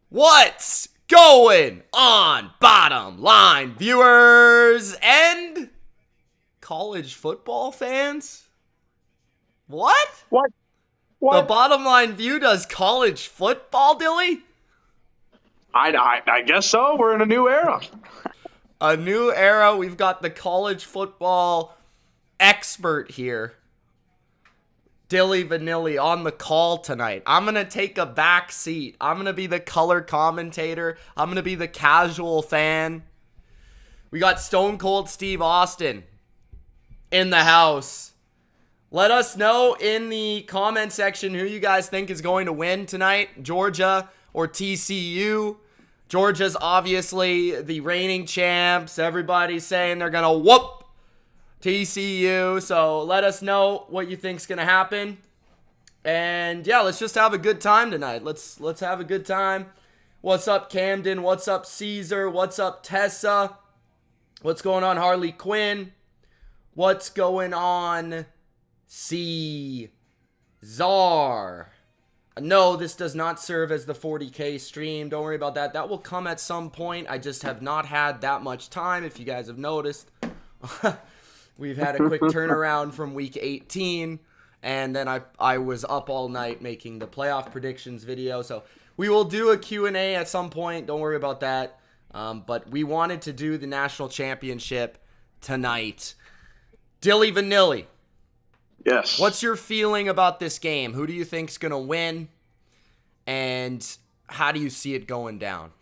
What's going on, bottom line viewers and college football fans? What? What? The Bottom Line View does college football, Dilly? I guess so. We're in a new era. A new era. We've got the college football expert here, Dilly Vanilli, on the call tonight. I'm going to take a back seat. I'm going to be the color commentator. I'm going to be the casual fan. We got Stone Cold Steve Austin in the house. Let us know in the comment section who you guys think is going to win tonight, Georgia or TCU. Georgia's obviously the reigning champs. Everybody's saying they're going to whoop TCU. So let us know what you think's going to happen. And yeah, let's just have a good time tonight. Let's have a good time. What's up, Camden? What's up, Caesar? What's up, Tessa? What's going on, Harley Quinn? What's going on, Czar? No, this does not serve as the 40K stream. Don't worry about that. That will come at some point. I just have not had that much time, if you guys have noticed. We've had a quick turnaround from week 18, and then I was up all night making the playoff predictions video. So we will do a Q&A at some point. Don't worry about that. But we wanted to do the national championship tonight. Dilly Vanilli. Yes. What's your feeling about this game? Who do you think's going to win? And how do you see it going down?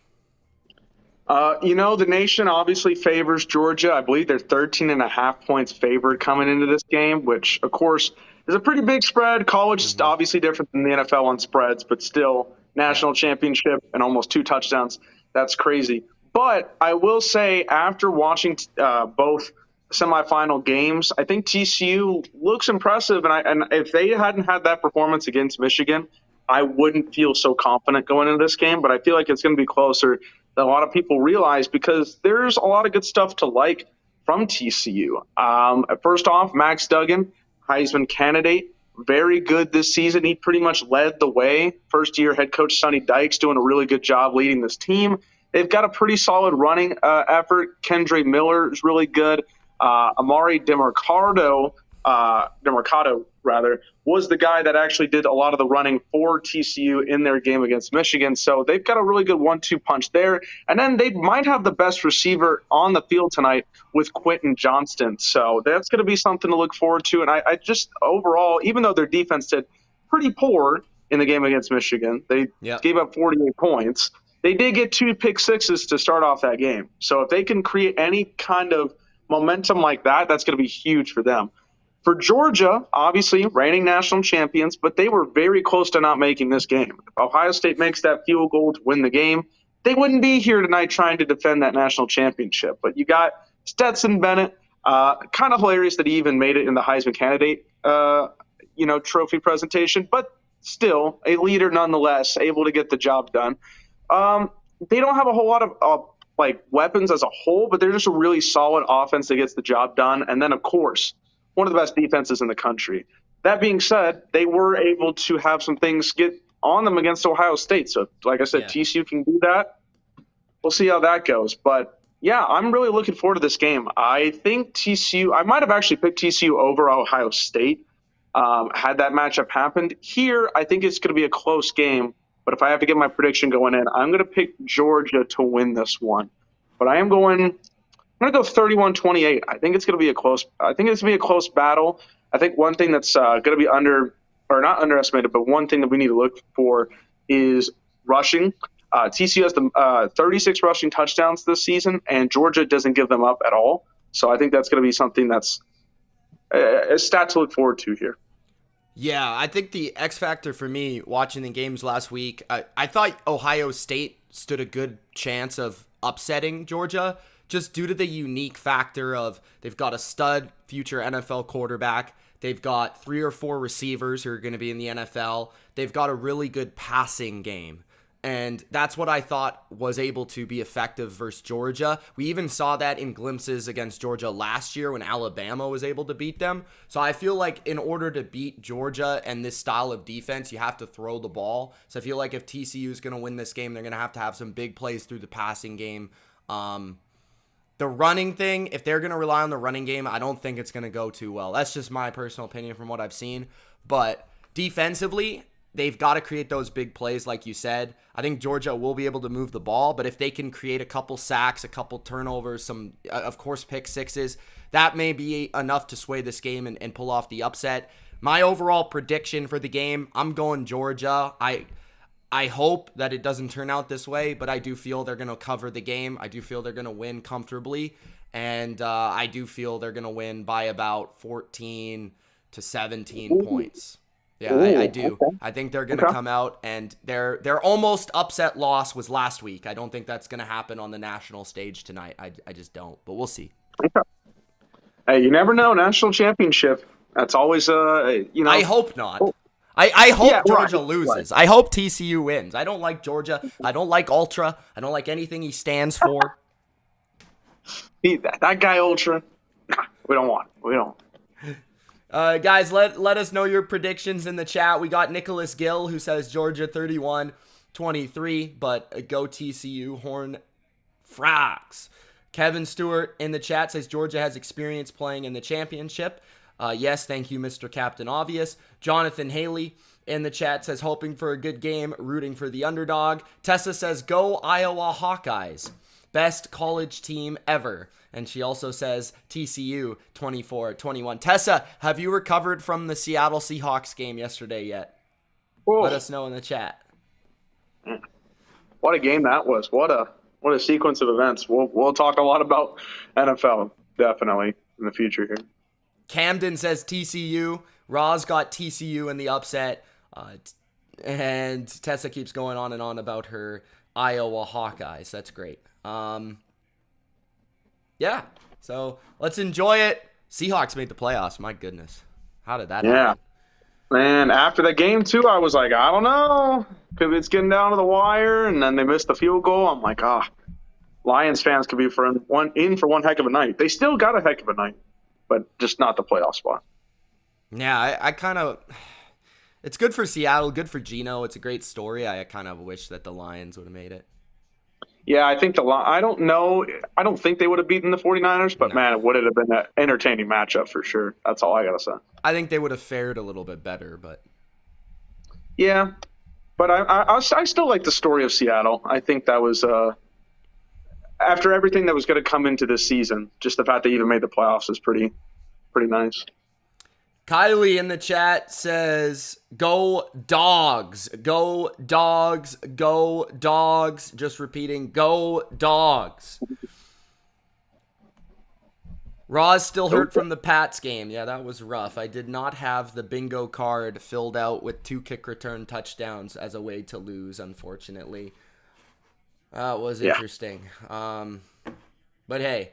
The nation obviously favors Georgia. I believe they're 13.5 points favored coming into this game, which, of course, is a pretty big spread. College is obviously different than the NFL on spreads, but still, national championship and almost 2 touchdowns. That's crazy. But I will say, after watching both semifinal games, I think TCU looks impressive, and if they hadn't had that performance against Michigan, I wouldn't feel so confident going into this game. But I feel like it's going to be closer than a lot of people realize because there's a lot of good stuff to like from TCU. First off, Max Duggan, Heisman candidate, very good this season. He pretty much led the way. First-year head coach Sonny Dykes doing a really good job leading this team. They've got a pretty solid running effort. Kendre Miller is really good. Amari DeMarcado, was the guy that actually did a lot of the running for TCU in their game against Michigan. So they've got a really good 1-2 punch there. And then they might have the best receiver on the field tonight with Quentin Johnston. So that's going to be something to look forward to. And I just overall, even though their defense did pretty poor in the game against Michigan, they gave up 48 points. They did get 2 pick sixes to start off that game. So if they can create any kind of momentum like that, that's going to be huge for them. For Georgia, obviously, reigning national champions, but they were very close to not making this game. If Ohio State makes that field goal to win the game, they wouldn't be here tonight trying to defend that national championship. But you got Stetson Bennett, kind of hilarious that he even made it in the Heisman candidate, trophy presentation, but still a leader nonetheless, able to get the job done. They don't have a whole lot of weapons as a whole, but they're just a really solid offense that gets the job done. And then, of course, one of the best defenses in the country. That being said, they were able to have some things get on them against Ohio State. So, like I said, TCU can do that. We'll see how that goes. But, yeah, I'm really looking forward to this game. I think TCU – I might have actually picked TCU over Ohio State had that matchup happened. Here, I think it's going to be a close game. But if I have to get my prediction going in, I'm going to pick Georgia to win this one. But I'm going to go 31-28. I think it's going to be a close battle. I think one thing that's going to be not underestimated, but one thing that we need to look for is rushing. TCU has the 36 rushing touchdowns this season, and Georgia doesn't give them up at all. So I think that's going to be something that's a stat to look forward to here. Yeah, I think the X factor for me watching the games last week, I thought Ohio State stood a good chance of upsetting Georgia just due to the unique factor of they've got a stud future NFL quarterback. They've got 3 or 4 receivers who are going to be in the NFL. They've got a really good passing game. And that's what I thought was able to be effective versus Georgia. We even saw that in glimpses against Georgia last year when Alabama was able to beat them. So I feel like in order to beat Georgia and this style of defense, you have to throw the ball. So I feel like if TCU is going to win this game, they're going to have some big plays through the passing game. The running thing, if they're going to rely on the running game, I don't think it's going to go too well. That's just my personal opinion from what I've seen. But defensively, they've got to create those big plays, like you said. I think Georgia will be able to move the ball, but if they can create a couple sacks, a couple turnovers, some, of course, pick sixes, that may be enough to sway this game and pull off the upset. My overall prediction for the game, I'm going Georgia. I hope that it doesn't turn out this way, but I do feel they're going to cover the game. I do feel they're going to win comfortably, and I do feel they're going to win by about 14 to 17 points. Yeah, I do. Okay. I think they're going to come out, and their almost upset loss was last week. I don't think that's going to happen on the national stage tonight. I just don't, but we'll see. Okay. Hey, you never know. National championship. That's always I hope not. I hope Georgia loses. Right. I hope TCU wins. I don't like Georgia. I don't like Ultra. I don't like anything he stands for. That guy Ultra. Nah, we don't want it. We don't. Guys, let us know your predictions in the chat. We got Nicholas Gill, who says Georgia 31-23, but go TCU, Horn Frogs. Kevin Stewart in the chat says Georgia has experience playing in the championship. Yes, thank you, Mr. Captain Obvious. Jonathan Haley in the chat says hoping for a good game, rooting for the underdog. Tessa says go Iowa Hawkeyes. Best college team ever. And she also says TCU 24-21. Tessa, have you recovered from the Seattle Seahawks game yesterday yet? Whoa. Let us know in the chat. What a game that was. What a sequence of events. We'll talk a lot about NFL definitely in the future here. Camden says TCU. Roz got TCU in the upset. And Tessa keeps going on and on about her Iowa Hawkeyes. That's great. Yeah, so let's enjoy it. Seahawks made the playoffs. My goodness. How did that happen? Man, after that game, too, I was like, I don't know. Because it's getting down to the wire, and then they missed the field goal. I'm like, Lions fans could be in for one heck of a night. They still got a heck of a night, but just not the playoff spot. Yeah, I kind of – it's good for Seattle, good for Geno. It's a great story. I kind of wish that the Lions would have made it. Yeah, I think I don't know. I don't think they would have beaten the 49ers, but man, it would have been an entertaining matchup for sure. That's all I got to say. I think they would have fared a little bit better, but. Yeah, but I still like the story of Seattle. I think that was, after everything that was going to come into this season, just the fact they even made the playoffs is pretty nice. Kylie in the chat says, go Dogs, go Dogs, go Dogs. Just repeating, go Dogs. Roz still hurt from the Pats game. Yeah, that was rough. I did not have the bingo card filled out with 2 kick return touchdowns as a way to lose, unfortunately. That was interesting. But hey.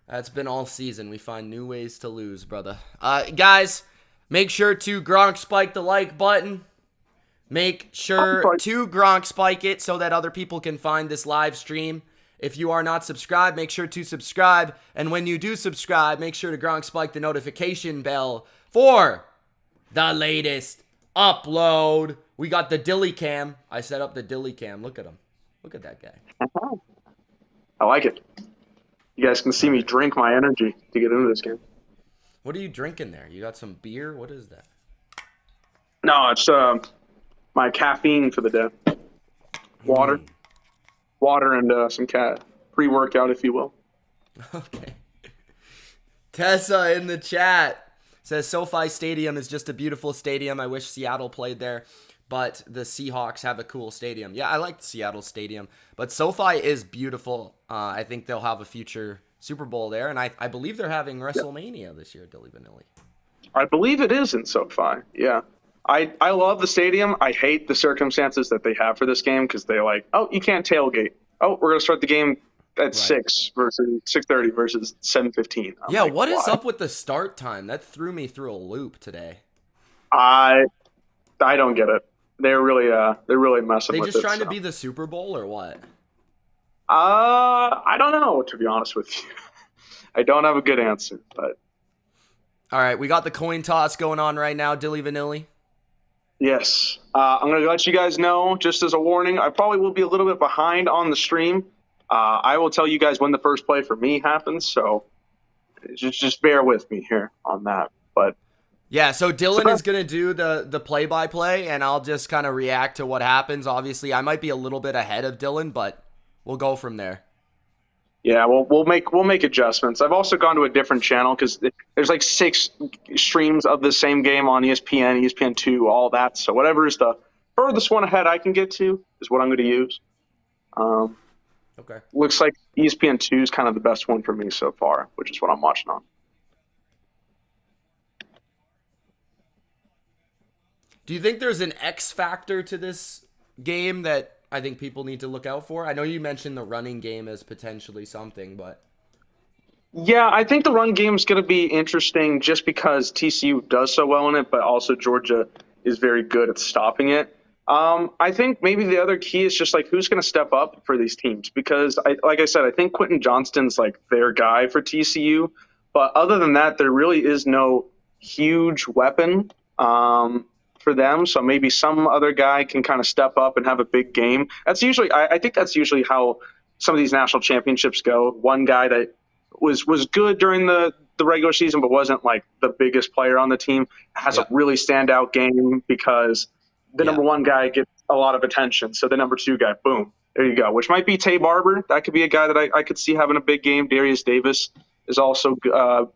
That's been all season. We find new ways to lose, brother. Guys, make sure to Gronk spike the like button. Make sure to Gronk spike it so that other people can find this live stream. If you are not subscribed, make sure to subscribe. And when you do subscribe, make sure to Gronk spike the notification bell for the latest upload. We got the Dilly Cam. I set up the Dilly Cam. Look at him. Look at that guy. I like it. You guys can see me drink my energy to get into this game. What are you drinking there? You got some beer? What is that? No, it's my caffeine for the day. Water. Water and some pre-workout, if you will. Okay. Tessa in the chat says, SoFi Stadium is just a beautiful stadium. I wish Seattle played there, but the Seahawks have a cool stadium. Yeah, I like Seattle Stadium, but SoFi is beautiful. I think they'll have a future Super Bowl there, and I believe they're having WrestleMania this year, Dilly Vanilli. I believe it is in SoFi, yeah. I love the stadium. I hate the circumstances that they have for this game because they're like, oh, you can't tailgate. Oh, we're going to start the game at 6 versus 6:30 versus 7:15. Yeah, like, what is up with the start time? That threw me through a loop today. I don't get it. they're really messing They with just it. trying to So. be the Super Bowl or what? I don't know, to be honest with you. I don't have a good answer, but All right, we got the coin toss going on right now, Dilly Vanilli. yes. I'm going to let you guys know, just as a warning, I probably will be a little bit behind on the stream. I will tell you guys when the first play for me happens, so just bear with me here on that. But Yeah, so Dylan is going to do the play-by-play, and I'll just kind of react to what happens. Obviously, I might be a little bit ahead of Dylan, but we'll go from there. yeah, we'll make adjustments. I've also gone to a different channel because there's like 6 streams of the same game on ESPN, ESPN2, all that. So whatever is the furthest one ahead I can get to is what I'm going to use. Okay. Looks like ESPN2 is kind of the best one for me so far, which is what I'm watching on. Do you think there's an X factor to this game that I think people need to look out for? I know you mentioned the running game as potentially something, but Yeah, I think the run game is going to be interesting just because TCU does so well in it, but also Georgia is very good at stopping it. I think maybe the other key is just like who's going to step up for these teams because, like I said, I think Quentin Johnston's like their guy for TCU. But other than that, there really is no huge weapon for them. So maybe some other guy can kind of step up and have a big game. That's usually, I think that's usually how some of these national championships go. One guy that was good during the regular season, but wasn't like the biggest player on the team, has a really standout game because the number one guy gets a lot of attention. So the number 2 guy, boom, there you go, which might be Tay Barber. That could be a guy that I could see having a big game. Darius Davis has also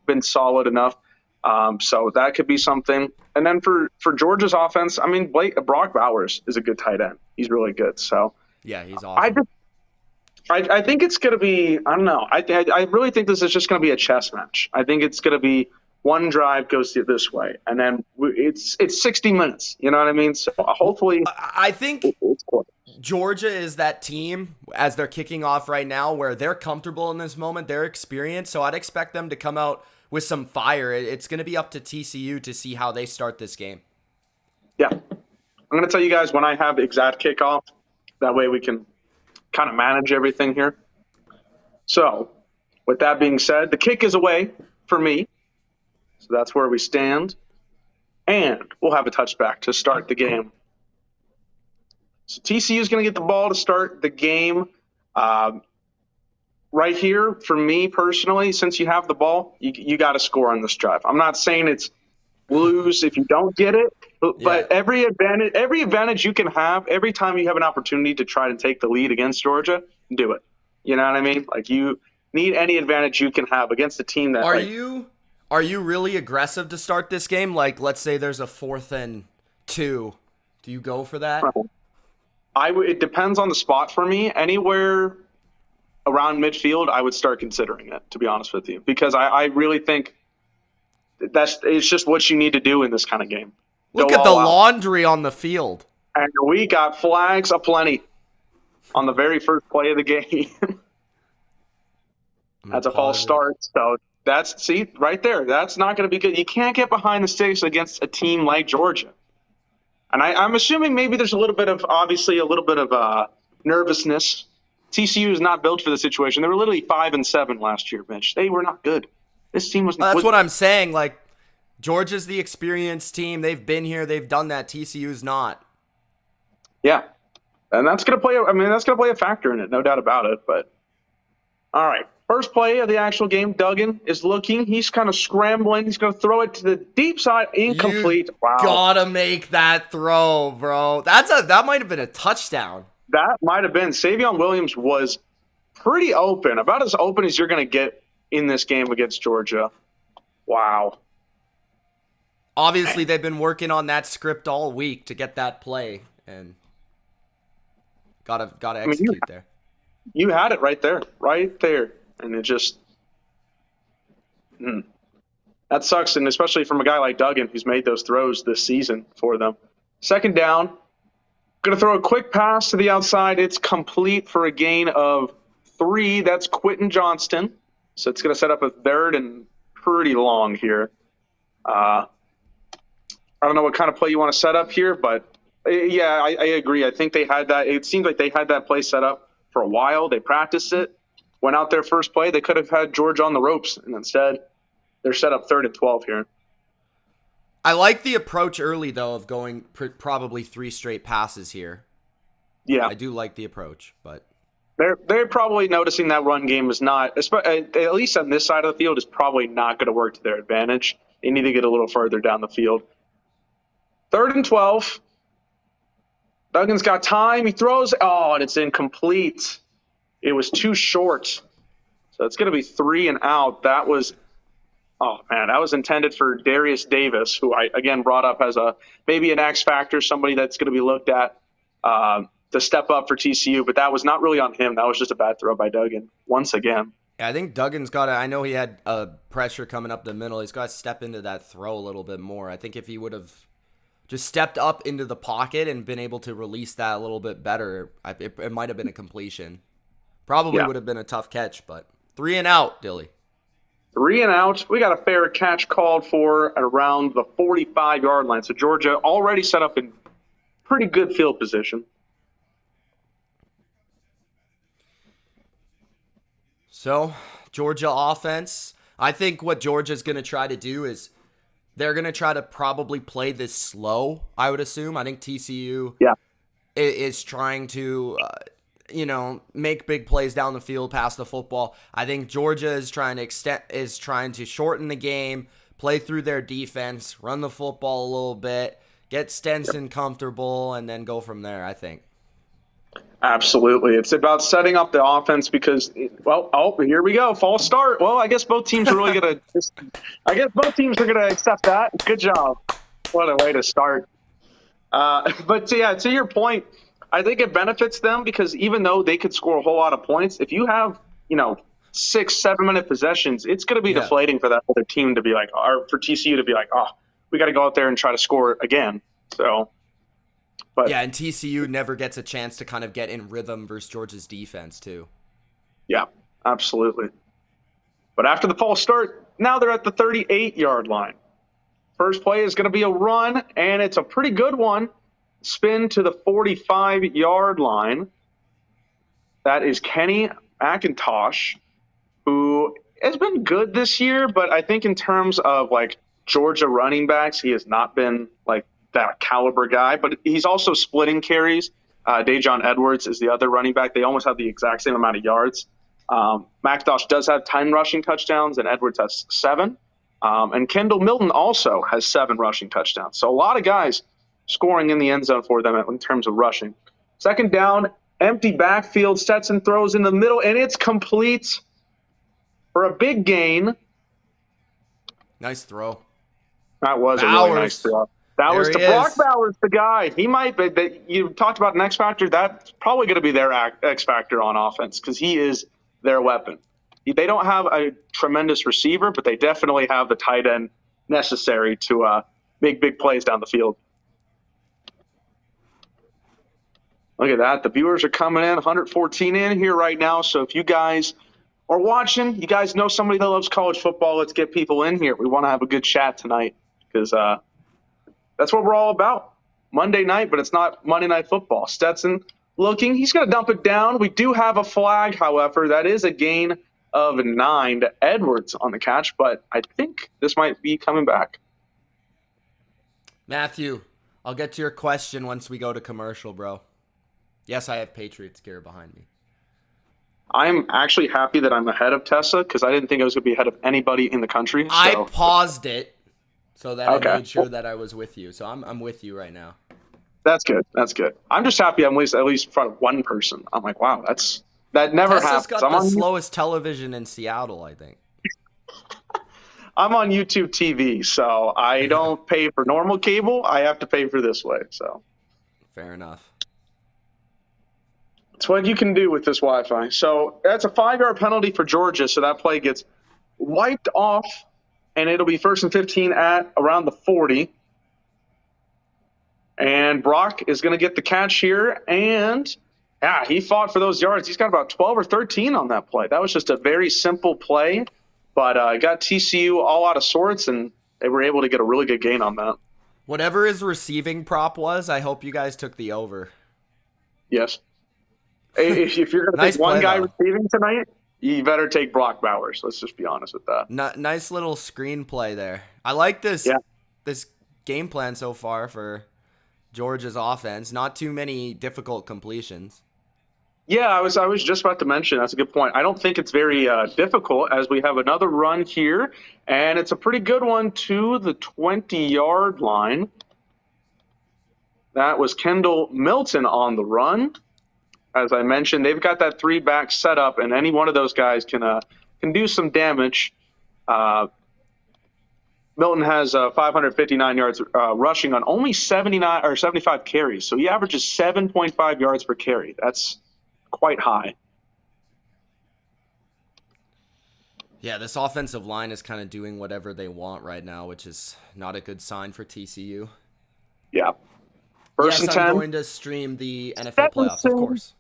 been solid enough. So that could be something. And then for Georgia's offense, I mean, Brock Bowers is a good tight end. He's really good. So yeah, he's awesome. I think it's going to be, I don't know. I really think this is just going to be a chess match. I think it's going to be one drive goes this way, and then it's 60 minutes. You know what I mean? So hopefully, I think Georgia is that team as they're kicking off right now where they're comfortable in this moment, they're experienced. So I'd expect them to come out with some fire. It's going to be up to TCU to see how they start this game. Yeah. I'm going to tell you guys when I have exact kickoff. That way we can kind of manage everything here. So with that being said, the kick is away for me. So that's where we stand. And we'll have a touchback to start the game. So TCU is going to get the ball to start the game. Right here, for me personally, since you have the ball, you got to score on this drive. I'm not saying it's lose if you don't get it, but every advantage you can have, every time you have an opportunity to try to take the lead against Georgia, do it. You know what I mean? Like you need any advantage you can have against a team that. Are you really aggressive to start this game? Like, let's say there's a 4th and 2. Do you go for that? It depends on the spot for me. Anywhere around midfield, I would start considering it, to be honest with you, because I really think it's just what you need to do in this kind of game. Look at the laundry on the field. And we got flags aplenty on the very first play of the game. That's a false start. So see right there. That's not going to be good. You can't get behind the sticks against a team like Georgia. And I'm assuming maybe there's obviously a little bit of nervousness. TCU is not built for the situation. They were literally 5-7 last year, Mitch. They were not good. This team was. That's what I'm saying. Like, Georgia's the experienced team. They've been here. They've done that. TCU's not. Yeah, and that's going to play. That's going to play a factor in it, no doubt about it. But all right, first play of the actual game. Duggan is looking. He's kind of scrambling. He's going to throw it to the deep side. Incomplete. Wow. Gotta make that throw, bro. That might have been a touchdown. That might have been. Savion Williams was pretty open, about as open as you're going to get in this game against Georgia. Wow. Obviously, they've been working on that script all week to get that play, and gotta execute there. You had it right there, and it just that sucks, and especially from a guy like Duggan who's made those throws this season for them. Second down, going to throw a quick pass to the outside. It's complete for a gain of 3. That's Quentin Johnston. So it's going to set up a 3rd and pretty long here. I don't know what kind of play you want to set up here, but Yeah, I agree. I think they had that. It seemed like they had that play set up for a while. They practiced it, went out there first play. They could have had Georgia on the ropes, and instead they're set up 3rd and 12 here. I like the approach early, though, of going probably 3 straight passes here. Yeah. I do like the approach, but they're probably noticing that run game is not, at least on this side of the field, is probably not going to work to their advantage. They need to get a little further down the field. 3rd and 12. Duggan's got time. He throws. Oh, and it's incomplete. It was too short. So it's going to be 3 and out. That was intended for Darius Davis, who I, again, brought up as maybe an X factor, somebody that's going to be looked at to step up for TCU. But that was not really on him. That was just a bad throw by Duggan once again. Yeah, I think Duggan's got to – I know he had pressure coming up the middle. He's got to step into that throw a little bit more. I think if he would have – just stepped up into the pocket and been able to release that a little bit better, it might have been a completion. Probably would have been a tough catch, but 3 and out, Dilly. 3 and out. We got a fair catch called for at around the 45-yard line. So Georgia already set up in pretty good field position. So Georgia offense, I think what Georgia's going to try to do is they're going to try to probably play this slow, I would assume. I think TCU is trying to, make big plays down the field, pass the football. I think Georgia is trying to shorten the game, play through their defense, run the football a little bit, get Stenson comfortable, and then go from there, I think. Absolutely. It's about setting up the offense because, here we go. False start. Well, I guess both teams are really going to accept that. Good job. What a way to start. But to your point, I think it benefits them because even though they could score a whole lot of points, if you have, 6-7 minute possessions, it's going to be deflating for that other team to be like, or for TCU to be like, oh, we got to go out there and try to score again. So. But, and TCU never gets a chance to kind of get in rhythm versus Georgia's defense, too. Yeah, absolutely. But after the false start, now they're at the 38-yard line. First play is going to be a run, and it's a pretty good one. Spin to the 45-yard line. That is Kenny McIntosh, who has been good this year, but I think in terms of, Georgia running backs, he has not been, that caliber guy, but he's also splitting carries. Dajon Edwards is the other running back. They almost have the exact same amount of yards. McIntosh does have 10 rushing touchdowns, and Edwards has 7. And Kendall Milton also has 7 rushing touchdowns. So a lot of guys scoring in the end zone for them in terms of rushing. Second down, empty backfield. Stetson throws in the middle, and it's complete for a big gain. Nice throw. That was a really nice throw. That was to Brock Bowers, the guy. He might be. You talked about an X factor. That's probably going to be their X factor on offense because he is their weapon. They don't have a tremendous receiver, but they definitely have the tight end necessary to make big plays down the field. Look at that. The viewers are coming in, 114 in here right now. So if you guys are watching, you guys know somebody that loves college football, let's get people in here. We want to have a good chat tonight because that's what we're all about. Monday night, but it's not Monday Night Football. Stetson looking. He's going to dump it down. We do have a flag, however. That is a gain of 9 to Edwards on the catch, but I think this might be coming back. Matthew, I'll get to your question once we go to commercial, bro. Yes, I have Patriots gear behind me. I'm actually happy that I'm ahead of Tessa because I didn't think I was going to be ahead of anybody in the country. So. I paused it. So that I made sure that I was with you. So I'm with you right now. That's good. That's good. I'm just happy I'm at least in front of one person. I'm like, wow, that never happens. Tessa's got the slowest television in Seattle, I think. I'm on YouTube TV, so I don't pay for normal cable. I have to pay for this way. So fair enough. It's what you can do with this Wi-Fi. So that's a 5-yard penalty for Georgia. So that play gets wiped off. And it'll be 1st and 15 at around the 40. And Brock is going to get the catch here. And, he fought for those yards. He's got about 12 or 13 on that play. That was just a very simple play. But got TCU all out of sorts, and they were able to get a really good gain on that. Whatever his receiving prop was, I hope you guys took the over. Yes. If you're going to Nice take one play, guy though. receiving tonight, you better take Brock Bowers. Let's just be honest with that. Nice little screenplay there. I like this Yeah. this game plan so far for Georgia's offense. Not too many difficult completions. Yeah, I was just about to mention, that's a good point. I don't think it's very difficult, as we have another run here, and it's a pretty good one to the 20-yard line. That was Kendall Milton on the run. As I mentioned, they've got that three-back setup, and any one of those guys can do some damage. Milton has 559 yards rushing on only 79 or 75 carries, so he averages 7.5 yards per carry. That's quite high. Yeah, this offensive line is kind of doing whatever they want right now, which is not a good sign for TCU. Yeah. First and 10. I'm going to stream the NFL playoffs, of course.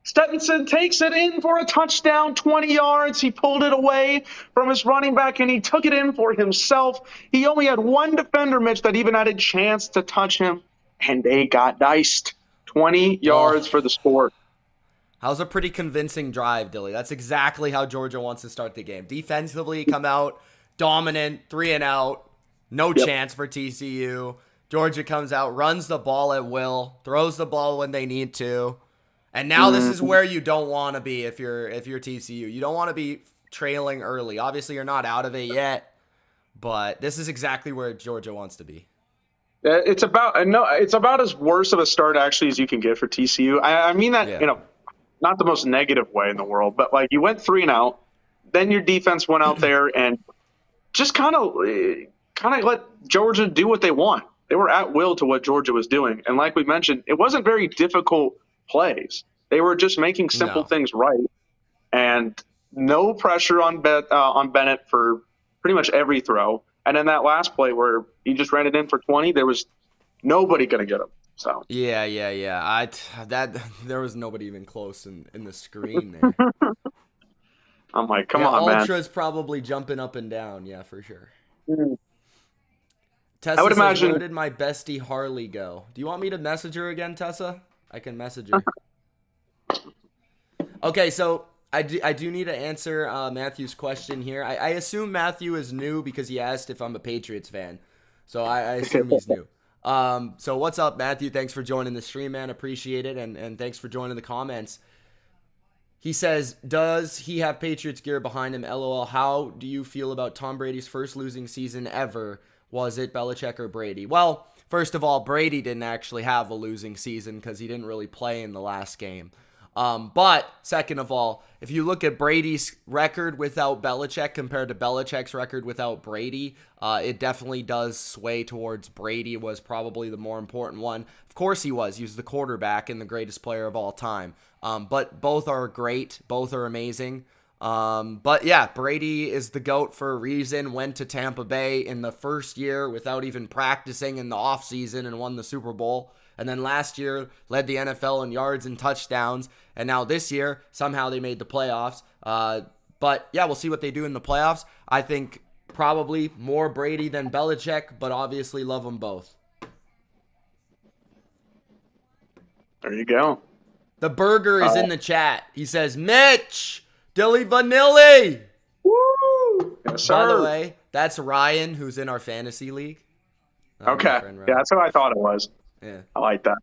Stettinson takes it in for a touchdown, 20 yards. He pulled it away from his running back, and he took it in for himself. He only had one defender, Mitch, that even had a chance to touch him, and they got diced. 20 yards for the score. That was a pretty convincing drive, Dilly. That's exactly how Georgia wants to start the game. Defensively, come out, dominant, 3 and out, no chance for TCU. Georgia comes out, runs the ball at will, throws the ball when they need to. And now this is where you don't want to be if you're TCU. You don't want to be trailing early. Obviously, you're not out of it yet, but this is exactly where Georgia wants to be. It's about as worse of a start actually as you can get for TCU. I mean that not the most negative way in the world, but like you went 3 and out, then your defense went out there and just kind of let Georgia do what they want. They were at will to what Georgia was doing, and like we mentioned, it wasn't very difficult plays. They were just making simple things right, and no pressure on Bennett for pretty much every throw. And then that last play where he just ran it in for 20, there was nobody going to get him. So yeah. There was nobody even close in the screen there. I'm like, come on, man. Ultra's probably jumping up and down. Yeah, for sure. Tessa I would imagine. Where did my bestie Harley go? Do you want me to message her again, Tessa? I can message her. Okay, so I do need to answer Matthew's question here. I assume Matthew is new because he asked if I'm a Patriots fan. So I assume he's new. So what's up, Matthew? Thanks for joining the stream, man. Appreciate it. And thanks for joining the comments. He says, does he have Patriots gear behind him? LOL. How do you feel about Tom Brady's first losing season ever? Was it Belichick or Brady? Well, first of all, Brady didn't actually have a losing season because he didn't really play in the last game. But second of all, if you look at Brady's record without Belichick compared to Belichick's record without Brady, it definitely does sway towards Brady was probably the more important one. Of course he was. He was the quarterback and the greatest player of all time. But both are great. Both are amazing. But yeah, Brady is the GOAT for a reason. Went to Tampa Bay in the first year without even practicing in the offseason and won the Super Bowl. And then last year led the NFL in yards and touchdowns. And now this year, somehow they made the playoffs. But yeah, we'll see what they do in the playoffs. I think probably more Brady than Belichick, but obviously love them both. There you go. The burger is in the chat. He says, Mitch, Dilly Vanilli. Woo! Yes, sir. By the way, that's Ryan, who's in our fantasy league. Okay. Yeah, that's what I thought it was. Yeah. I like that.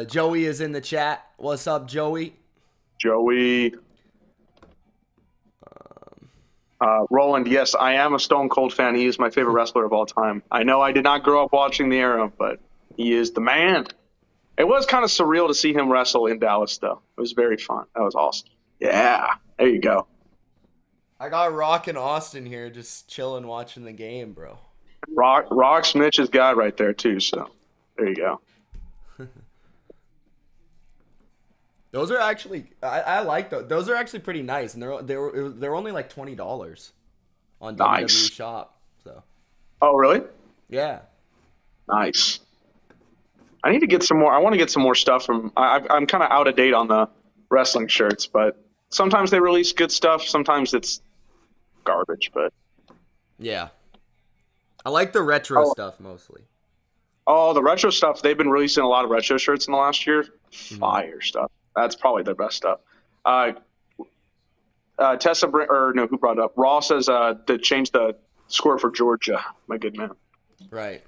Joey is in the chat. What's up, Joey? Joey. Roland, yes, I am a Stone Cold fan. He is my favorite wrestler of all time. I know I did not grow up watching the era, but he is the man. It was kind of surreal to see him wrestle in Dallas, though. It was very fun. That was awesome. Yeah, there you go. I got Rock and Austin here just chilling watching the game, bro. Rock's Mitch's guy right there, too, so there you go. Those are actually, I like those. Those are actually pretty nice, and they're only like $20 on WWE Shop. So. Oh, really? Yeah. Nice. I need to get some more. I want to get some more stuff from. I'm kind of out of date on the wrestling shirts, but sometimes they release good stuff. Sometimes it's garbage, but yeah. I like the retro stuff mostly. Oh, the retro stuff. They've been releasing a lot of retro shirts in the last year. Fire stuff. That's probably their best stuff. Tessa, or no, who brought it up? Ross says to change the score for Georgia. My good man. Right.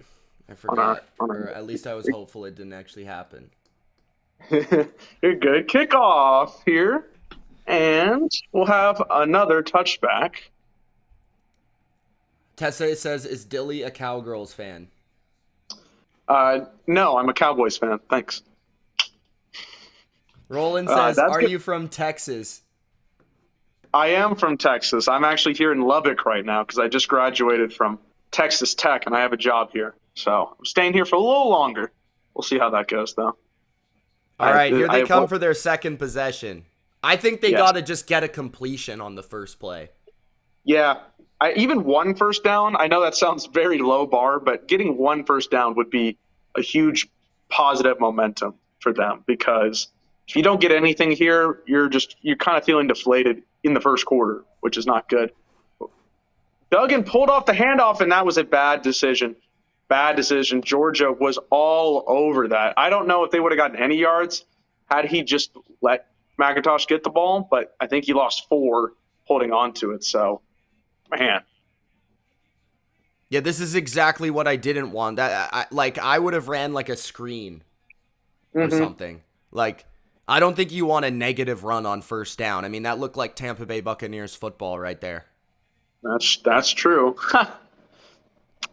I forgot. Or at least I was hopeful it didn't actually happen. You're good. Kickoff here. And we'll have another touchback. Tessa says, is Dilly a Cowgirls fan? No, I'm a Cowboys fan. Thanks. Roland says, are you from Texas? I am from Texas. I'm actually here in Lubbock right now because I just graduated from Texas Tech and I have a job here. So I'm staying here for a little longer. We'll see how that goes, though. All right, here they come for their second possession. I think they got to just get a completion on the first play. Yeah. Even one first down, I know that sounds very low bar, but getting one first down would be a huge positive momentum for them because if you don't get anything here, you're kind of feeling deflated in the first quarter, which is not good. Duggan pulled off the handoff, and that was a bad decision. Bad decision. Georgia was all over that. I don't know if they would have gotten any yards had he just let McIntosh get the ball, but I think he lost 4 holding on to it. So, man. Yeah, this is exactly what I didn't want. I would have ran like a screen or something. Like, I don't think you want a negative run on first down. I mean, that looked like Tampa Bay Buccaneers football right there. That's true.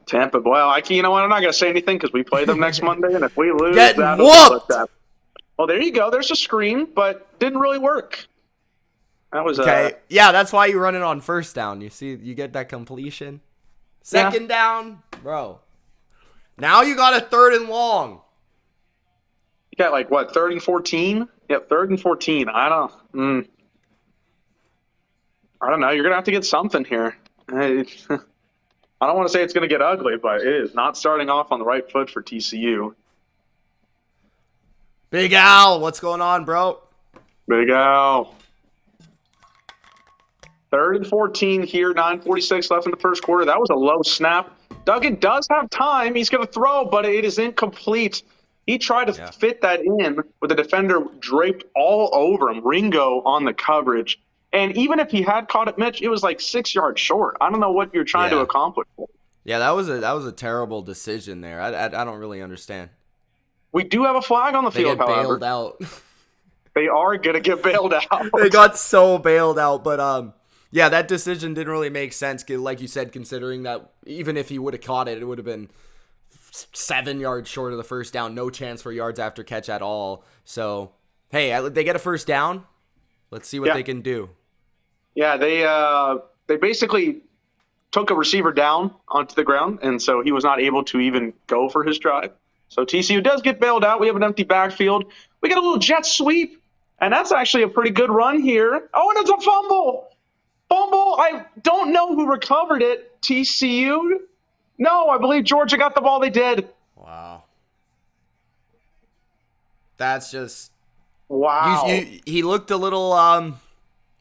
Tampa, well, you know what? I'm not going to say anything because we play them next Monday, and if we lose, that'll look that. Well, there you go. There's a screen, but didn't really work. That was okay. Yeah, that's why you run it on first down. You see, you get that completion. Second down, bro. Now you got a 3rd and long. You got like what, 3rd and 14? Yep, 3rd and 14. I don't know. You're gonna have to get something here. I don't want to say it's going to get ugly, but it is not starting off on the right foot for TCU. Big Al, what's going on, bro? Big Al. 3rd and 14 here, 9:46 left in the first quarter. That was a low snap. Duggan does have time. He's going to throw, but it is incomplete. He tried to fit that in with the defender draped all over him. Ringo on the coverage. And even if he had caught it, Mitch, it was like 6 yards short. I don't know what you're trying to accomplish. Yeah, that was a terrible decision there. I don't really understand. We do have a flag on the field, however. They get bailed out. They are going to get bailed out. They got so bailed out. But, yeah, that decision didn't really make sense, like you said, considering that even if he would have caught it, it would have been 7 yards short of the first down. No chance for yards after catch at all. So, hey, they get a first down. Let's see what they can do. Yeah, they basically took a receiver down onto the ground, and so he was not able to even go for his drive. So TCU does get bailed out. We have an empty backfield. We get a little jet sweep, and that's actually a pretty good run here. Oh, and it's a fumble. I don't know who recovered it. TCU? No, I believe Georgia got the ball. They did. Wow. That's just... Wow. He looked a little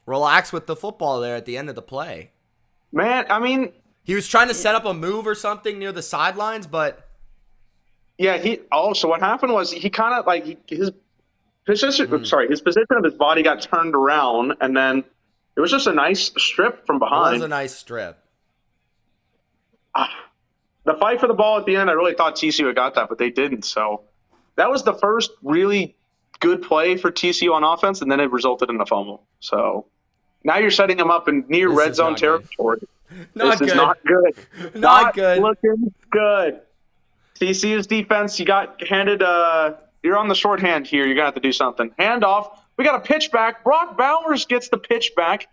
relaxed with the football there at the end of the play. Man, I mean... He was trying to set up a move or something near the sidelines, but... Yeah, so what happened was he kind of like his position of his body got turned around, and then it was just a nice strip from behind. It was a nice strip. The fight for the ball at the end, I really thought TCU had got that, but they didn't. So that was the first really good play for TCU on offense, and then it resulted in a fumble. So now you're setting them up in near red zone territory. This is not good. Not good. Looking good. TCU's defense, you got handed you're on the shorthand here. You're going to have to do something. Handoff. We got a pitch back. Brock Bowers gets the pitch back,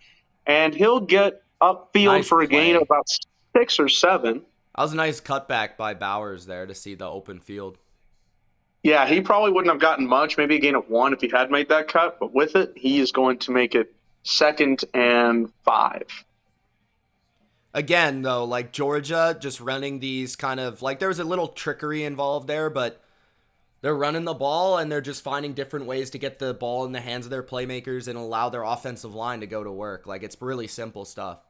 and he'll get upfield for a gain of about 6 or 7. That was a nice cutback by Bowers there to see the open field. Yeah, he probably wouldn't have gotten much, maybe a gain of 1 if he had made that cut. But with it, he is going to make it 2nd and 5. Again, though, like Georgia just running these kind of like there was a little trickery involved there, but they're running the ball and they're just finding different ways to get the ball in the hands of their playmakers and allow their offensive line to go to work. Like it's really simple stuff.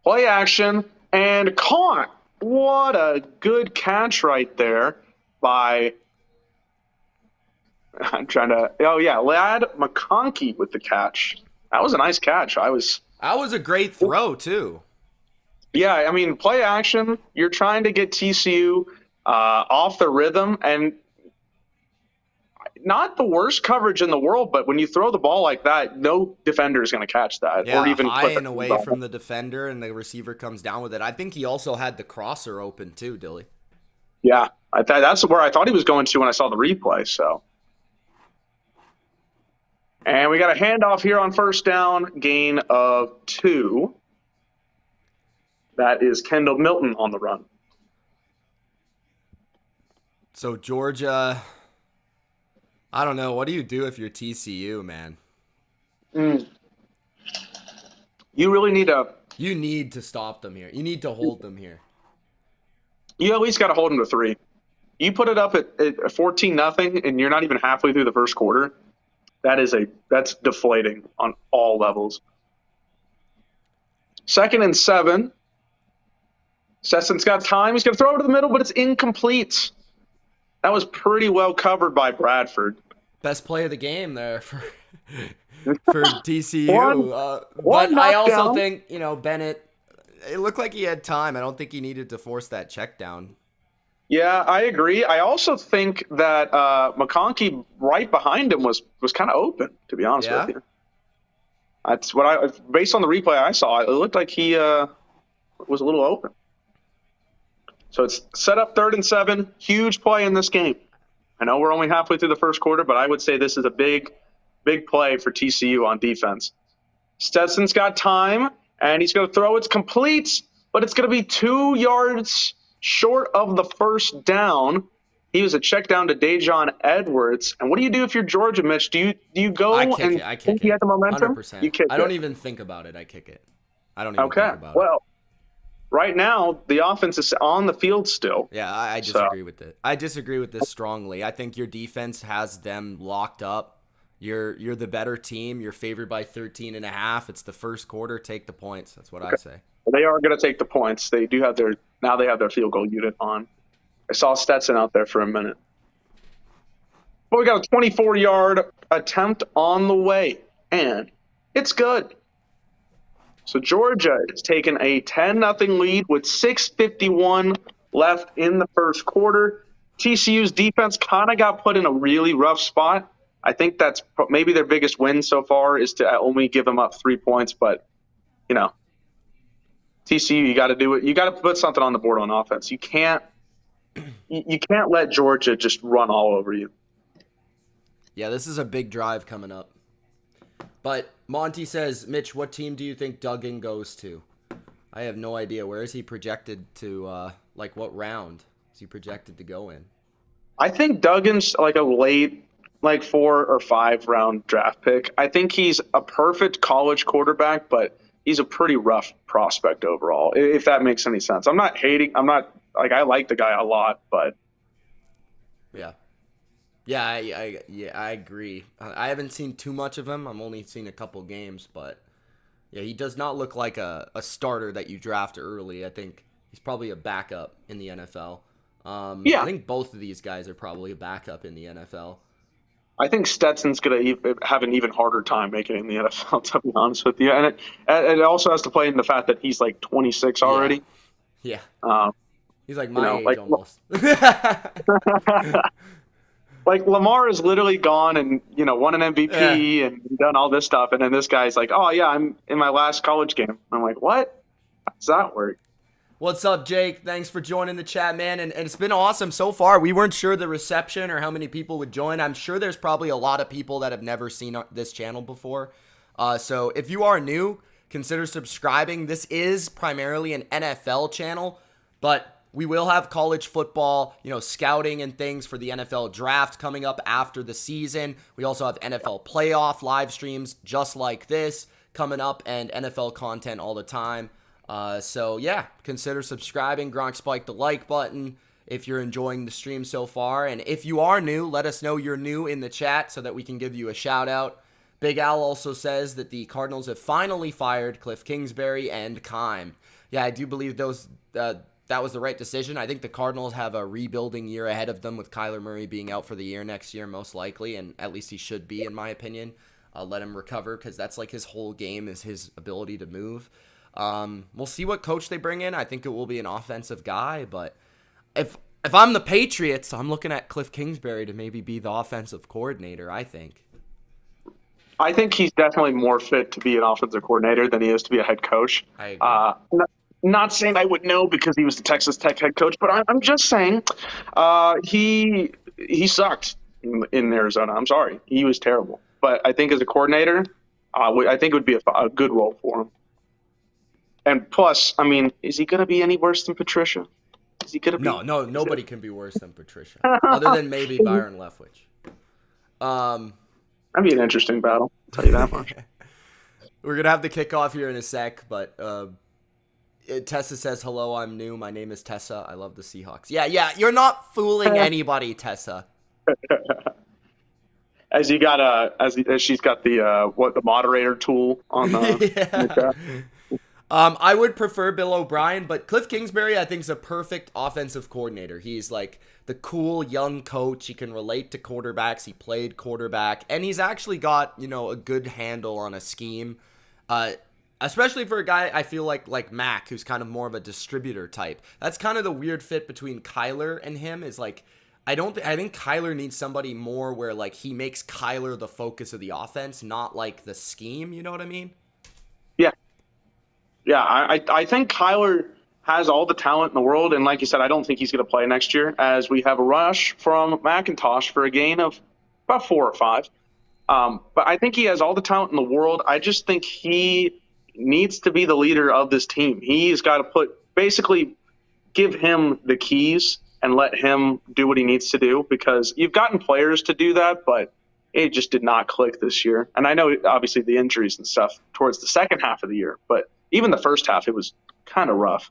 Play action and caught. What a good catch right there by, I'm trying to, oh yeah, Lad McConkey with the catch. That was a nice catch. That was a great throw, too. Yeah, I mean, play action. You're trying to get TCU off the rhythm, and not the worst coverage in the world, but when you throw the ball like that, no defender is going to catch that, Yeah, or even high put and away from the defender, and the receiver comes down with it. I think he also had the crosser open, too, Dilly. Yeah, that's where I thought he was going to when I saw the replay. So, and we got a handoff here on first down, gain of 2. That is Kendall Milton on the run. So Georgia, I don't know. What do you do if you're TCU, man? You really need to. You need to stop them here. You need to hold them here. You at least got to hold them to 3. You put it up at 14-0, and you're not even halfway through the first quarter. That's deflating on all levels. 2nd and 7. Sesson's got time. He's going to throw it to the middle, but it's incomplete. That was pretty well covered by Bradford. Best play of the game there for TCU. But I also think, Bennett, it looked like he had time. I don't think he needed to force that check down. Yeah, I agree. I also think that McConkey right behind him was kind of open, to be honest with you. That's what based on the replay I saw, it looked like he was a little open. So it's set up 3rd and 7. Huge play in this game. I know we're only halfway through the first quarter, but I would say this is a big play for TCU on defense. Stetson's got time, and he's going to throw. It's complete, but it's going to be 2 yards short of the first down. He was a check down to Dejon Edwards. And what do you do if you're Georgia, Mitch? Do you go I kick and it. think you had the momentum? 100%. You kick I don't even think about it. I kick it. I don't even think about it. Well, right now, the offense is on the field still. Yeah, I disagree with it. I disagree with this strongly. I think your defense has them locked up. You're the better team. You're favored by 13.5. It's the first quarter. Take the points. That's what I say. They are going to take the points. They do have their field goal unit on. I saw Stetson out there for a minute. But we got a 24-yard attempt on the way, and it's good. So Georgia is taking a 10-0 lead with 6:51 left in the first quarter. TCU's defense kind of got put in a really rough spot. I think that's maybe their biggest win so far is to only give them up 3 points. But, TCU, you got to do it. You got to put something on the board on offense. You can't let Georgia just run all over you. Yeah, this is a big drive coming up. But Monty says, Mitch, what team do you think Duggan goes to? I have no idea. Where is he projected to, what round is he projected to go in? I think Duggan's like a late, 4 or 5 round draft pick. I think he's a perfect college quarterback, but he's a pretty rough prospect overall, if that makes any sense. I'm not hating. I like the guy a lot, but. Yeah. Yeah, I agree. I haven't seen too much of him. I've only seen a couple games, but yeah, he does not look like a starter that you draft early. I think he's probably a backup in the NFL. I think both of these guys are probably a backup in the NFL. I think Stetson's going to have an even harder time making it in the NFL, to be honest with you. And it also has to play in the fact that he's 26 already. Yeah. He's like my age almost. Lamar is literally gone and, won an MVP and done all this stuff. And then this guy's like, oh, yeah, I'm in my last college game. I'm like, what? How does that work? What's up, Jake? Thanks for joining the chat, man. And it's been awesome so far. We weren't sure the reception or how many people would join. I'm sure there's probably a lot of people that have never seen this channel before. So if you are new, consider subscribing. This is primarily an NFL channel, but we will have college football, scouting and things for the NFL draft coming up after the season. We also have NFL playoff live streams just like this coming up and NFL content all the time. So yeah, consider subscribing. Gronk spike the like button if you're enjoying the stream so far. And if you are new, let us know you're new in the chat so that we can give you a shout out. Big Al also says that the Cardinals have finally fired Cliff Kingsbury and Keim. Yeah, I do believe those that was the right decision. I think the Cardinals have a rebuilding year ahead of them with Kyler Murray being out for the year next year, most likely, and at least he should be, in my opinion. Let him recover because that's like his whole game is his ability to move. We'll see what coach they bring in. I think it will be an offensive guy, but if I'm the Patriots, I'm looking at Cliff Kingsbury to maybe be the offensive coordinator, I think. I think he's definitely more fit to be an offensive coordinator than he is to be a head coach. I agree. Not saying I would know because he was the Texas Tech head coach, but I'm just saying he sucked in Arizona. I'm sorry. He was terrible. But I think as a coordinator, I think it would be a good role for him. And plus, I mean, is he going to be any worse than Patricia? Is he going to be? No, nobody can be worse than Patricia, other than maybe Byron Leftwich. That'd be an interesting battle, I'll tell you that much. We're going to have the kickoff here in a sec, but Tessa says, hello, I'm new. My name is Tessa. I love the Seahawks. Yeah, you're not fooling anybody, Tessa. As she's got the moderator tool on the I would prefer Bill O'Brien, but Cliff Kingsbury I think is a perfect offensive coordinator. He's like the cool young coach. He can relate to quarterbacks. He played quarterback, and he's actually got, a good handle on a scheme. Especially for a guy I feel like Mac, who's kind of more of a distributor type. That's kind of the weird fit between Kyler and him is like I think Kyler needs somebody more where like he makes Kyler the focus of the offense, not like the scheme, you know what I mean? Yeah, I think Kyler has all the talent in the world, and like you said, I don't think he's going to play next year as we have a rush from McIntosh for a gain of about 4 or 5. But I think he has all the talent in the world. I just think he needs to be the leader of this team. He's got to basically give him the keys and let him do what he needs to do because you've gotten players to do that, but it just did not click this year. And I know obviously the injuries and stuff towards the second half of the year, but even the first half, it was kind of rough.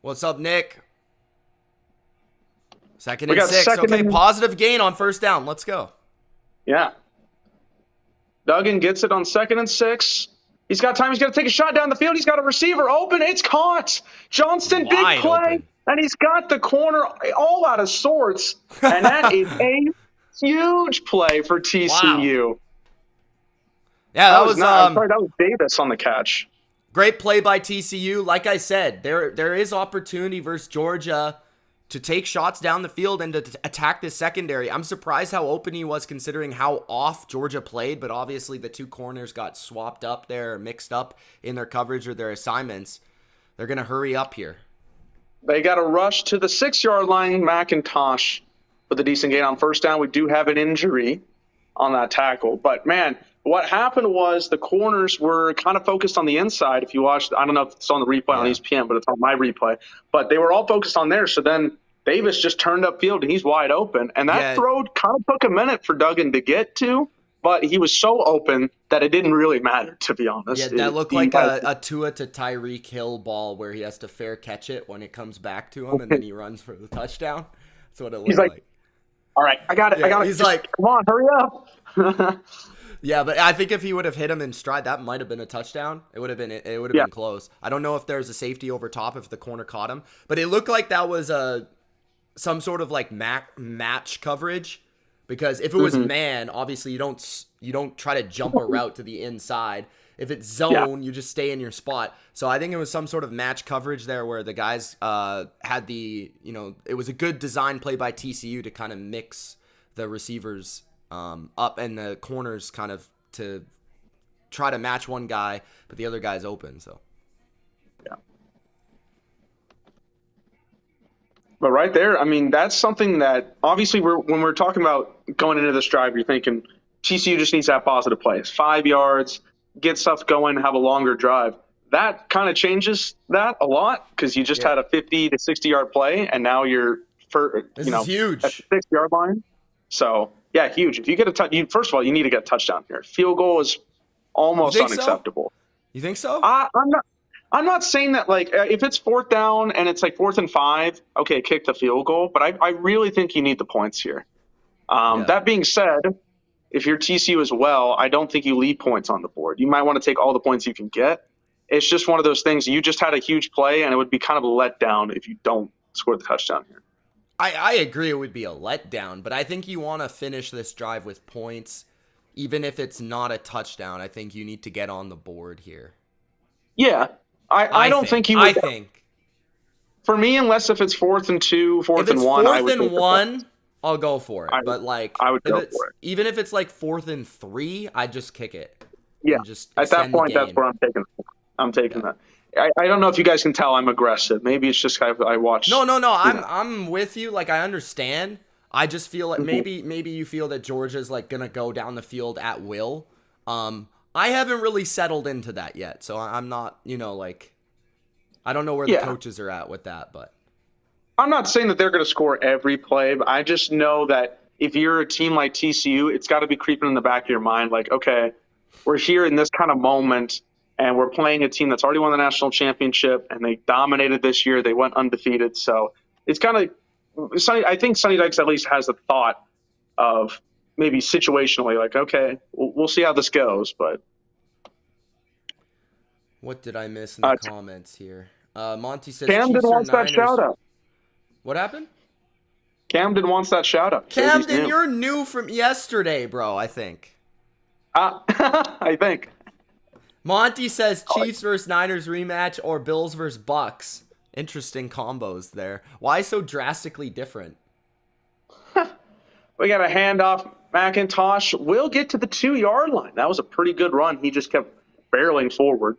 What's up, Nick? Second and 6. Okay, positive gain on first down. Let's go. Yeah. Duggan gets it on 2nd and 6. He's got time. He's going to take a shot down the field. He's got a receiver open. It's caught. Johnston, big play. Open. And he's got the corner all out of sorts. And that is a huge play for TCU. Wow. Yeah, that was that was Davis on the catch. Great play by TCU. Like I said, there is opportunity versus Georgia to take shots down the field and to attack the secondary. I'm surprised how open he was considering how off Georgia played, but obviously the two corners got swapped up there, mixed up in their coverage or their assignments. They're going to hurry up here. They got a rush to the 6-yard line. McIntosh with a decent gain on first down. We do have an injury on that tackle, but man, what happened was the corners were kind of focused on the inside. If you watched, I don't know if it's on the replay on ESPN, but it's on my replay. But they were all focused on there. So then Davis just turned upfield, and he's wide open. And that throw kind of took a minute for Duggan to get to, but he was so open that it didn't really matter, to be honest. Yeah, that looked like a Tua to Tyreek Hill ball where he has to fair catch it when it comes back to him, and then he runs for the touchdown. That's what it looked like. All right, I got it. He's like, come on, hurry up. Yeah, but I think if he would have hit him in stride, that might have been a touchdown. It would have been close. I don't know if there's a safety over top if the corner caught him, but it looked like that was some sort of like match coverage because if it was man, obviously you don't try to jump a route to the inside. If it's zone, you just stay in your spot. So I think it was some sort of match coverage there where the guys had it was a good design play by TCU to kind of mix the receivers up and the corners kind of to try to match one guy, but the other guy's open. So, yeah. But right there, I mean, that's something that obviously when we're talking about going into this drive, you're thinking TCU just needs to have positive plays, 5 yards, get stuff going, have a longer drive. That kind of changes that a lot because you just had a 50 to 60-yard play, and now you're this is huge at the 6-yard line. So. Yeah, huge. If you get a touch, first of all, you need to get a touchdown here. Field goal is almost unacceptable. So? You think so? I'm not saying that like if it's 4th down and it's like 4th and 5, okay, kick the field goal. But I really think you need the points here. That being said, if you're TCU as well, I don't think you leave points on the board. You might want to take all the points you can get it's just one of those things. You just had a huge play, and it would be kind of a letdown if you don't score the touchdown here. I agree it would be a letdown, but I think you want to finish this drive with points. Even if it's not a touchdown, I think you need to get on the board here. Yeah. I don't think you would. I think. For me, unless if it's 4th and 2, 4th and 1. If it's 4th and 1, I'll go for it. But like, I would go for it. Even if it's like 4th and 3, I'd just kick it. Yeah. Just at that point, that's where I'm taking it. I'm taking that. I don't know if you guys can tell I'm aggressive. Maybe it's just I watch. No. I'm with you. Like, I understand. I just feel like maybe you feel that Georgia's like gonna go down the field at will. I haven't really settled into that yet, so I'm not. Like, I don't know where the coaches are at with that, but I'm not saying that they're gonna score every play, but I just know that if you're a team like TCU, it's got to be creeping in the back of your mind, like, okay, we're here in this kind of moment. And we're playing a team that's already won the national championship, and they dominated this year. They went undefeated. So it's kind of – I think Sonny Dykes at least has the thought of maybe situationally, like, okay, we'll see how this goes. But what did I miss in the comments here? Monty says Camden wants that shout-out. What happened? Camden wants that shout-out. Camden, you're new from yesterday, bro, I think. I think. Monty says Chiefs versus Niners rematch or Bills versus Bucks. Interesting combos there. Why so drastically different? We got a handoff. McIntosh will get to the 2-yard line. That was a pretty good run. He just kept barreling forward.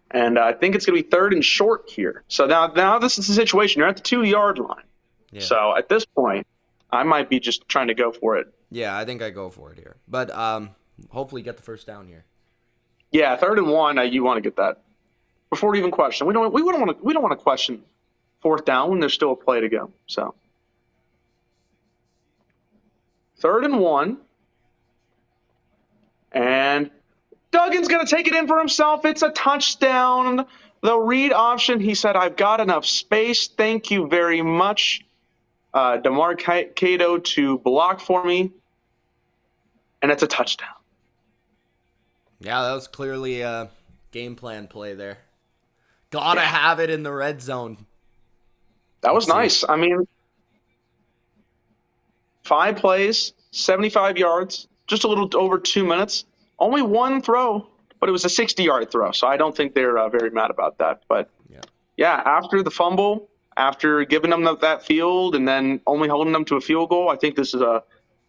And I think it's going to be 3rd and short here. So now this is the situation. You're at the 2-yard line. Yeah. So at this point, I might be just trying to go for it. Yeah, I think I go for it here. But hopefully get the first down here. Yeah, 3rd and 1. You want to get that before we even question. We don't want to question 4th down when there's still a play to go. So 3rd and 1, and Duggan's going to take it in for himself. It's a touchdown. The read option. He said, "I've got enough space. Thank you very much, DeMar Cato, to block for me," and it's a touchdown. Yeah, that was clearly a game plan play there. Gotta have it in the red zone. That was nice. I mean, 5 plays, 75 yards, just a little over 2 minutes. Only 1 throw, but it was a 60-yard throw, so I don't think they're very mad about that. But, yeah, after the fumble, after giving them that field and then only holding them to a field goal, I think that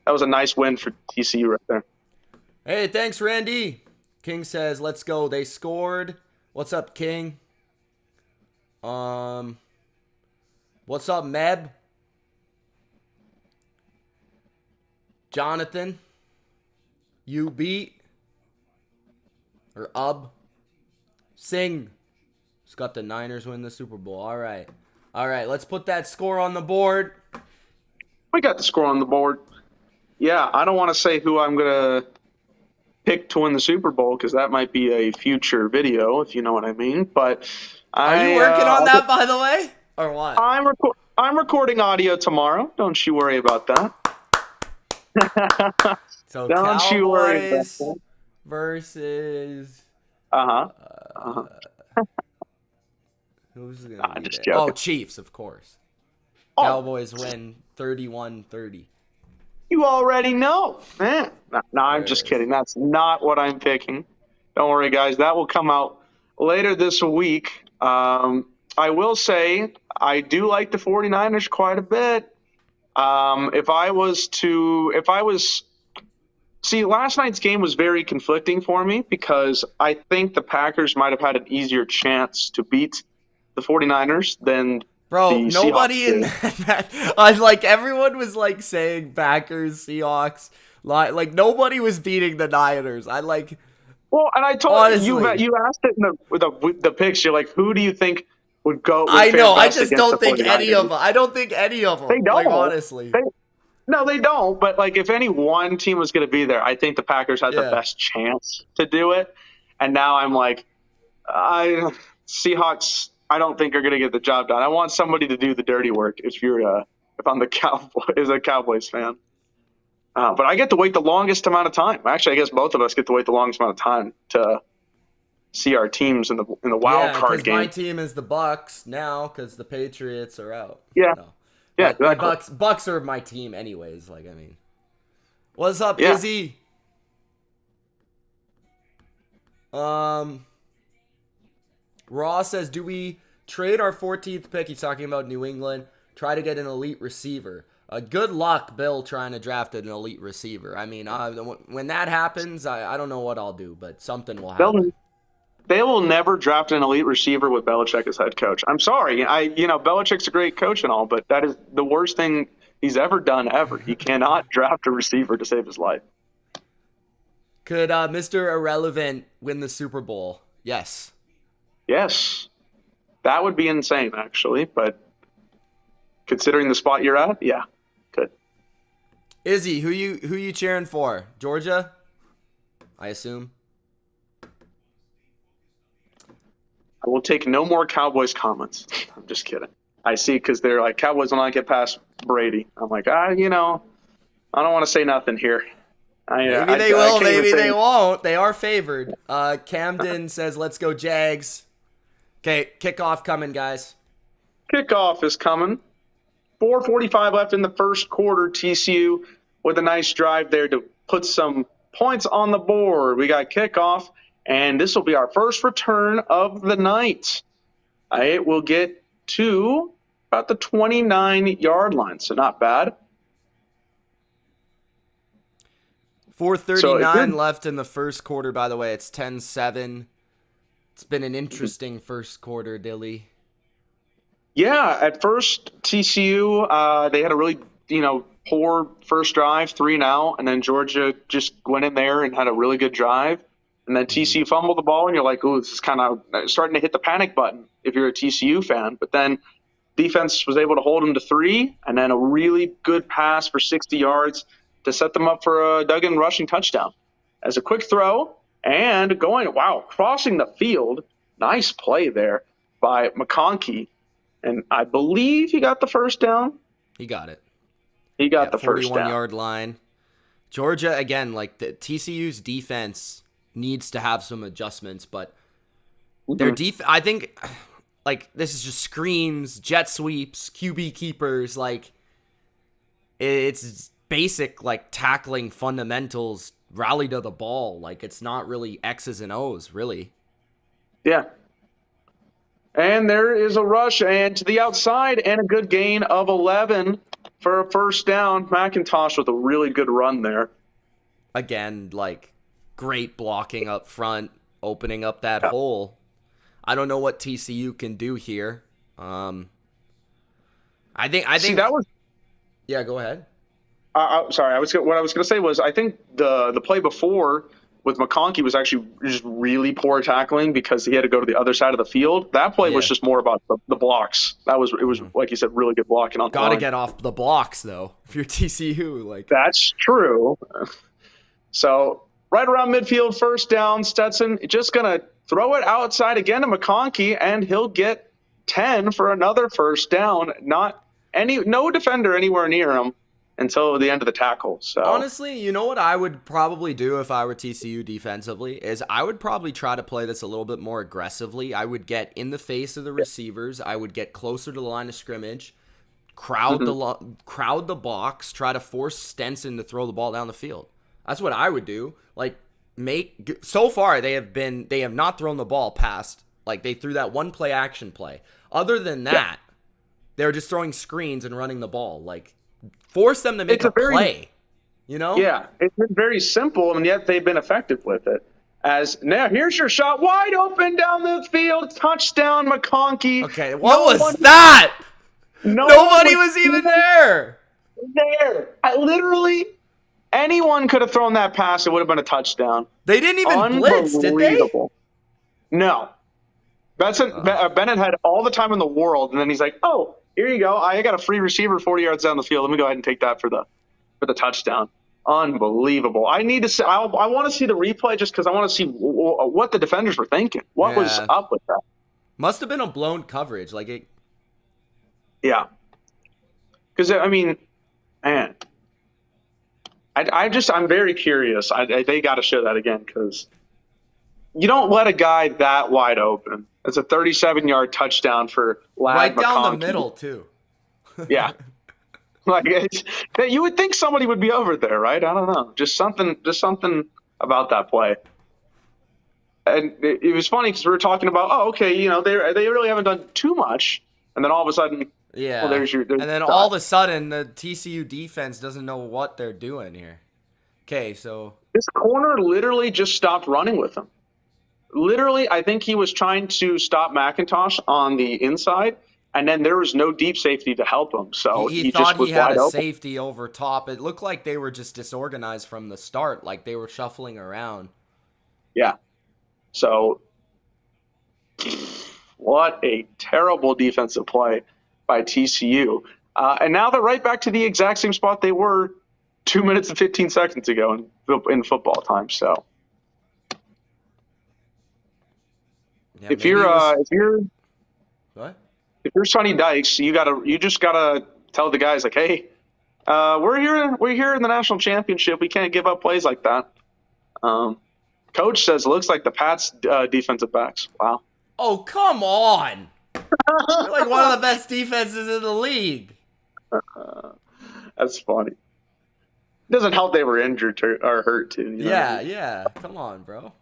was a nice win for TCU right there. Hey, thanks, Randy. King says, let's go. They scored. What's up, King? What's up, Meb? Jonathan? You beat? Or Sing. Just got the Niners win the Super Bowl. All right. Let's put that score on the board. We got the score on the board. Yeah, I don't want to say who I'm going to pick to win the Super Bowl because that might be a future video, if you know what I mean. But are you working on that, by the way, or what? I'm recording audio tomorrow. Don't you worry about that. So don't Cowboys you worry about that. Versus. Who's gonna be there? Oh, Chiefs, of course. Cowboys win 31-30. You already know. Man. No, I'm just kidding. That's not what I'm picking. Don't worry, guys. That will come out later this week. I will say I do like the 49ers quite a bit. Last night's game was very conflicting for me because I think the Packers might have had an easier chance to beat the 49ers than nobody in that everyone was saying Packers, Seahawks, like nobody was beating the Niners. Well, and I told you asked it in the picks. You're like, who do you think would go? I know. I just don't think any of them. I don't think any of them. They don't. Honestly. No, they don't. But if any one team was going to be there, I think the Packers had the best chance to do it. And now I'm Seahawks. I don't think are going to get the job done. I want somebody to do the dirty work. If I'm a Cowboys fan, but I get to wait the longest amount of time. Actually, I guess both of us get to wait the longest amount of time to see our teams in the wild card game. My team is the Bucks now because the Patriots are out. Yeah, no. yeah, But exactly. my Bucks are my team anyways. Like, I mean, what's up, Yeah. Izzy? Raw says, do we trade our 14th pick? He's talking about New England. Try to get an elite receiver. Good luck, Bill, trying to draft an elite receiver. I mean, when that happens, I don't know what I'll do, but something will happen. They will never draft an elite receiver with Belichick as head coach. I'm sorry. Belichick's a great coach and all, but that is the worst thing he's ever done ever. He cannot draft a receiver to save his life. Could Mr. Irrelevant win the Super Bowl? Yes. Yes. That would be insane, actually, but considering the spot you're at, yeah, could. Izzy, who you cheering for? Georgia? I assume. I will take no more Cowboys comments. I'm just kidding. I see, because they're like, Cowboys will not get past Brady. I'm like, I don't want to say nothing here. Maybe they will, maybe they won't. They are favored. Camden says, let's go Jags. Okay, kickoff coming, guys. Kickoff is coming. 4:45 left in the first quarter. TCU with a nice drive there to put some points on the board. We got kickoff, and this will be our first return of the night. It will get to about the 29-yard line, so not bad. 4:39 left in the first quarter, by the way. It's 10-7. It's been an interesting first quarter, Dilly. Yeah, at first, TCU, they had a really, poor first drive, 3-and-out, and then Georgia just went in there and had a really good drive. And then TCU fumbled the ball, and you're like, ooh, this is kind of starting to hit the panic button if you're a TCU fan. But then defense was able to hold them to 3, and then a really good pass for 60 yards to set them up for a Duggan rushing touchdown. As a quick throw and crossing the field. Nice play there by McConkey. And I believe he got the first down. He got it. He got the first down. 41-yard line. Georgia, again, like the TCU's defense needs to have some adjustments, but their I think, like, this is just screens, jet sweeps, QB keepers, like, it's basic, like, tackling fundamentals, rally to the ball. Like, it's not really X's and O's, really. Yeah. And there is a rush and to the outside and a good gain of 11 for a first down. McIntosh with a really good run there. Again, like, great blocking up front, opening up that hole. I don't know what TCU can do here. I think that was. Yeah, go ahead. Sorry, what I was going to say was I think the play before with McConkey was actually just really poor tackling because he had to go to the other side of the field. That play was just more about the blocks. It was like you said, really good blocking on the line. Got to get off the blocks though if you're TCU. Like, that's true. So right around midfield, first down. Stetson just gonna throw it outside again to McConkey, and he'll get 10 for another first down. No defender anywhere near him until the end of the tackle. So honestly, you know what I would probably do if I were TCU defensively is I would probably try to play this a little bit more aggressively. I would get in the face of the receivers. I would get closer to the line of scrimmage, crowd the box, try to force Stenson to throw the ball down the field. That's what I would do. Like, so far they have not thrown the ball past, like, they threw that one play action play. Other than that, they're just throwing screens and running the ball. Like, force them to make a play, Yeah, it's been very simple, and yet they've been effective with it. As now, here's your shot, wide open down the field, touchdown, McConkey. Okay, what was that? Nobody was even there. Literally, anyone could have thrown that pass. It would have been a touchdown. They didn't even blitz, did they? No. Bennett had all the time in the world, and then he's like, "Oh, here you go. I got a free receiver 40 yards down the field. Let me go ahead and take that for the touchdown." Unbelievable. I need to see. I want to see the replay just because I want to see what the defenders were thinking. What was up with that? Must have been a blown coverage. Like it. Yeah. Because I mean, man, I'm very curious. They got to show that again because you don't let a guy that wide open. It's a 37-yard touchdown for Lad Right down the McConkey. middle, too. Yeah. You would think somebody would be over there, right? I don't know. Just something about that play. And it was funny because we were talking about, oh, okay, they really haven't done too much. And then all of a sudden, Yeah. well, there's and then all of a sudden, the TCU defense doesn't know what they're doing here. Okay, so this corner literally just stopped running with him. Literally, I think he was trying to stop McIntosh on the inside, and then there was no deep safety to help him. So he just thought was he had wide a open. safety over top. It looked like they were just disorganized from the start, like they were shuffling around. Yeah. So what a terrible defensive play by TCU. And now they're right back to the exact same spot they were 2 minutes and 15 seconds ago in football time. So Yeah, if you're what? if you're Sonny Dykes, you just gotta tell the guys like, hey, we're here in the national championship. We can't give up plays like that. Coach says it looks like the Pats defensive backs. Wow. Oh, come on. They're like one of the best defenses in the league. That's funny. It doesn't help they were injured or hurt too. Yeah. Come on, bro.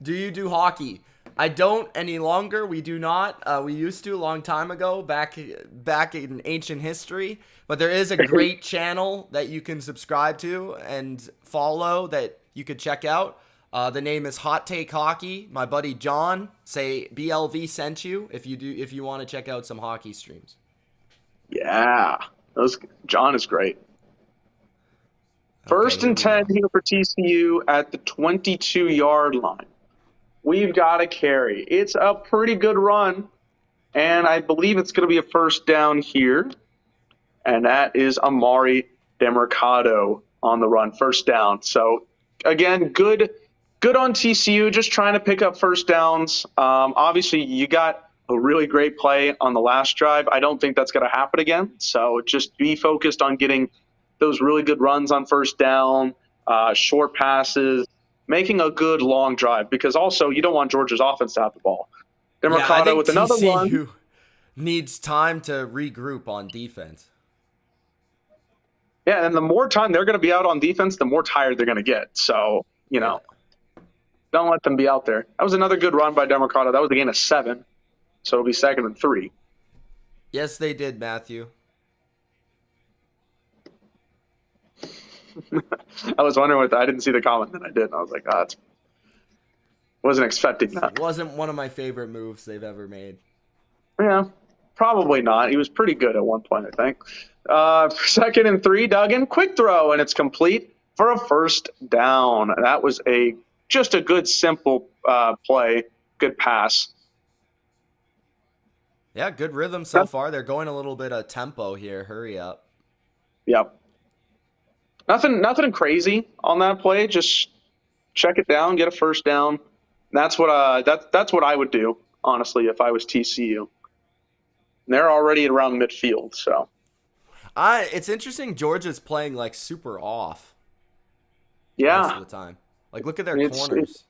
Do you do hockey? I don't any longer. We do not. We used to a long time ago, back in ancient history. But there is a great channel that you can subscribe to and follow that you could check out. The name is Hot Take Hockey. My buddy John, say BLV sent you if you want to check out some hockey streams. Yeah, John is great. First and 10 here for TCU at the 22-yard line. We've got a carry. It's a pretty good run, and I believe it's going to be a first down here. And that is Amari DeMercado on the run, first down. So, again, good on TCU, just trying to pick up first downs. Obviously, you got a really great play on the last drive. I don't think that's going to happen again. So just be focused on getting those really good runs on first down, short passes, making a good long drive, because also you don't want Georgia's offense to have the ball. DeMercado with another TCU run. Needs time to regroup on defense. Yeah, and the more time they're going to be out on defense, the more tired they're going to get. So, don't let them be out there. That was another good run by DeMercado. That was a gain of 7. So it'll be 2nd and 3. Yes, they did, Matthew. I was wondering I didn't see the comment, and I did. And I was like, wasn't expecting that. It wasn't one of my favorite moves they've ever made. Yeah, probably not. He was pretty good at one point, I think. 2nd and 3, Duggan, quick throw, and it's complete for a first down. That was just a good, simple play, good pass. Yeah, good rhythm so far. They're going a little bit of tempo here. Hurry up. Yep. Nothing crazy on that play. Just check it down, get a first down. That's what I would do, honestly, if I was TCU. And they're already around midfield, so. It's interesting. Georgia's playing like super off. Yeah. Most of the time. Like, look at their corners.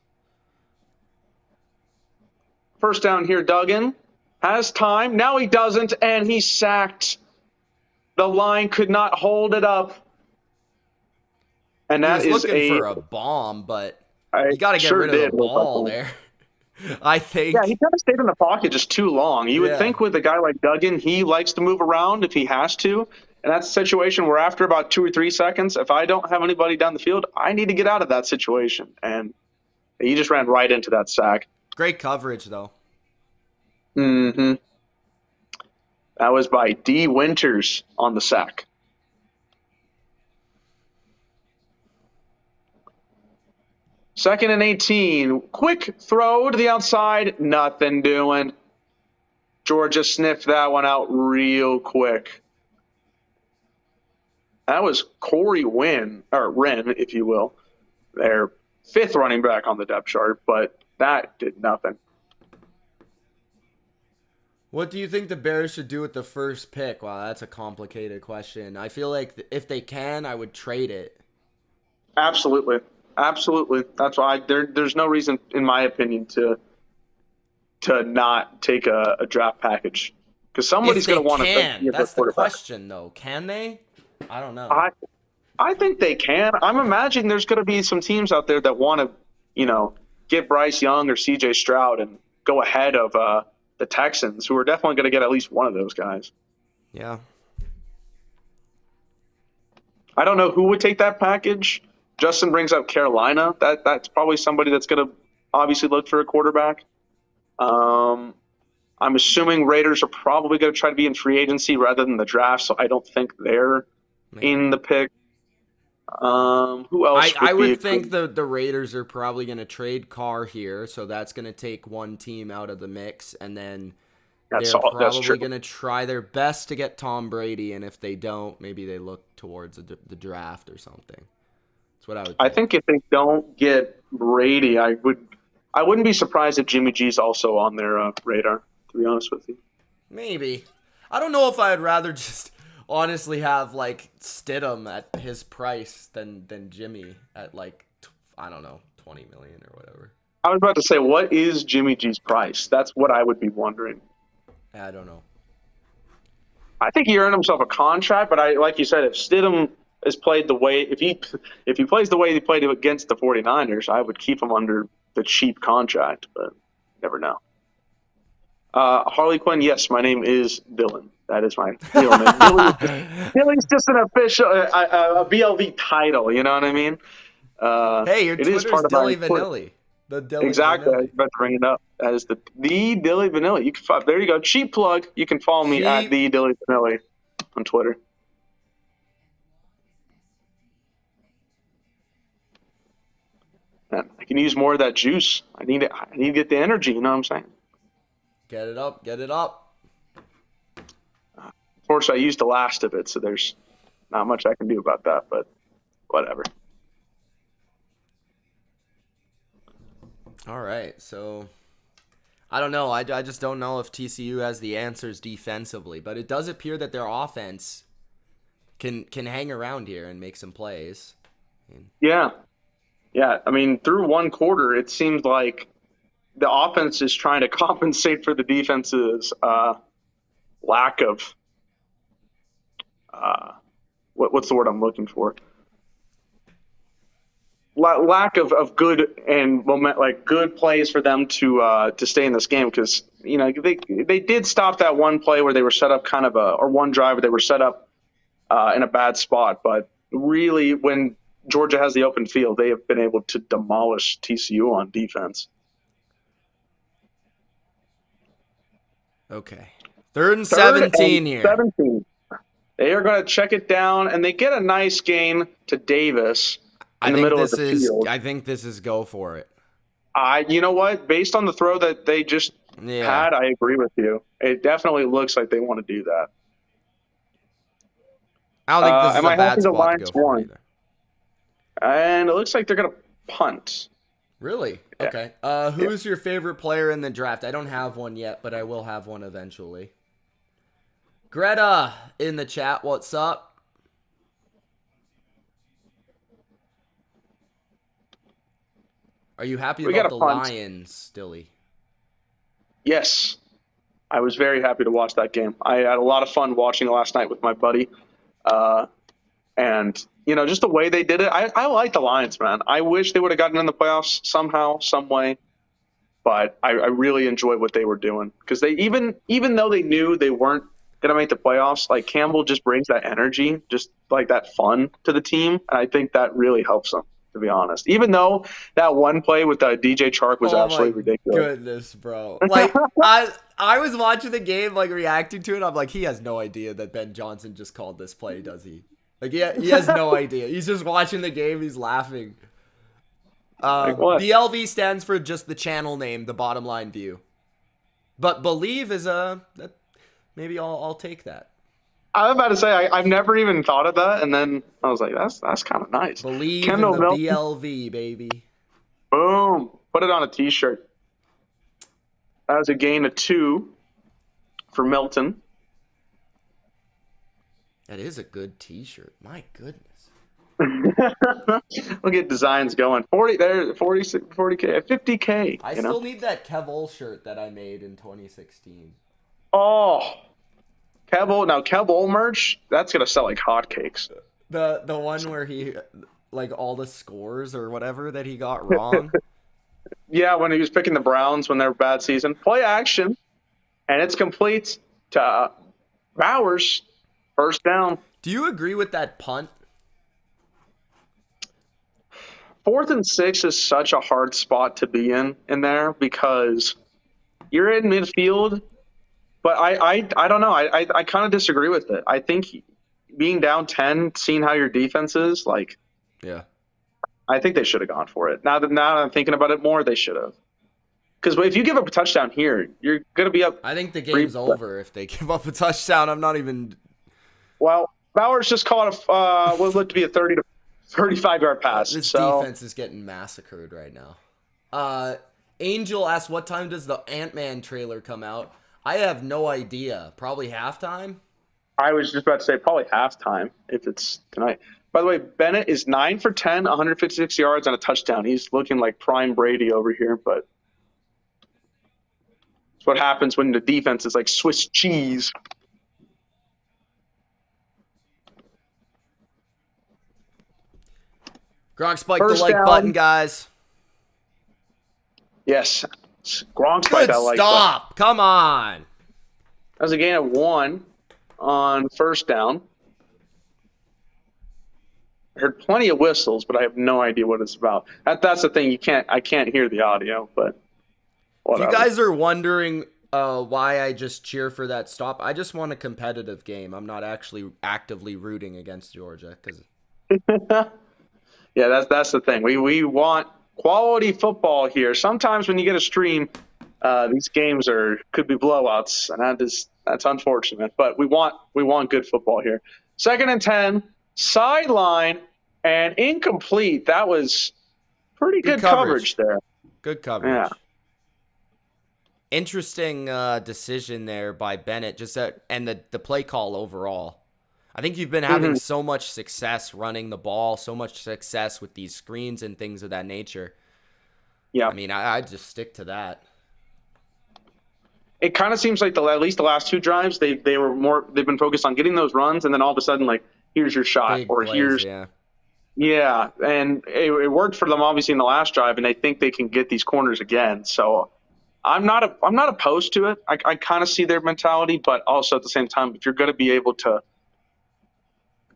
First down here, Duggan has time. Now he doesn't, and he's sacked. The line could not hold it up. And that is looking for a bomb, but you got to get rid of the ball there. I think. Yeah, he kind of stayed in the pocket just too long. You would think with a guy like Duggan, he likes to move around if he has to. And that's a situation where after about 2 or 3 seconds, if I don't have anybody down the field, I need to get out of that situation. And he just ran right into that sack. Great coverage, though. Mm-hmm. That was by D. Winters on the sack. Second and 18. Quick throw to the outside. Nothing doing. Georgia sniffed that one out real quick. That was Corey Wren, if you will. Their 5th running back on the depth chart, but that did nothing. What do you think the Bears should do with the first pick? Wow, that's a complicated question. I feel like if they can, I would trade it. Absolutely. absolutely. That's why there's no reason, in my opinion, to not take a draft package, because If somebody's they going to want to can, give their that's the quarterback. question, though. Can they? I don't know. I think they can. I'm imagining there's going to be some teams out there that want to, get Bryce Young or C.J. Stroud and go ahead of the Texans, who are definitely going to get at least one of those guys. Yeah. I don't know who would take that package. Justin brings up Carolina. That's probably somebody that's going to obviously look for a quarterback. I'm assuming Raiders are probably going to try to be in free agency rather than the draft, so I don't think they're in the pick. Who else? I would think the Raiders are probably going to trade Carr here, so that's going to take one team out of the mix, and then they're probably going to try their best to get Tom Brady, and if they don't, maybe they look towards the draft or something. That's what I would think. I think if they don't get Brady, I wouldn't be surprised if Jimmy G's also on their radar, to be honest with you. Maybe. I don't know if I'd rather just honestly have like Stidham at his price than Jimmy at like, I don't know, 20 million or whatever. I was about to say, what is Jimmy G's price? That's what I would be wondering. I don't know. I think he earned himself a contract, but like you said, if Stidham is played the way, if he plays the way he played against the 49ers, I would keep him under the cheap contract, but never know. Harley Quinn, yes, my name is Dylan. That is my real name. Dylan's just an official, a BLV title, you know what I mean? Hey, your Twitter's Dilly Vanilli. The Dilly exactly, Vanilli. I was about to bring it up. That is the Dilly Vanilli. You can there you go. Cheap plug. You can follow me at the Dilly Vanilli on Twitter. Man, I can use more of that juice. I need it. I need to get the energy. You know what I'm saying? Get it up. Get it up. Unfortunately, I used the last of it, so there's not much I can do about that. But whatever. All right, so I don't know. I just don't know if TCU has the answers defensively, but it does appear that their offense can hang around here and make some plays. Yeah. I mean, through one quarter, it seemed like the offense is trying to compensate for the defense's lack of what's the word I'm looking for? Lack of good and good plays for them to stay in this game, because they did stop that one play where they were set up or one drive where they were set up in a bad spot, but really when Georgia has the open field, they have been able to demolish TCU on defense. Okay, third and 17 here. 17. They are going to check it down, and they get a nice gain to Davis. In the middle of the field. I think this is go for it. You know what? Based on the throw that they just had, I agree with you. It definitely looks like they want to do that. I don't think this is a bad spot to go for either. And it looks like they're going to punt. Really? Yeah. Okay. Who's your favorite player in the draft? I don't have one yet, but I will have one eventually. Greta in the chat, what's up? Are you happy about the Lions, Dilly? Yes. I was very happy to watch that game. I had a lot of fun watching it last night with my buddy. And, just the way they did it, I like the Lions, man. I wish they would have gotten in the playoffs somehow, some way. But I really enjoyed what they were doing. Because they even though they knew they weren't going to make the playoffs, like Campbell just brings that energy, just like that fun to the team. And I think that really helps them, to be honest. Even though that one play with DJ Chark was absolutely ridiculous. Goodness, bro. Like, I was watching the game, like, reacting to it. I'm like, he has no idea that Ben Johnson just called this play, does he? Like, he has no idea. He's just watching the game. He's laughing. BLV stands for just the channel name, the Bottom Line View. But believe is maybe I'll take that. I was about to say I've never even thought of that, and then I was like, that's kind of nice. Believe Kendall in the Milton. BLV, baby. Boom! Put it on a T-shirt. That was a gain of 2 for Milton. That is a good T-shirt. My goodness. We'll get designs going. 40 there, 40K, 50K, I you know? still need that Kevol shirt that I made in 2016. Oh, Kev merch, that's gonna sell like hotcakes. The one where he like all the scores or whatever that he got wrong. Yeah, when he was picking the Browns when they were bad season. Play action, and it's complete to Bowers. First down. Do you agree with that punt? 4th and 6 is such a hard spot to be in there because you're in midfield. But I don't know. I kind of disagree with it. I think being down 10, seeing how your defense is, like, Yeah. I think they should have gone for it. Now that I'm thinking about it more, they should have. Because if you give up a touchdown here, you're going to be up. I think the game's over if they give up a touchdown. I'm not even. Well, Bowers just caught what looked to be a 30 to 35-yard pass. This so defense is getting massacred right now. Angel asked, what time does the Ant-Man trailer come out? I have no idea. Probably halftime? I was just about to say probably halftime if it's tonight. By the way, Bennett is 9 for 10, 156 yards and a touchdown. He's looking like prime Brady over here, but it's what happens when the defense is like Swiss cheese. Gronk spiked the First like down. button, guys. Yes. Gronk Good spiked that like button. stop. Come on. That was a gain of 1 on first down. I heard plenty of whistles, but I have no idea what it's about. That's the thing. I can't hear the audio, but whatever. If you guys are wondering why I just cheer for that stop, I just want a competitive game. I'm not actually actively rooting against Georgia because. Yeah, that's the thing. We want quality football here. Sometimes when you get a stream, these games could be blowouts, and that's unfortunate. But we want good football here. 2nd and 10, sideline and incomplete. That was pretty good coverage there. Good coverage. Yeah. Interesting decision there by Bennett. And the play call overall. I think you've been having so much success running the ball, so much success with these screens and things of that nature. Yeah. I mean, I'd just stick to that. It kind of seems like at least the last 2 drives, they've been focused on getting those runs, and then all of a sudden, like, here's your shot, Big or plays, here's yeah, and it worked for them obviously in the last drive, and they think they can get these corners again. So I'm not opposed to it. I kind of see their mentality, but also at the same time, if you're going to be able to,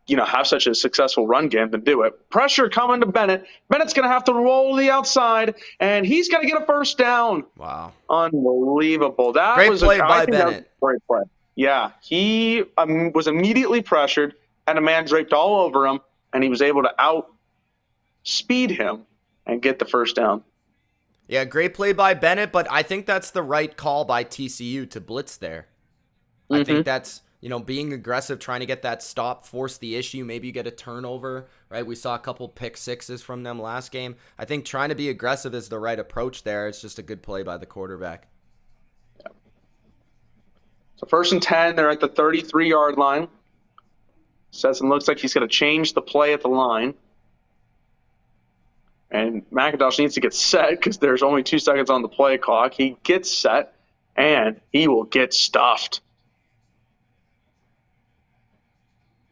have such a successful run game, then do it. Pressure coming to Bennett. Bennett's going to have to roll the outside, and he's going to get a first down. Wow. Unbelievable. That Great was play by Bennett. Great play. Yeah, he was immediately pressured, had a man draped all over him, and he was able to outspeed him and get the first down. Yeah, great play by Bennett, but I think that's the right call by TCU to blitz there. I think that's, being aggressive, trying to get that stop, force the issue. Maybe you get a turnover, right? We saw a couple pick sixes from them last game. I think trying to be aggressive is the right approach there. It's just a good play by the quarterback. Yeah. So 1st and 10, they're at the 33-yard line. Sesson looks like he's going to change the play at the line. And McIntosh needs to get set because there's only 2 seconds on the play clock. He gets set, and he will get stuffed.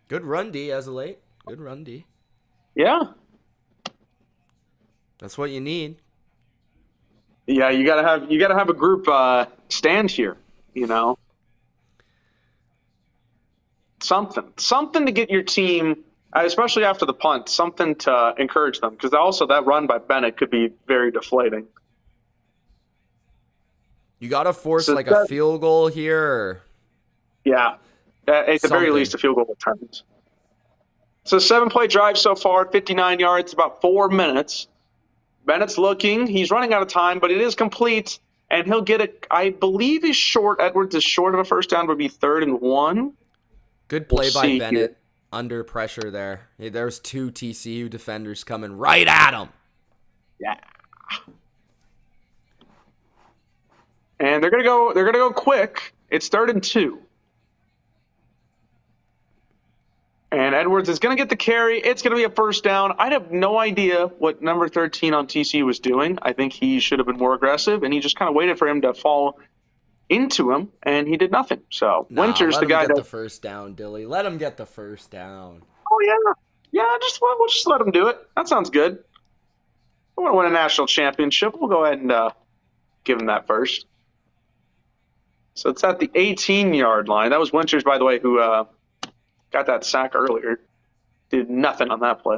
Good run, D, as of late. Good run, D. Yeah. That's what you need. Yeah, you gotta have a group stand here, Something to get your team, especially after the punt, something to encourage them, because also that run by Bennett could be very deflating. You got to force a field goal here. Or... Yeah, at the very least, a field goal returns. So 7-play drive so far, 59 yards, about 4 minutes. Bennett's looking. He's running out of time, but it is complete, and he'll get it. I believe he's short. Edwards is short of a first down, would be 3rd and 1. Good play by Bennett. Here. Under pressure there. There's 2 TCU defenders coming right at him. Yeah. And they're gonna go quick. It's 3rd and 2. And Edwards is going to get the carry. It's going to be a first down. I have no idea what number 13 on TCU was doing. I think he should have been more aggressive, and he just kind of waited for him to fall into him, and he did nothing. So Winters, let the him guy get that the first down, Dilly. Let him get the first down. oh yeah, we'll just let him do it. That sounds good. I want to win a national championship. We'll go ahead and give him that first. So it's at the 18-yard line. That was Winters, by the way, who got that sack earlier. Did nothing on that play.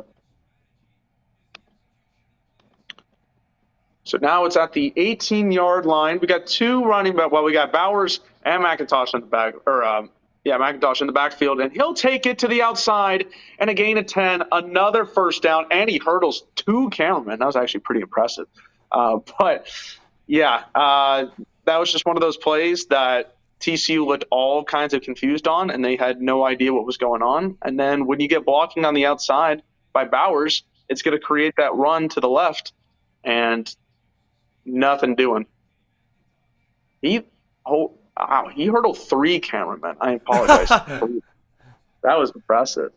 So now it's at the 18-yard line. We got two running back. Well, we got Bowers and McIntosh in the back, McIntosh in the backfield, and he'll take it to the outside and a gain of 10. Another first down, and he hurdles two cameramen. That was actually pretty impressive. But yeah, that was just one of those plays that TCU looked all kinds of confused on, and they had no idea what was going on. And then when you get blocking on the outside by Bowers, it's going to create that run to the left, and nothing doing. He hurdled three cameramen. I apologize. That was impressive.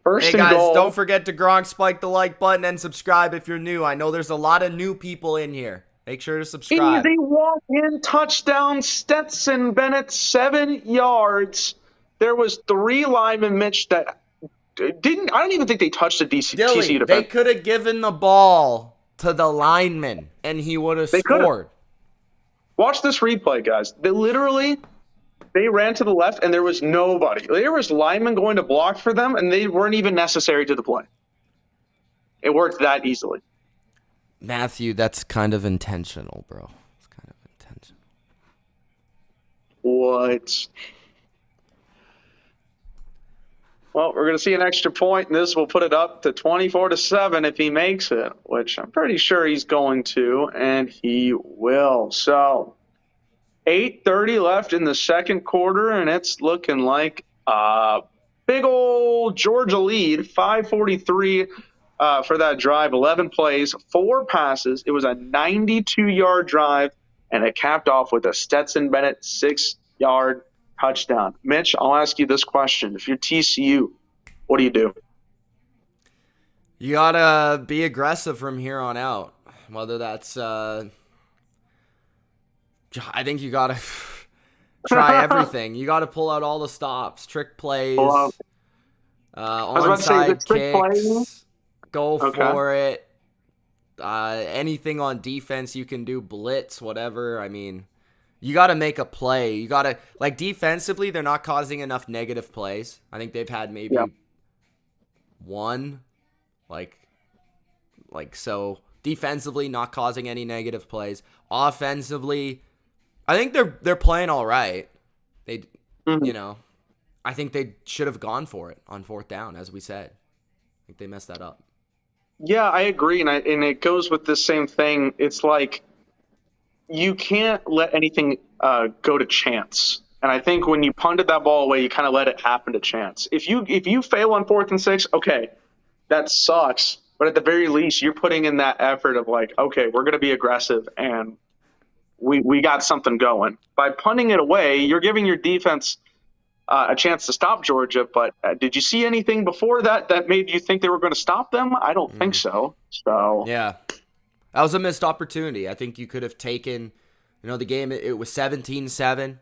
First hey and guys, goal. don't forget to Gronk spike the like button and subscribe if you're new. I know there's a lot of new people in here. Make sure to subscribe. Easy walk-in touchdown, Stetson Bennett, 7 yards. There was three linemen, Mitch, that didn't. I don't even think they touched the TCU Dilly, defense. they could have given the ball to the lineman, and he would have scored. Watch this replay, guys. They ran to the left, and there was nobody. There was linemen going to block for them, and they weren't even necessary to the play. It worked that easily. Matthew, that's kind of intentional, bro. It's kind of intentional. What? Well, we're going to see an extra point, and this will put it up to 24-7 if he makes it, which I'm pretty sure he's going to, and he will. So 8:30 left in the second quarter, and it's looking like a big old Georgia lead, 5:43 for that drive, 11 plays, 4 passes. It was a 92-yard drive, and it capped off with a Stetson Bennett 6-yard touchdown. Mitch, I'll ask you this question. If you're TCU, what do you do? You got to be aggressive from here on out. Whether that's I think you got to try everything. You got to pull out all the stops, trick plays, onside kicks, go for it. Anything on defense you can do, blitz, whatever. I mean, you got to make a play. You got to, like, defensively, they're not causing enough negative plays. I think they've had maybe one, so defensively not causing any negative plays. Offensively, I think they're playing all right. They, I think they should have gone for it on fourth down, as we said. I think they messed that up. Yeah, I agree, and it goes with the same thing. It's like you can't let anything go to chance. And I think when you punted that ball away, you kind of let it happen to chance. If you fail on 4th and 6, okay, that sucks. But at the very least, you're putting in that effort of like, okay, we're going to be aggressive, and we got something going. By punting it away, you're giving your defense a chance to stop Georgia. But did you see anything before that made you think they were going to stop them? I don't think so. So yeah. That was a missed opportunity. I think you could have taken, the game, it was 17-7.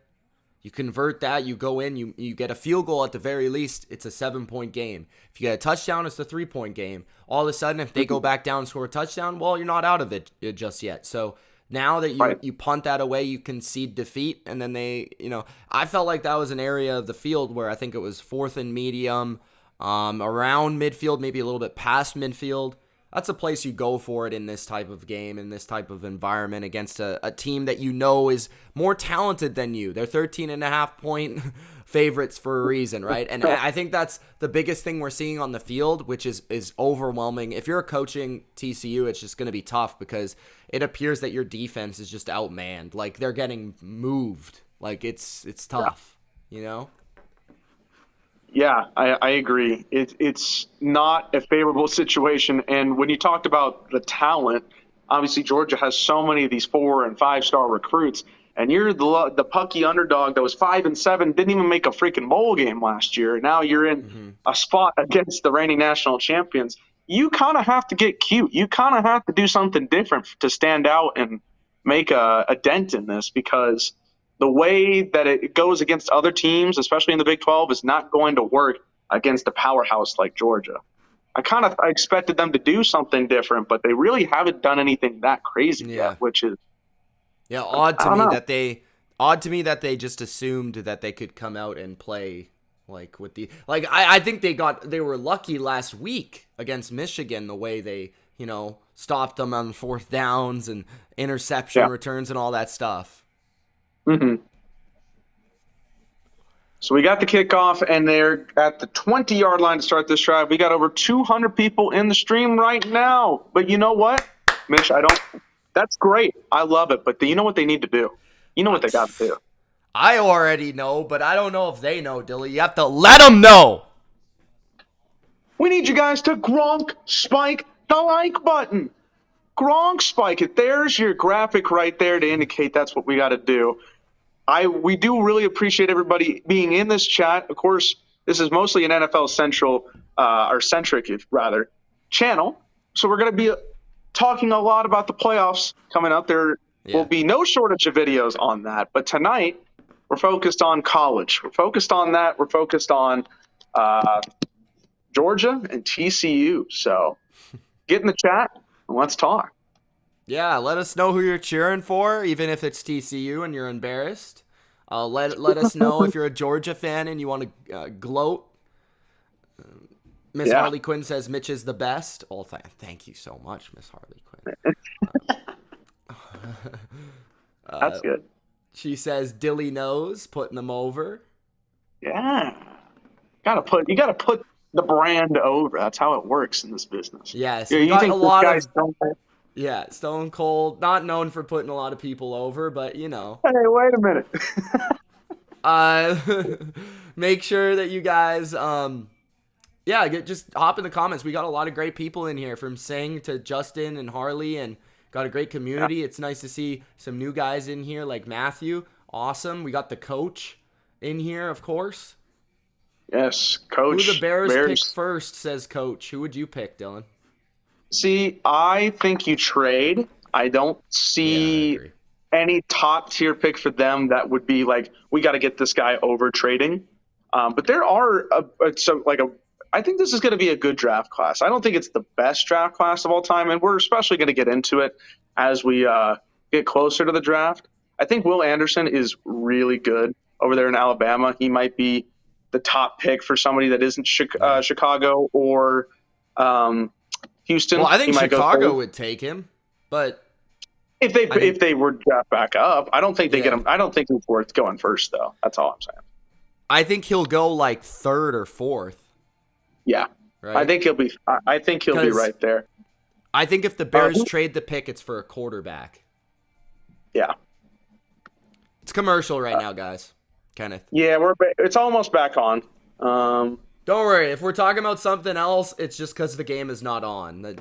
You convert that, you go in, you get a field goal at the very least, it's a 7-point game. If you get a touchdown, it's a 3-point game. All of a sudden, if they go back down and score a touchdown, well, you're not out of it just yet. So now that you punt that away, you concede defeat, and then I felt like that was an area of the field where I think it was 4th and medium, around midfield, maybe a little bit past midfield. That's a place you go for it in this type of game, in this type of environment against a team that is more talented than you. They're 13.5-point favorites for a reason, right? And I think that's the biggest thing we're seeing on the field, which is overwhelming. If you're coaching TCU, it's just going to be tough because it appears that your defense is just outmanned. Like, they're getting moved. Like, it's tough, Yeah, I agree. It's not a favorable situation. And when you talked about the talent, obviously Georgia has so many of these 4- and 5-star recruits. and you're the pucky underdog that was 5-7, didn't even make a freaking bowl game last year. Now you're in a spot against the reigning national champions. You kind of have to get cute. You kind of have to do something different to stand out and make a dent in this, because the way that it goes against other teams, especially in the Big 12, is not going to work against a powerhouse like Georgia. I expected them to do something different, but they really haven't done anything that crazy yet, which is odd to me that they just assumed that they could come out and play like with the I think they were lucky last week against Michigan, the way they, stopped them on fourth downs and interception returns and all that stuff. Mm-hmm. So we got the kickoff, and they're at the 20-yard line to start this drive. We got over 200 people in the stream right now. But you know what, Mitch? That's great. I love it. But you know what they need to do? You know what they got to do? I already know, but I don't know if they know, Dilly. You have to let them know. We need you guys to Gronk spike the like button. Gronk spike it. There's your graphic right there to indicate that's what we got to do. We do really appreciate everybody being in this chat. Of course, this is mostly an NFL centric channel. So we're going to be talking a lot about the playoffs coming up. There will be no shortage of videos on that. But tonight, we're focused on college. We're focused on that. We're focused on Georgia and TCU. So get in the chat and let's talk. Yeah, let us know who you're cheering for, even if it's TCU and you're embarrassed. Let us know if you're a Georgia fan and you want to gloat. Miss Harley Quinn says Mitch is the best. Oh, thank you so much, Miss Harley Quinn. That's good. She says Dilly knows, putting them over. Yeah, you gotta put the brand over. That's how it works in this business. Yes, you got think a lot of. Yeah, Stone Cold, not known for putting a lot of people over, but Hey, wait a minute. Make sure that you guys, just hop in the comments. We got a lot of great people in here, from Sing to Justin and Harley, and got a great community. It's nice to see some new guys in here like Matthew. Awesome. We got the coach in here, of course. Yes, coach. Who the Bears pick first, says Coach. Who would you pick, Dylan? See, I think you trade. I don't see any top tier pick for them that would be like, we got to get this guy over trading. But there are I think this is going to be a good draft class. I don't think it's the best draft class of all time, and we're especially going to get into it as we get closer to the draft. I think Will Anderson is really good over there in Alabama. He might be the top pick for somebody that isn't Chicago or Houston. Well, I think Chicago would take him, but if they were draft back up, I don't think they get him. I don't think he's worth going first, though. That's all I'm saying. I think he'll go like third or fourth. Yeah, right? I think he'll be right there. I think if the Bears trade the pick, it's for a quarterback. Yeah, it's commercial right now, guys. Kenneth. Yeah, it's almost back on. Don't worry. If we're talking about something else, it's just because the game is not on.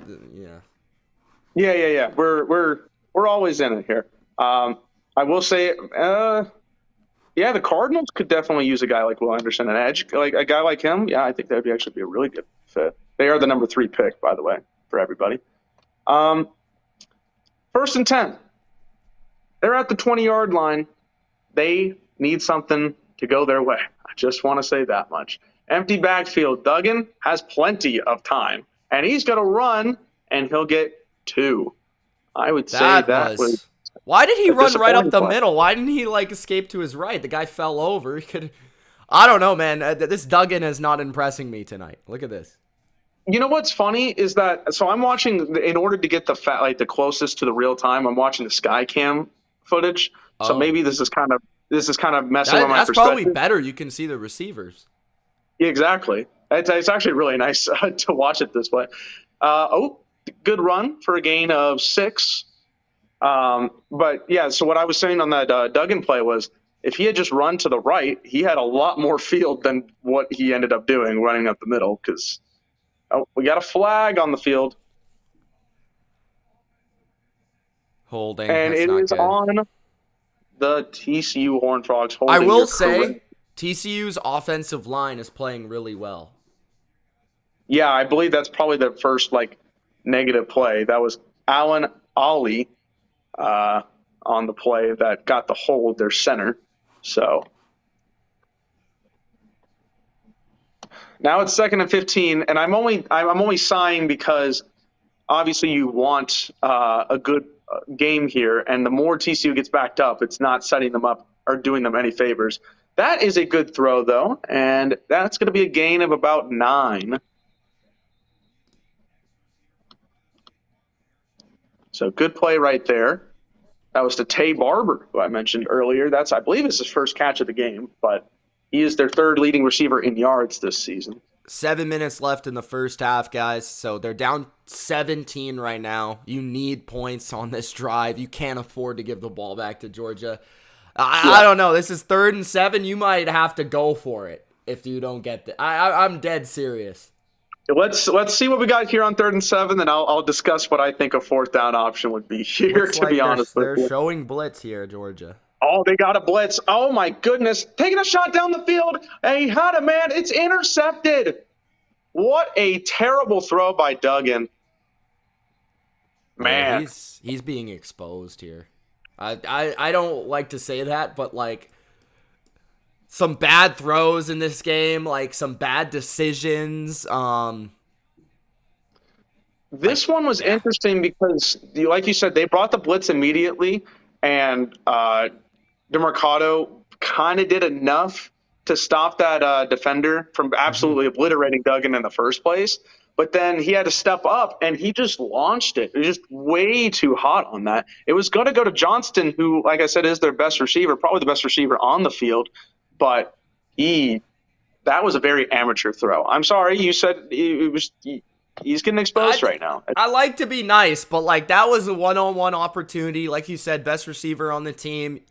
Yeah. We're always in it here. I will say, the Cardinals could definitely use a guy like Will Anderson, an edge, like a guy like him. Yeah, I think that'd actually be a really good fit. They are the number 3 pick, by the way, for everybody. 1st and 10. They're at the 20-yard line. They need something to go their way. I just want to say that much. Empty backfield. Duggan has plenty of time, and he's going to run, and he'll get 2. I would say that was. Why did he run right up the middle? Why didn't he escape to his right? The guy fell over. I don't know, man. This Duggan is not impressing me tonight. Look at this. You know what's funny is that I'm watching, in order to get the closest to the real time, I'm watching the Skycam footage. So maybe this is kind of messing with my perspective. That's probably better. You can see the receivers. Yeah, exactly. It's actually really nice to watch it this way. Good run for a gain of 6. But yeah, so what I was saying on that Duggan play was, if he had just run to the right, he had a lot more field than what he ended up doing running up the middle, because we got a flag on the field. Holding. And it is on the TCU Horned Frogs I holding will your say career. TCU's offensive line is playing really well. Yeah, I believe that's probably the first negative play. That was Alan Ollie on the play that got the hold, their center. So now it's 2nd and 15, and I'm only sighing because obviously you want a good game here, and the more TCU gets backed up, it's not setting them up or doing them any favors. That is a good throw though, and that's going to be a gain of about 9. So good play right there. That was to Tay Barber, who I mentioned earlier. That's, I believe, is his first catch of the game, but he is their 3rd leading receiver in yards this season. 7 minutes left in the first half, guys. So they're down 17 right now. You need points on this drive. You can't afford to give the ball back to Georgia. I don't know. This is 3rd and 7. You might have to go for it if you don't get the. I'm dead serious. Let's see what we got here on 3rd and 7, and I'll discuss what I think a 4th down option would be here. Looks to like be honest with you, they're showing blitz here, Georgia. Oh, they got a blitz. Oh my goodness, taking a shot down the field. He had a man. It's intercepted. What a terrible throw by Duggan. Man, Yeah, he's being exposed here. I don't like to say that, but like some bad throws in this game, like some bad decisions. This one was interesting because, like you said, they brought the blitz immediately, and DeMarcado kind of did enough to stop that defender from absolutely obliterating Duggan in the first place. But then he had to step up, and he just launched it. It was just way too hot on that. It was going to go to Johnston, who, like I said, is their best receiver, probably the best receiver on the field. But that was a very amateur throw. I'm sorry, you said it was. He's getting exposed right now. I like to be nice, but like that was a one-on-one opportunity. Like you said, best receiver on the team.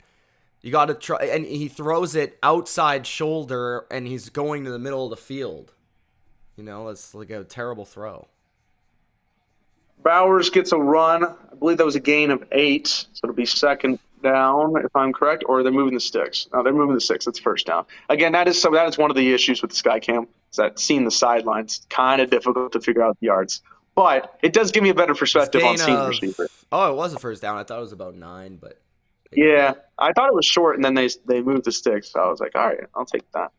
You got to try, and he throws it outside shoulder, and he's going to the middle of the field. You know, it's like a terrible throw. Bowers gets a run. I believe that was a gain of 8, so it'll be 2nd down, if I'm correct, or they're moving the sticks. No, they're moving the sticks. It's 1st down. Again, that is one of the issues with the Skycam, is that seeing the sidelines kind of difficult to figure out the yards. But it does give me a better perspective on seeing the receiver. Oh, it was a 1st down. I thought it was about 9, but yeah, I thought it was short, and then they moved the sticks. So I was like, all right, I'll take that.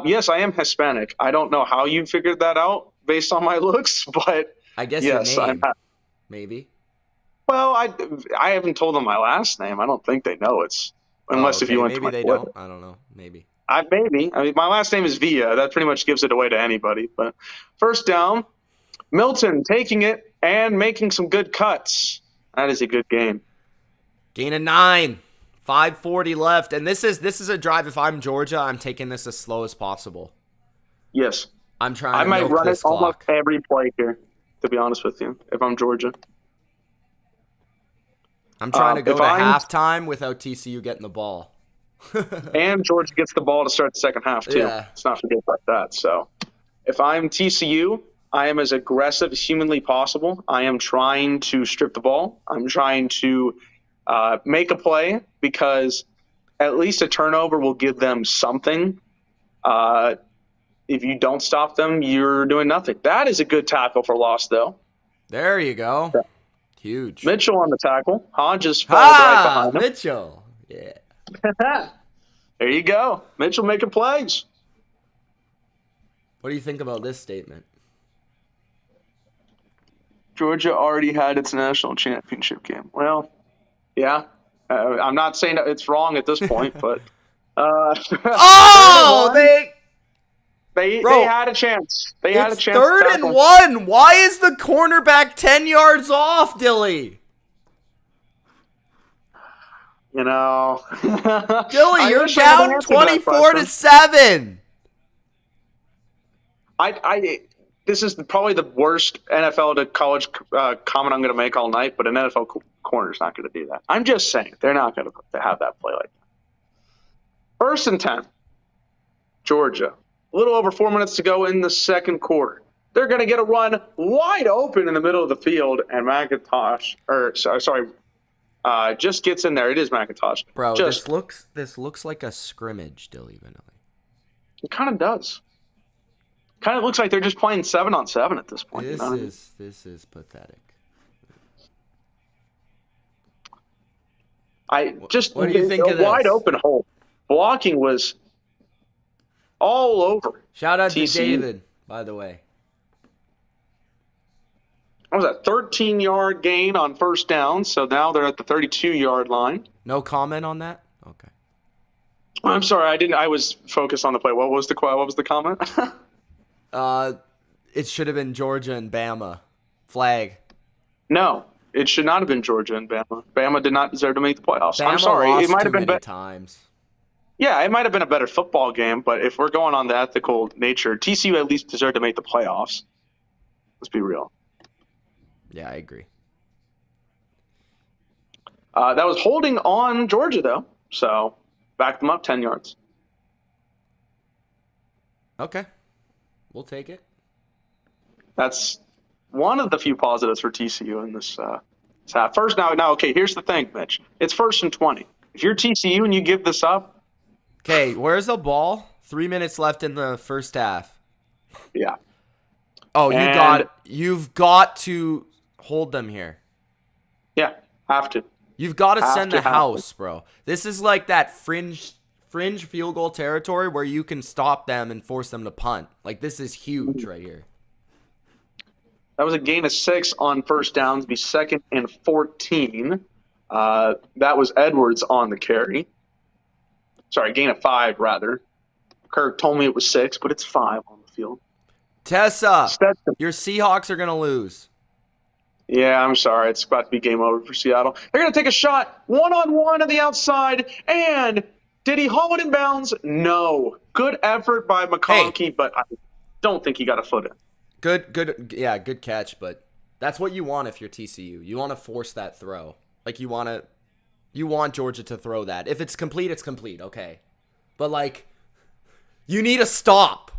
Yes, I am Hispanic. I don't know how you figured that out based on my looks, but I guess yes, your name, maybe. Well, I haven't told them my last name. I don't think they know it's unless if you went to my maybe they Twitter. don't. I don't know. Maybe. Maybe. I mean, my last name is Villa. That pretty much gives it away to anybody. But 1st down, Milton taking it and making some good cuts. That is a good game. Gain of 9. 5:40 left, and this is a drive. If I'm Georgia, I'm taking this as slow as possible. Yes, I'm trying. I might run it clock. almost every play here. To be honest with you, if I'm Georgia, I'm trying to go to halftime without TCU getting the ball. And Georgia gets the ball to start the 2nd half too. Yeah. Let's not forget about that. So, if I'm TCU, I am as aggressive as humanly possible. I am trying to strip the ball. I'm trying to make a play because at least a turnover will give them something. If you don't stop them, you're doing nothing. That is a good tackle for loss, though. There you go. Huge. Mitchell on the tackle. Hodges followed right behind him. Mitchell. Yeah. There you go. Mitchell making plays. What do you think about this statement? Georgia already had its national championship game. Well, yeah. I'm not saying that it's wrong at this point, but they had a chance. They had a chance. 3rd and 1. Why is the cornerback 10 yards off, Dilly? You know, Dilly, you're down 24-7. This is probably the worst NFL to college comment I'm going to make all night, but an NFL corner is not going to do that. I'm just saying they're not going to have that play like that. 1st and 10, Georgia. A little over 4 minutes to go in the 2nd quarter. They're going to get a run wide open in the middle of the field, and Just gets in there. It is McIntosh. Bro, Just this looks like a scrimmage, Dilly Vanilli. it kind of does. Kind of looks like they're just playing 7-on-7 at this point. This is pathetic. What do you think of this? Wide open hole. Blocking was all over. Shout out TCU. to David, by the way. What was that? 13-yard gain on first down. So now they're at the 32-yard line. No comment on that? Okay. I'm sorry, I didn't. I was focused on the play. What was the comment? It should have been Georgia and Bama. Flag. No, it should not have been Georgia and Bama. Bama did not deserve to make the playoffs. Bama I'm sorry. lost It might have too been many times. Yeah, it might have been a better football game, but if we're going on the ethical nature, TCU at least deserved to make the playoffs. Let's be real. Yeah, I agree. That was holding on Georgia, though, so backed them up 10 yards. Okay. We'll take it. That's one of the few positives for TCU in this half. First, now, okay, here's the thing, Mitch. It's 1st and 20. If you're TCU and you give this up. Okay, where's the ball? 3 minutes left in the first half. Yeah. Oh, you've got to hold them here. Yeah, have to. You've got to send the house, bro. This is like that fringe field goal territory where you can stop them and force them to punt. Like, this is huge right here. That was a gain of 6 on first downs, be 2nd and 14. That was Edwards on the carry. Sorry, gain of 5, rather. Kirk told me it was 6, but it's 5 on the field. Tessa, your Seahawks are going to lose. Yeah, I'm sorry. It's about to be game over for Seattle. They're going to take a shot, one-on-one on the outside, and did he haul it in bounds? No. Good effort by McConkey, but I don't think he got a foot in. Good catch, but that's what you want if you're TCU. You want to force that throw. Like, you want Georgia to throw that. If it's complete, it's complete, okay. But, like, you need a stop.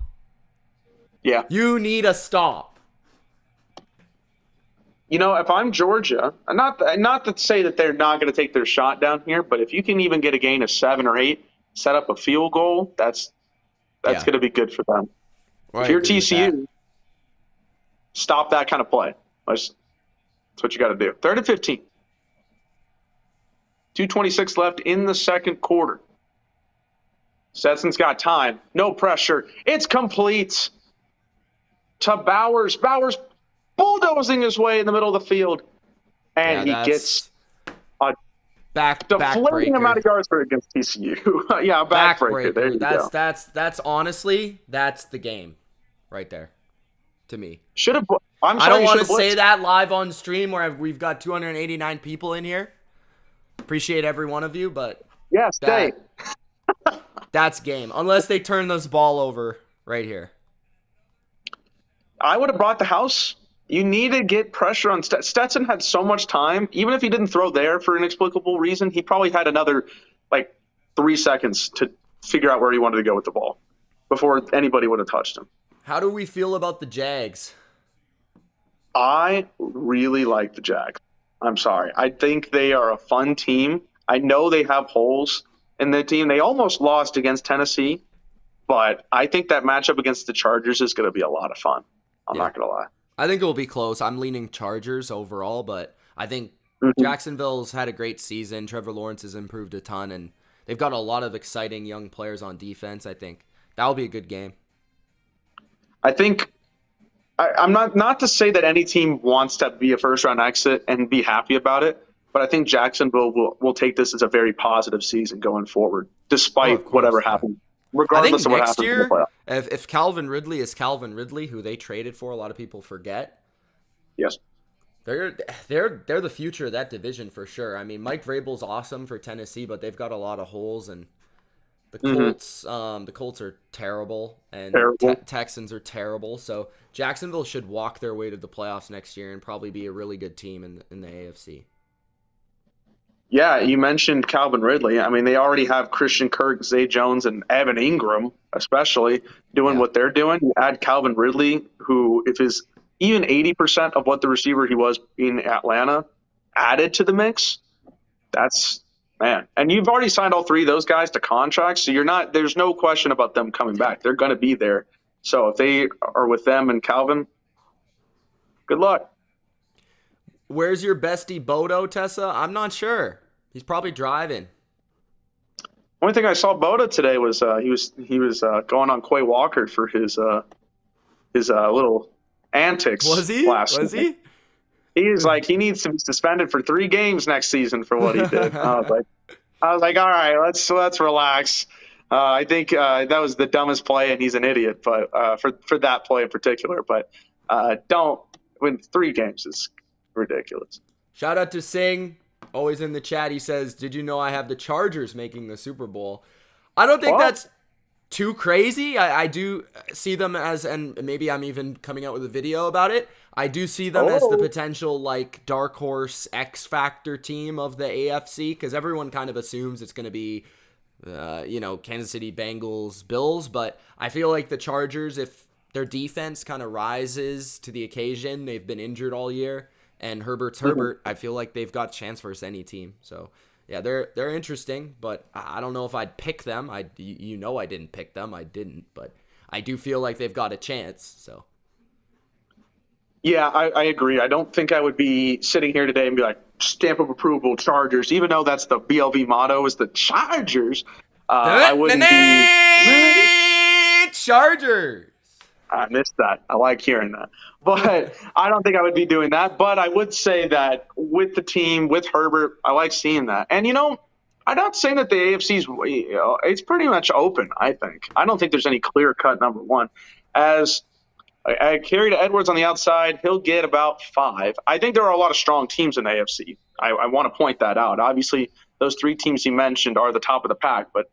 Yeah. You need a stop. You know, if I'm Georgia, not to say that they're not going to take their shot down here, but if you can even get a gain of 7 or 8, set up a field goal, that's going to be good for them. If you're TCU, stop that kind of play. That's what you got to do. 3rd and 15. 2:26 left in the second quarter. Stetson's got time. No pressure. It's complete to Bowers. Bowers bulldozing his way in the middle of the field. And he gets a deflating amount of yards for it against TCU. Yeah, backbreaker. There you go. That's honestly, that's the game right there to me. I don't want to say that live on stream where we've got 289 people in here. Appreciate every one of you, but that's game. Unless they turn this ball over right here. I would have brought the house. You need to get pressure on Stetson. Had so much time. Even if he didn't throw there for an inexplicable reason, he probably had another 3 seconds to figure out where he wanted to go with the ball before anybody would have touched him. How do we feel about the Jags? I really like the Jags. I'm sorry. I think they are a fun team. I know they have holes in the team. They almost lost against Tennessee, but I think that matchup against the Chargers is going to be a lot of fun. I'm not going to lie. I think it will be close. I'm leaning Chargers overall, but I think Jacksonville's had a great season. Trevor Lawrence has improved a ton, and they've got a lot of exciting young players on defense. I think that will be a good game. I think I'm not to say that any team wants to be a first-round exit and be happy about it, but I think Jacksonville will take this as a very positive season going forward, despite whatever happens. Regardless of what happens in the playoffs. If Calvin Ridley is Calvin Ridley, who they traded for, a lot of people forget. Yes. They're the future of that division for sure. I mean, Mike Vrabel's awesome for Tennessee, but they've got a lot of holes, and the Colts are terrible, and Texans are terrible. So Jacksonville should walk their way to the playoffs next year and probably be a really good team in the AFC. Yeah, you mentioned Calvin Ridley. I mean, they already have Christian Kirk, Zay Jones, and Evan Ingram, especially, doing what they're doing. You add Calvin Ridley, who, if is even 80% of what the receiver he was in Atlanta, added to the mix, That's man. And you've already signed all three of those guys to contracts, so there's no question about them coming back. They're going to be there. So if they are with them and Calvin, good luck. Where's your bestie Bodo, Tessa? I'm not sure. He's probably driving. Only thing I saw Boda today was he was going on Quay Walker for his little antics. Was he? Was he? He's like, he needs to be suspended for 3 games next season for what he did. I was like, all right, let's relax. I think that was the dumbest play, and he's an idiot. But for that play in particular, but don't win 3 games is ridiculous. Shout out to Singh, always in the chat. He says, "Did you know I have the Chargers making the Super Bowl?" I don't think that's too crazy. I do see them as, and maybe I'm even coming out with a video about it, I do see them as the potential like dark horse X Factor team of the AFC, because everyone kind of assumes it's going to be Kansas City Bengals, Bills, but I feel like the Chargers, if their defense kind of rises to the occasion, they've been injured all year, and Herbert's Herbert, I feel like they've got a chance versus any team. So yeah, they're interesting, but I don't know if I'd pick them. I didn't pick them. I didn't, but I do feel like they've got a chance. So yeah, I agree. I don't think I would be sitting here today and be like, stamp of approval, Chargers, even though that's the BLV motto is the Chargers. I wouldn't be Chargers. I missed that. I like hearing that. But I don't think I would be doing that. But I would say that with the team, with Herbert, I like seeing that. And, I'm not saying that the AFC's, it's pretty much open, I think. I don't think there's any clear-cut number one. As I carry to Edwards on the outside, he'll get about 5. I think there are a lot of strong teams in the AFC. I want to point that out. Obviously, those 3 teams you mentioned are the top of the pack. But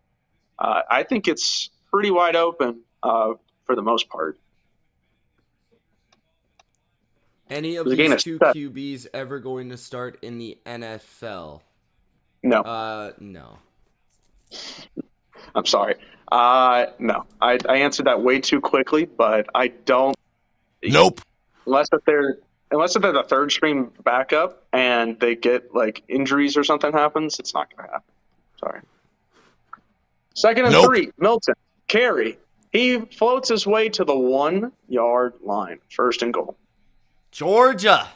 I think it's pretty wide open for the most part. Any of these 2 QBs ever going to start in the NFL? No. No. I'm sorry. No. I answered that way too quickly, but I don't. Nope. Unless they're the third string backup and they get like injuries or something happens, it's not going to happen. Sorry. 2nd and 3, Milton. Carey. He floats his way to the 1-yard line. 1st and goal. Georgia.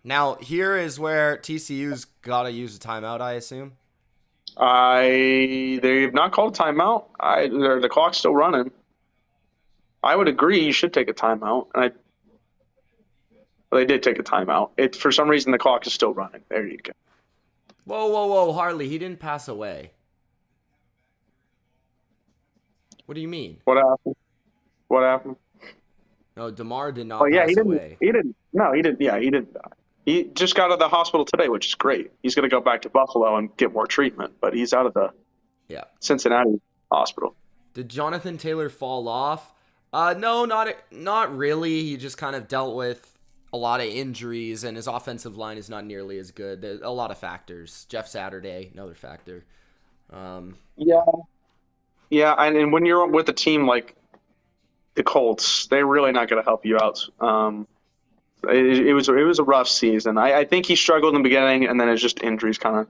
Now, here is where TCU's got to use a timeout, I assume. They've not called a timeout. The clock's still running. I would agree you should take a timeout. Well, they did take a timeout. For some reason, the clock is still running. There you go. Whoa, Harley. He didn't pass away. What do you mean? What happened? No, DeMar did not pass away. He didn't. No, he didn't. Yeah, he didn't die. He just got out of the hospital today, which is great. He's going to go back to Buffalo and get more treatment, but he's out of the Cincinnati hospital. Did Jonathan Taylor fall off? No, not really. He just kind of dealt with a lot of injuries, and his offensive line is not nearly as good. There's a lot of factors. Jeff Saturday, another factor. Yeah, and when you're with a team like the Colts, they're really not going to help you out. It was a rough season. I think he struggled in the beginning, and then it's just injuries kind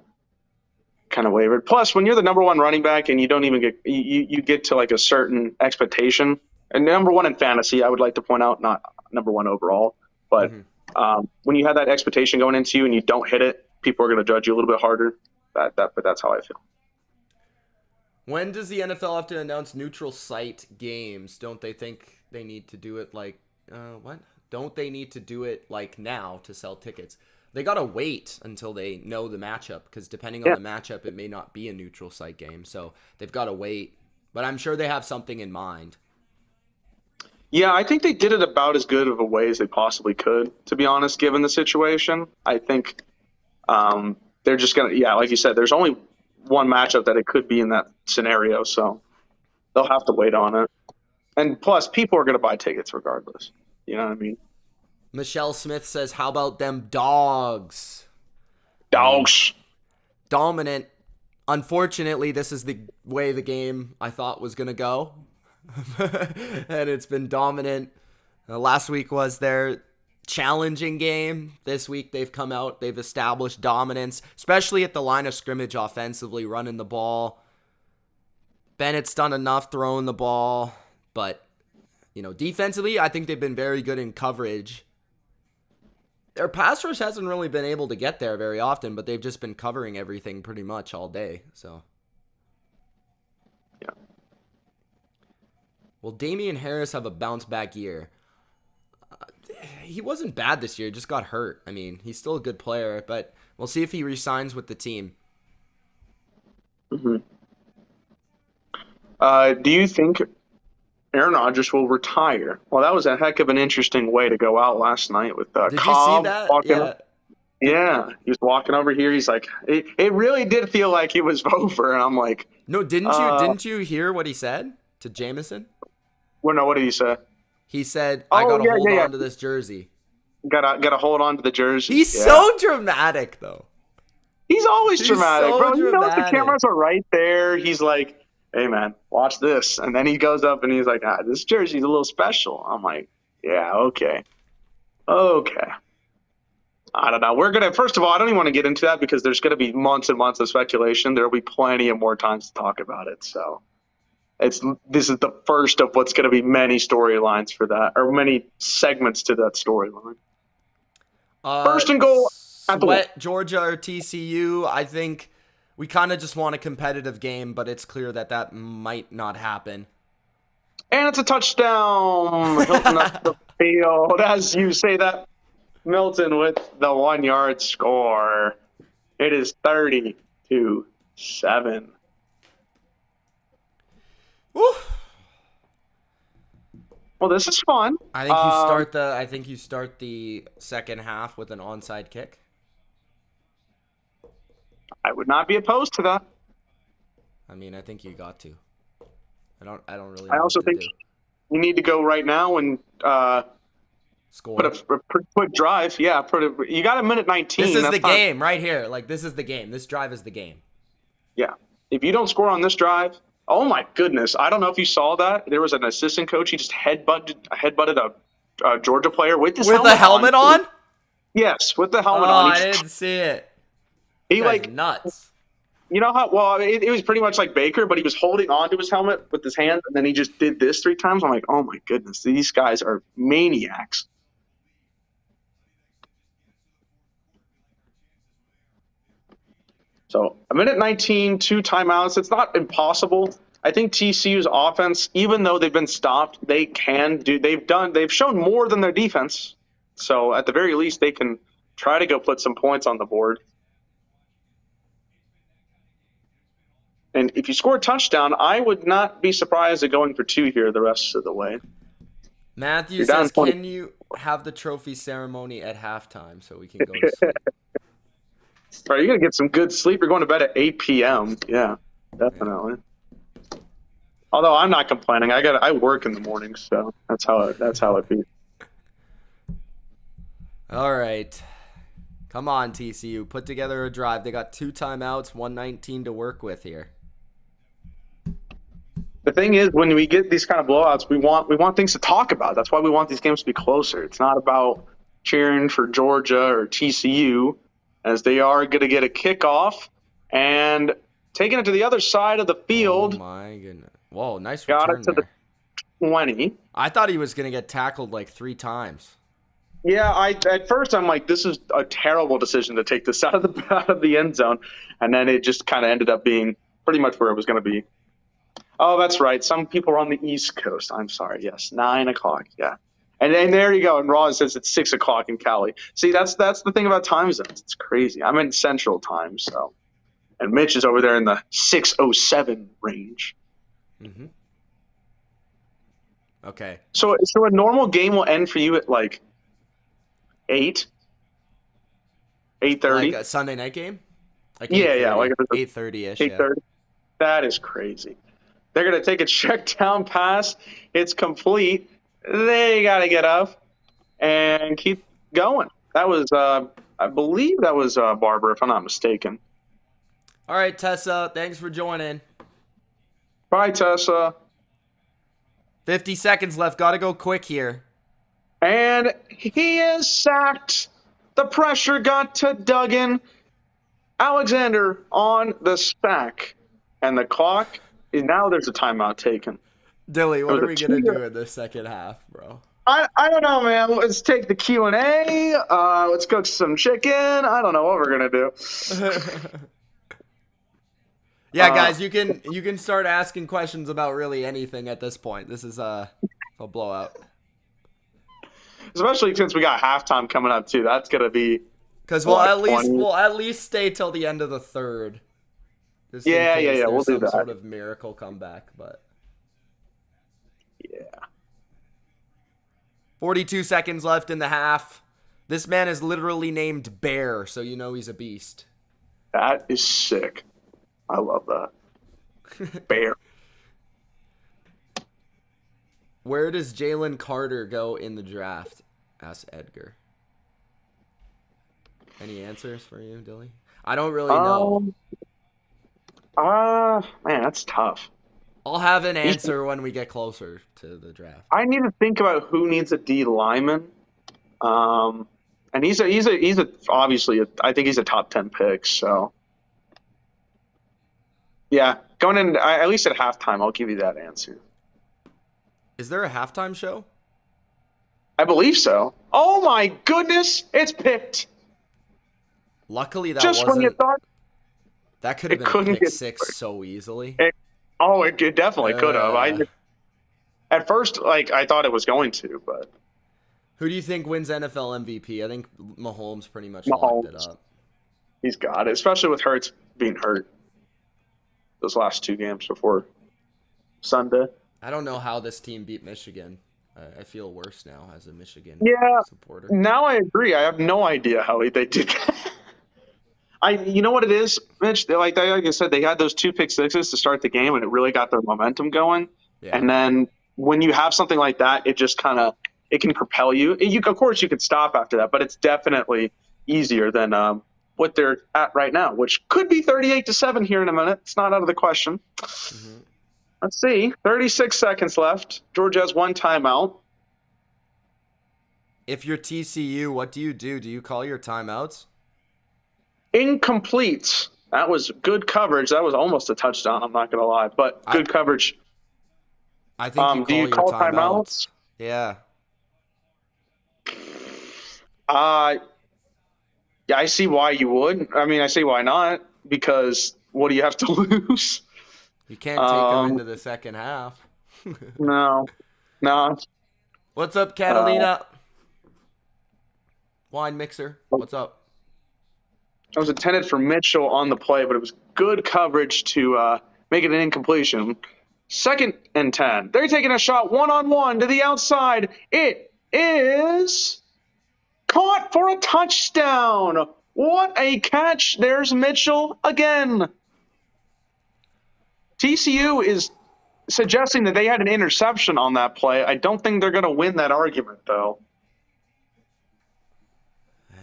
of wavered. Plus, when you're the number 1 running back and you don't even get you get to like a certain expectation, and number 1 in fantasy, I would like to point out, not number 1 overall, but when you have that expectation going into you and you don't hit it, people are going to judge you a little bit harder. But that's how I feel. When does the NFL have to announce neutral site games? Don't they think they need to do it like what? Don't they need to do it like now to sell tickets? They got to wait until they know the matchup, because depending on the matchup, it may not be a neutral site game. So they've got to wait. But I'm sure they have something in mind. Yeah, I think they did it about as good of a way as they possibly could, to be honest, given the situation. I think they're just going to, like you said, there's only one matchup that it could be in that scenario. So they'll have to wait on it. And plus, people are going to buy tickets regardless. You know what I mean? Michelle Smith says, how about them dogs? Dogs. Dominant. Unfortunately, this is the way the game I thought was going to go. And it's been dominant. Last week was their challenging game. This week they've come out, they've established dominance, especially at the line of scrimmage offensively, running the ball. Bennett's done enough throwing the ball, but, defensively, I think they've been very good in coverage. Their pass rush hasn't really been able to get there very often, but they've just been covering everything pretty much all day, so. Yeah. Will Damian Harris have a bounce-back year? He wasn't bad this year, just got hurt. I mean, he's still a good player, but we'll see if he re-signs with the team. Mm-hmm. Do you think Aaron Rodgers will retire? Well, that was a heck of an interesting way to go out last night with Did Cobb you see that? walking Yeah. up. Yeah, he was walking over here. He's like, it really did feel like he was over, and I'm like, No, didn't you hear what he said to Jameson? well, no, what did he say? He said, I gotta hold on to this jersey. Gotta hold on to the jersey. He's so dramatic, though. He's always dramatic, so bro. You know, dramatic. the cameras are right there. He's like, hey, man, watch this. And then he goes up and he's like, this jersey's a little special. I'm like, yeah, okay. I don't know. First of all, I don't even want to get into that because there's going to be months and months of speculation. There will be plenty of more times to talk about it. So this is the first of what's going to be many storylines for that, or many segments to that storyline. First and goal at the Sweat, Georgia or TCU. I think we kind of just want a competitive game, but it's clear that might not happen. And it's a touchdown. Hilton up the field. As you say that, Milton with the 1-yard score. It is 30-7. Woo. Well, this is fun. I think you start the second half with an onside kick. I would not be opposed to that. I mean, I think you got to. I don't really. I also think you need to go right now and score. Put a pretty quick drive. Yeah, you got a minute 19. This is the game right here. Like, this is the game. This drive is the game. Yeah. If you don't score on this drive, oh my goodness! I don't know if you saw that. There was an assistant coach. He just headbutted a Georgia player with his helmet on. Yes, with the helmet on. I didn't see it. He like nuts. You know how? Well, it was pretty much like Baker, but he was holding onto his helmet with his hand, and then he just did this 3 times. I'm like, oh my goodness, these guys are maniacs. So a minute 19, 2 timeouts. It's not impossible. I think TCU's offense, even though they've been stopped, they've shown more than their defense. So at the very least, they can try to go put some points on the board. And if you score a touchdown, I would not be surprised at going for 2 here the rest of the way. Matthew says, can you have the trophy ceremony at halftime so we can go to sleep? Are you going to get some good sleep? You're going to bed at 8 p.m. Yeah, definitely. Yeah. Although I'm not complaining. I work in the morning, so that's how it be. All right. Come on, TCU. Put together a drive. They got 2 timeouts, 119 to work with here. The thing is, when we get these kind of blowouts, we want things to talk about. That's why we want these games to be closer. It's not about cheering for Georgia or TCU, as they are going to get a kickoff and taking it to the other side of the field. Oh, my goodness. Whoa, nice return. Got it to the 20. I thought he was going to get tackled like 3 times. Yeah, at first I'm like, this is a terrible decision to take this out of the end zone, and then it just kind of ended up being pretty much where it was going to be. Oh, that's right. Some people are on the East Coast. I'm sorry. Yes, 9 o'clock. Yeah, and there you go. And Raw says it's 6 o'clock in Cali. See, that's the thing about time zones. It's crazy. I'm in Central Time, so, and Mitch is over there in the 6:07 range. Mm-hmm. Okay. So a normal game will end for you at like 8:30. Like a Sunday night game? Like yeah, like 8:30-ish. 8:30. Yeah. That is crazy. They're going to take a check down pass. It's complete. They got to get up and keep going. That was, I believe that was Barber, if I'm not mistaken. All right, Tessa, thanks for joining. Bye, Tessa. 50 seconds left. Got to go quick here. And he is sacked. The pressure got to Duggan. Alexander on the sack. And the clock is now there's a timeout taken. Dilly, what was are a we gonna two-year- do in the second half, bro? I don't know, man. Let's take the Q&A. Let's cook some chicken. I don't know what we're going to do. Yeah, guys, you can start asking questions about really anything at this point. This is a blowout. Especially since we got halftime coming up too. That's gonna be Because what, we'll at least stay till the end of the third. Just in Yeah. case We'll there's do some that. sort of miracle comeback, but Yeah. 42 seconds left in the half. This man is literally named Bear, so you know he's a beast. That is sick. I love that. Bear. Where does Jalen Carter go in the draft? Asked Edgar. Any answers for you, Dilly? I don't really know. Man, that's tough. I'll have an answer when we get closer to the draft. I need to think about who needs a D lineman. And he's obviously I think he's a top 10 pick. So yeah, going in at least at halftime, I'll give you that answer. Is there a halftime show? I believe so. Oh my goodness, it's picked. Luckily, that Just wasn't. when you thought That could have it been a couldn't pick get six so easily. it definitely could have. At first, I thought it was going to, but Who do you think wins NFL MVP? I think Mahomes pretty much locked it up. He's got it, especially with Hurts being hurt those last two games before Sunday. I don't know how this team beat Michigan. I feel worse now as a Michigan supporter. Now I agree. I have no idea how they did that. You know what it is, Mitch? Like I said, they had those two pick sixes to start the game, and it really got their momentum going. Yeah. And then when you have something like that, it just it can propel you. Of course, you can stop after that, but it's definitely easier than what they're at right now, which could be 38-7 here in a minute. It's not out of the question. Mm-hmm. Let's see. 36 seconds left. Georgia has one timeout. If you're TCU, what do you do? Do you call your timeouts? Incomplete. That was good coverage. That was almost a touchdown, I'm not going to lie, but good coverage. I think do you call timeouts? Yeah. Yeah, I see why you would. I mean, I see why not, because what do you have to lose? You can't take them into the second half. No. What's up, Catalina? Wine mixer. What's up? It was intended for Mitchell on the play, but it was good coverage to make it an incompletion. 2nd and 10. They're taking a shot one-on-one to the outside. It is caught for a touchdown. What a catch. There's Mitchell again. TCU is suggesting that they had an interception on that play. I don't think they're going to win that argument, though.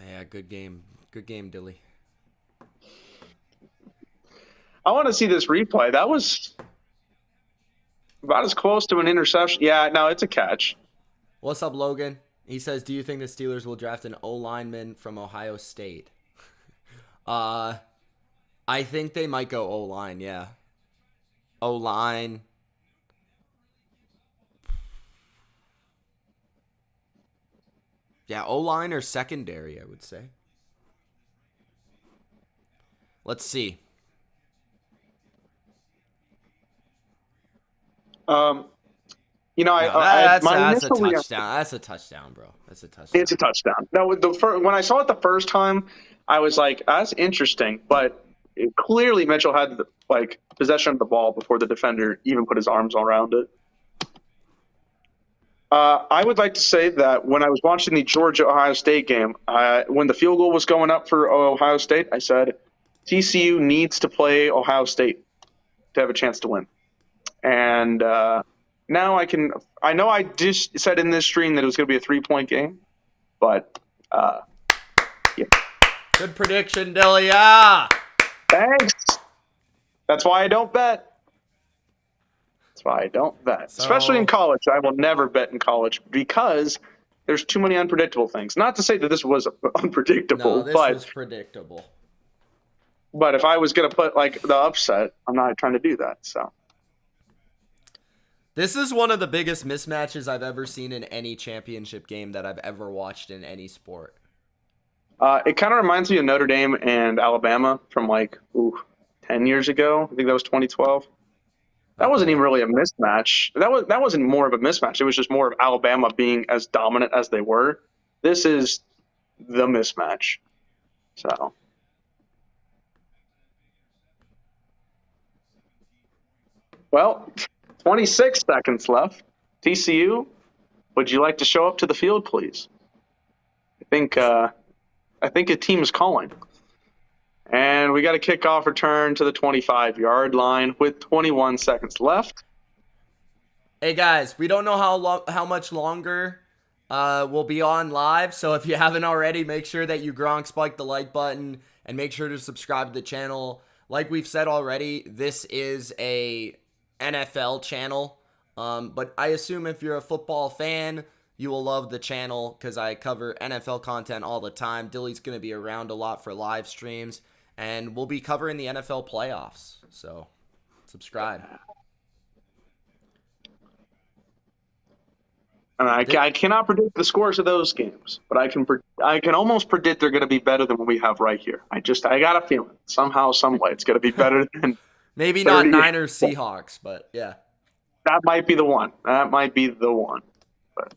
Yeah, good game. Good game, Dilly. I want to see this replay. That was about as close to an interception. Yeah, no, it's a catch. What's up, Logan? He says, do you think the Steelers will draft an O-lineman from Ohio State? I think they might go O-line, yeah. O-line. Yeah, O-line or secondary, I would say. Let's see. That's a touchdown. That's a touchdown, bro. That's a touchdown. It's a touchdown. No, when I saw it the first time, I was like, that's interesting. But clearly Mitchell had possession of the ball before the defender even put his arms around it. I would like to say that when I was watching the Georgia-Ohio State game, when the field goal was going up for Ohio State, I said, TCU needs to play Ohio State to have a chance to win. And now I know I just said in this stream that it was going to be a 3-point game, but yeah. Good prediction, Dilly. Yeah. Thanks. That's why I don't bet. Especially in college. I will never bet in college because There's too many unpredictable things. Not to say that this was unpredictable, No, this was predictable. But if I was going to put like the upset, I'm not trying to do that. So this is one of the biggest mismatches I've ever seen in any championship game that I've ever watched in any sport. It kind of reminds me of Notre Dame and Alabama from like 10 years ago. I think that was 2012. That wasn't even really a mismatch. That wasn't more of a mismatch. It was just more of Alabama being as dominant as they were. This is the mismatch. So, well, 26 seconds left. TCU, would you like to show up to the field, please? I think a team is calling. And we got a kickoff return to the 25-yard line with 21 seconds left. Hey guys, we don't know how much longer we'll be on live, so if you haven't already, make sure that you Gronk spike the like button and make sure to subscribe to the channel. Like we've said already, this is a NFL channel, but I assume if you're a football fan, you will love the channel because I cover NFL content all the time. Dilly's going to be around a lot for live streams, and we'll be covering the NFL playoffs, so subscribe. And I cannot predict the scores of those games, but I can almost predict they're going to be better than what we have right here. I got a feeling somehow, some way it's going to be better than maybe not Niners Seahawks, but yeah, that might be the one. That might be the one. But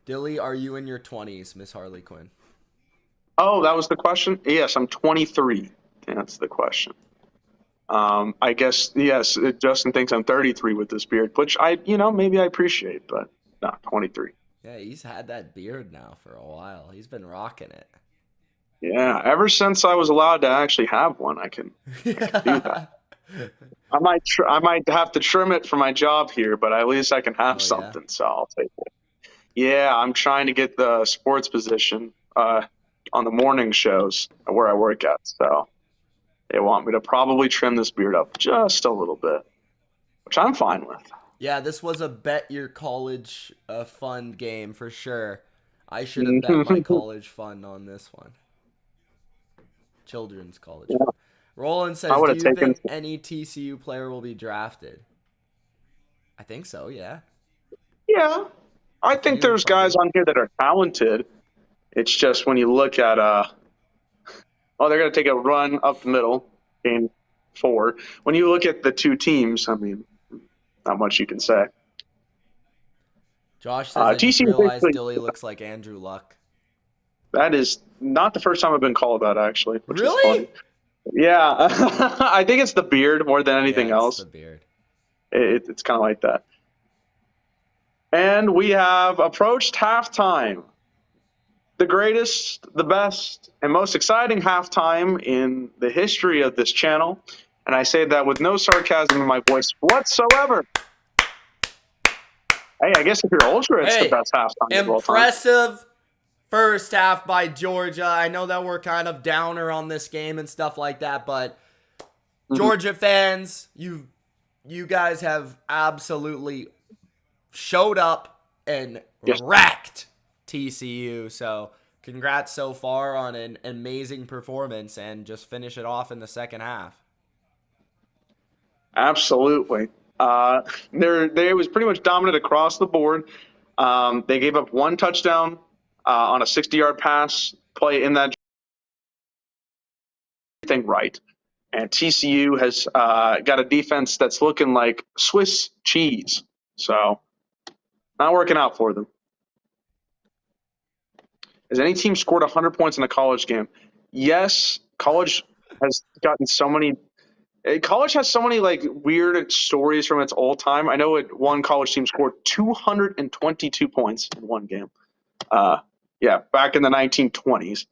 Dilly, are you in your 20s, Miss Harley Quinn? oh, that was the question. Yes, I'm 23. That's the question. I guess yes. Justin thinks I'm 33 with this beard, which maybe I appreciate, but no, 23. Yeah, he's had that beard now for a while. He's been rocking it. Yeah, ever since I was allowed to actually have one, I can do that. I might have to trim it for my job here, but at least I can have something. Yeah? So I'll take it. Yeah, I'm trying to get the sports position on the morning shows where I work at. So they want me to probably trim this beard up just a little bit, which I'm fine with. Yeah, this was a bet your college fund game for sure. I should have bet my college fund on this one. Children's college fund. Roland says, do you think any TCU player will be drafted? I think so, yeah. Yeah. I think there's guys on here that are talented. It's just when you look at they're going to take a run up the middle, game 4. When you look at the two teams, I mean, not much you can say. Josh says, I just realized Dilly looks like Andrew Luck. That is not the first time I've been called that, actually. Which really? Is funny. Yeah. I think it's the beard more than anything else. It's the beard. It's kind of like that. And we have approached halftime. The greatest, the best, and most exciting halftime in the history of this channel. And I say that with no sarcasm in my voice whatsoever. Hey, I guess if you're ultra, it's the best halftime of all time. Impressive first half by Georgia. I know that we're kind of downer on this game and stuff like that, but Georgia fans, you guys have absolutely showed up and wrecked TCU. So congrats so far on an amazing performance, and just finish it off in the second half. Absolutely. They was pretty much dominant across the board. They gave up one touchdown on a 60-yard pass play in that thing right. And TCU has got a defense that's looking like Swiss cheese. So not working out for them. Has any team scored 100 points in a college game? Yes. College has gotten so many. College has so many like weird stories from its old time. I know one college team scored 222 points in one game. Back in the 1920s. It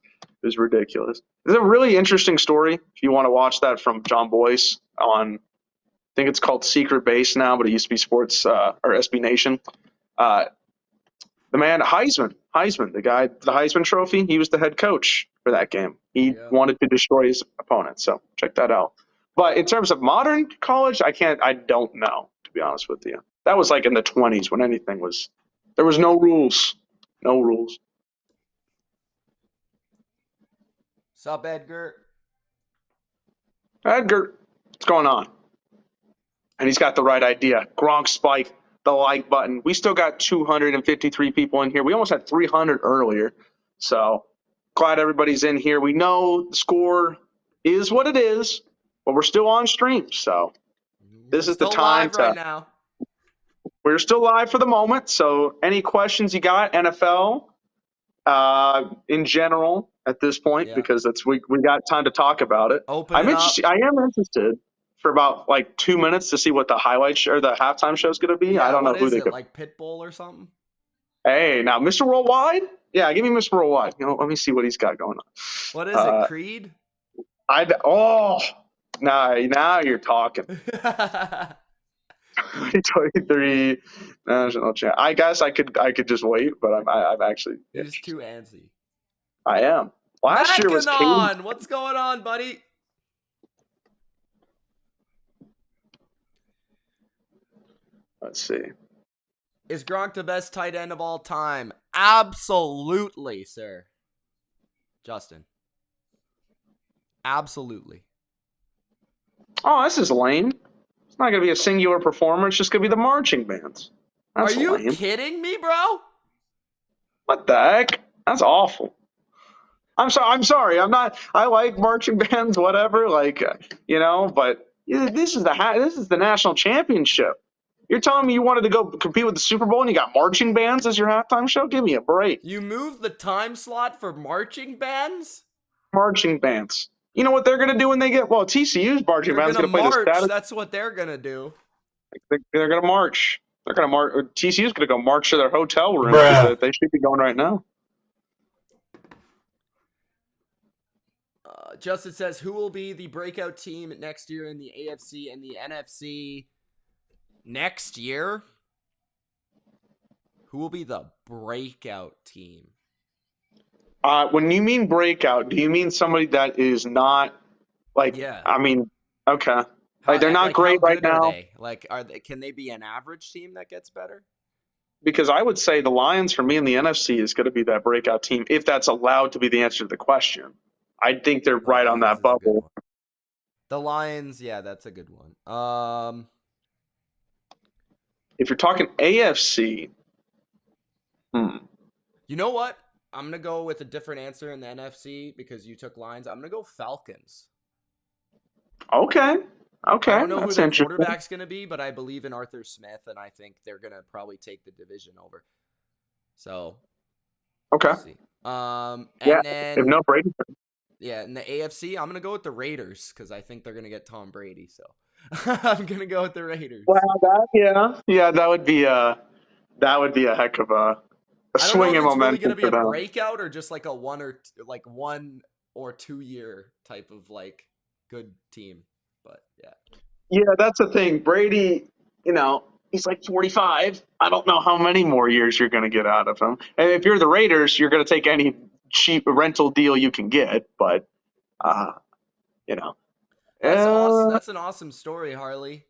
was ridiculous. It's a really interesting story if you want to watch that from John Boyce on, I think it's called Secret Base now, but it used to be Sports or SB Nation. The man, Heisman, the guy, the Heisman Trophy, he was the head coach for that game. He wanted to destroy his opponent, so check that out. But in terms of modern college, I don't know, to be honest with you. That was like in the 20s when anything was, there was no rules. No rules. Sup, Edgar? Edgar, what's going on? And he's got the right idea. Gronk spike, the like button. We still got 253 people in here. We almost had 300 earlier. So glad everybody's in here. We know the score is what it is, but we're still on stream. So this We're is the still time live right now. We're still live for the moment. So any questions you got, NFL, in general at this point, Yeah. because we got time to talk about it. Open it up. I am interested for about like 2 minutes to see what the highlight show or the halftime show is going to be. Yeah, I don't know what who is they it, could. like Pitbull or something? Hey, now Mr. Worldwide. Yeah, give me Mr. Worldwide. Let me see what he's got going on. What is it, Creed? Now you're talking. 2023 national champ. I guess I could just wait, but I'm actually. He's too antsy. I am. Last year was Mackinac! What's going on, buddy? Let's see. Is Gronk the best tight end of all time? Absolutely, sir. Justin. Absolutely. Oh, this is lame. It's not going to be a singular performer. It's just going to be the marching bands. That's Are you lame. kidding me, bro? What the heck? That's awful. I'm sorry. I'm not. I like marching bands, whatever. But this is the national championship. You're telling me you wanted to go compete with the Super Bowl and you got marching bands as your halftime show? Give me a break. You moved the time slot for marching bands? Marching bands. You know what they're going to do when they get TCU's marching band's going to play the status. That's what they're going to do. They're going to march. They're going to march. TCU's going to go march to their hotel room because they should be going right now. Justin says, who will be the breakout team next year in the AFC and the NFC? Next year? Who will be the breakout team? When you mean breakout, do you mean somebody that is not like? Yeah. I mean, okay. They're not great right now. Can they be an average team that gets better? Because I would say the Lions for me in the NFC is going to be that breakout team if that's allowed to be the answer to the question. I think they're right on that bubble. The Lions, yeah, that's a good one. If you're talking AFC, you know what? I'm going to go with a different answer in the NFC because you took Lions. I'm going to go Falcons. Okay. I don't know who the quarterback's going to be, but I believe in Arthur Smith, and I think they're going to probably take the division over. So, okay. We'll see. Then, if no Brady. Yeah, in the AFC, I'm going to go with the Raiders because I think they're going to get Tom Brady. So, I'm going to go with the Raiders. Wow, that would be a heck of a swing in momentum. Really going to be a breakout or just like a 1 or 2 year type of like good team. But yeah, that's the thing. Brady, he's like 45. I don't know how many more years you're going to get out of him. And if you're the Raiders, you're going to take any cheap rental deal you can get. But, That's awesome. That's an awesome story, Harley.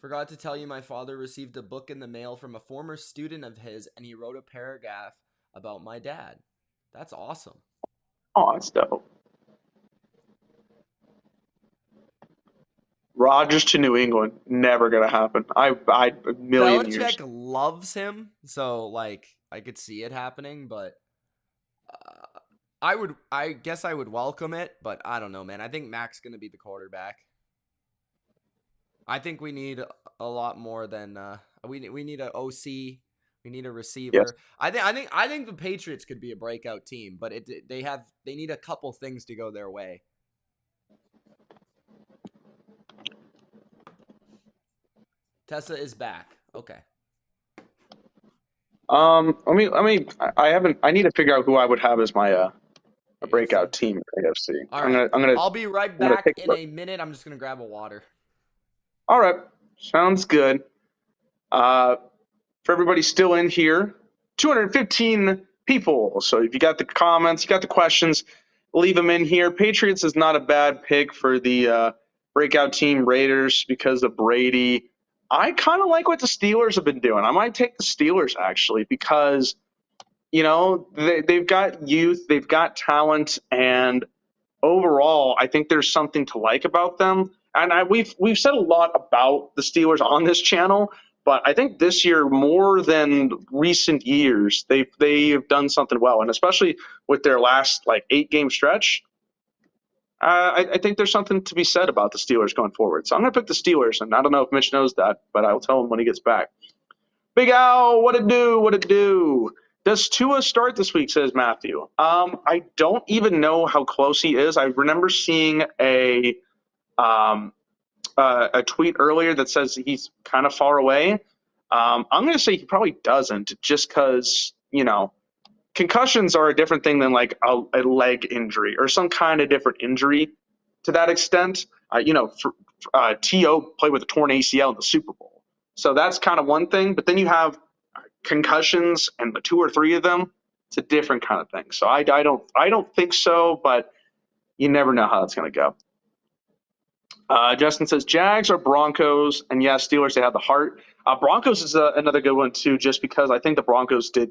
Forgot to tell you my father received a book in the mail from a former student of his, and he wrote a paragraph about my dad. That's awesome. Oh, that's dope. Rodgers to New England, never gonna happen. A million Belichick years. loves him, so I could see it happening, but I guess I would welcome it, but I don't know, man. I think Mac's gonna be the quarterback. I think we need a lot more than we need an OC. We need a receiver. Yes. I think the Patriots could be a breakout team, but they need a couple things to go their way. Tessa is back. Okay. I need to figure out who I would have as my a breakout team in AFC. All right. I'll be right back in a minute. I'm just gonna grab a water. All right. Sounds good. For everybody still in here, 215 people. So if you got the comments, you got the questions, leave them in here. Patriots is not a bad pick for the breakout team Raiders because of Brady. I kind of like what the Steelers have been doing. I might take the Steelers actually because they've got youth, they've got talent, and overall, I think there's something to like about them. And we've said a lot about the Steelers on this channel, but I think this year more than recent years, they've done something well, and especially with their last like 8-game stretch. I think there's something to be said about the Steelers going forward. So I'm going to pick the Steelers, and I don't know if Mitch knows that, but I'll tell him when he gets back. Big Al, what it do? What it do? Does Tua start this week, says Matthew. I don't even know how close he is. I remember seeing a tweet earlier that says he's kind of far away. I'm going to say he probably doesn't just because, concussions are a different thing than like a leg injury or some kind of different injury to that extent. T.O. played with a torn ACL in the Super Bowl. So that's kind of one thing. But then you have concussions and the 2 or 3 of them. It's a different kind of thing. So I don't think so, but you never know how it's going to go. Justin says Jags or Broncos, and yeah, Steelers, they have the heart. Broncos is another good one too, just because I think the Broncos they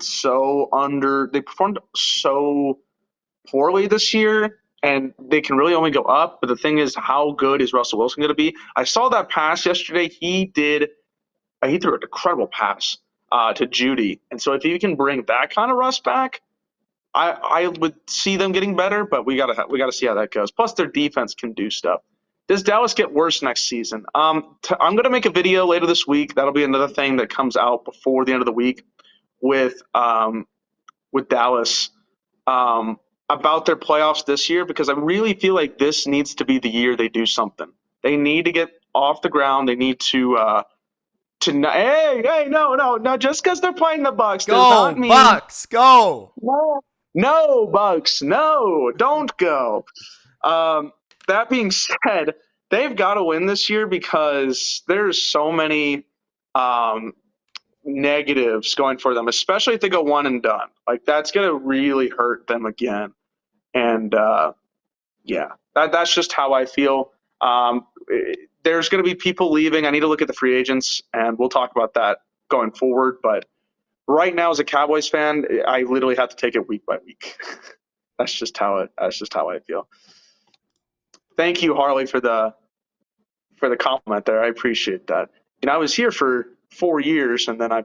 performed so poorly this year, and they can really only go up. But the thing is, how good is Russell Wilson going to be? I saw that pass yesterday. He threw an incredible pass to Judy, and so if you can bring that kind of Russ back, I would see them getting better. But we gotta see how that goes. Plus, their defense can do stuff. Does Dallas get worse next season? I'm going to make a video later this week. That'll be another thing that comes out before the end of the week with Dallas about their playoffs this year, because I really feel like this needs to be the year they do something. They need to get off the ground. They need to no, just because they're playing the Bucks does not mean Bucks, go. No, Bucks, no, don't go. That being said, they've got to win this year because there's so many negatives going for them, especially if they go one and done. Like that's going to really hurt them again. And that's just how I feel. There's going to be people leaving. I need to look at the free agents, and we'll talk about that going forward. But right now, as a Cowboys fan, I literally have to take it week by week. That's just how I feel. Thank you, Harley, for the compliment there. I appreciate that. I was here for 4 years, and then I,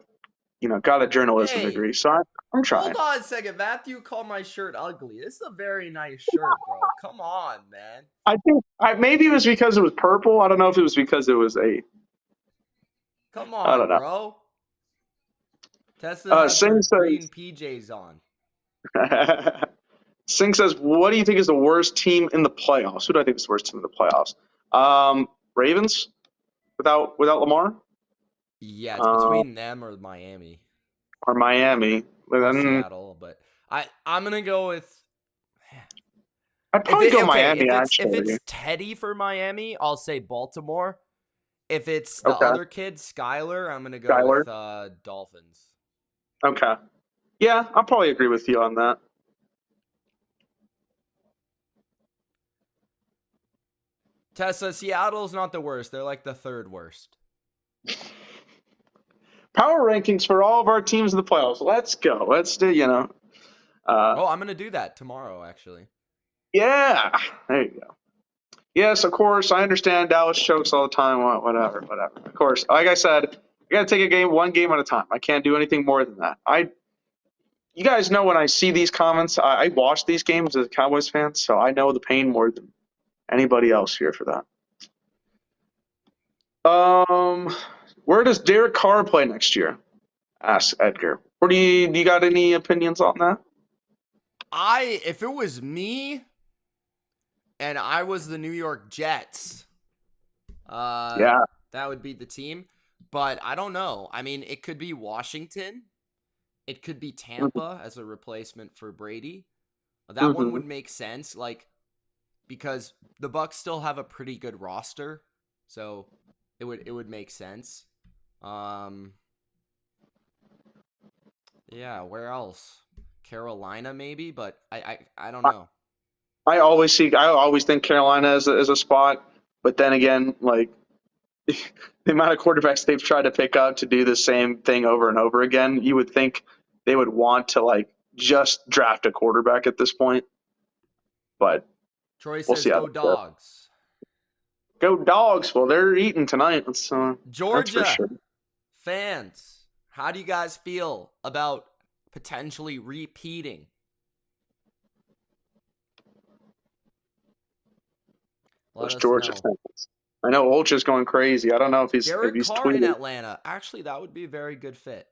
got a journalism degree. So I'm trying. Hold on a second. Matthew called my shirt ugly. This is a very nice shirt, bro. Come on, man. I think maybe it was because it was purple. I don't know if it was because it was a. Come on, I don't know. Bro. Tessa has green PJs on. Singh says, what do you think is the worst team in the playoffs? Who do I think is the worst team in the playoffs? Ravens without Lamar? Yeah, it's between them or Miami. Or Miami. Or Seattle, but I'm going to go with... I'd probably go Miami, actually. If it's Teddy for Miami, I'll say Baltimore. If it's the other kid, Skyler, I'm going to go with Dolphins. Okay. Yeah, I'll probably agree with you on that. Tessa, Seattle's not the worst. They're like the 3rd worst. Power rankings for all of our teams in the playoffs. Let's go. Let's do, I'm going to do that tomorrow, actually. Yeah. There you go. Yes, of course. I understand Dallas chokes all the time. Whatever. Of course. Like I said, I got to take one game at a time. I can't do anything more than that. You guys know when I see these comments, I watch these games as a Cowboys fan, so I know the pain more than anybody else here for that. Where does Derek Carr play next year? Asks Edgar. Or do you got any opinions on that? If it was me and I was the New York Jets, that would be the team. But I don't know. I mean, it could be Washington. It could be Tampa as a replacement for Brady. That one would make sense, because the Bucs still have a pretty good roster, so it would make sense. Yeah, where else? Carolina maybe, but I don't know. I always think Carolina is a spot, but then again, like the amount of quarterbacks they've tried to pick up to do the same thing over and over again, you would think they would want to like just draft a quarterback at this point. But Troy we'll says see how go that goes. Dogs. Go Dogs! Well, they're eating tonight. That's for Georgia sure. fans, how do you guys feel about potentially repeating? Let Those us Georgia know. fans. I know Ultra's going crazy. I don't know if he's Derek Carr in tweeting. Atlanta. Actually, that would be a very good fit.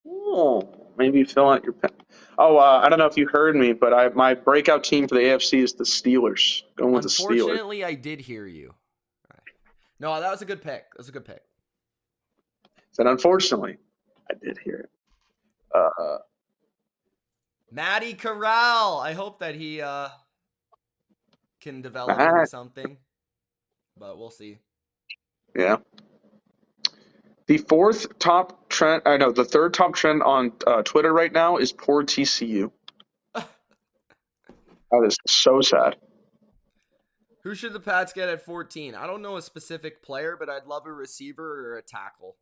Oh, maybe fill out your pen. Oh, I don't know if you heard me, but my breakout team for the AFC is the Steelers. Going with the Steelers. Unfortunately, I did hear you. No, that was a good pick. That was a good pick. And unfortunately, I did hear it. Matty Corral. I hope that he can develop into Matt, something, but we'll see. yeah. The fourth top trend, I know the third top trend on Twitter right now is poor TCU. That is so sad. Who should the Pats get at 14? I don't know a specific player, but I'd love a receiver or a tackle.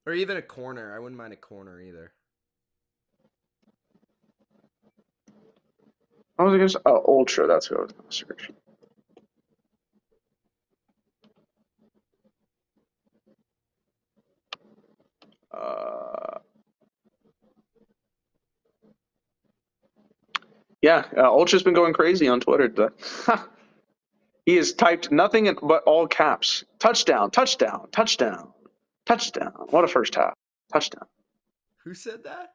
Or even a corner. I wouldn't mind a corner either. I was against Ultra. That's who I was going to search. Yeah, Ultra's been going crazy on Twitter. He has typed nothing but all caps. Touchdown, touchdown, touchdown, touchdown. What a first half. Touchdown. Who said that?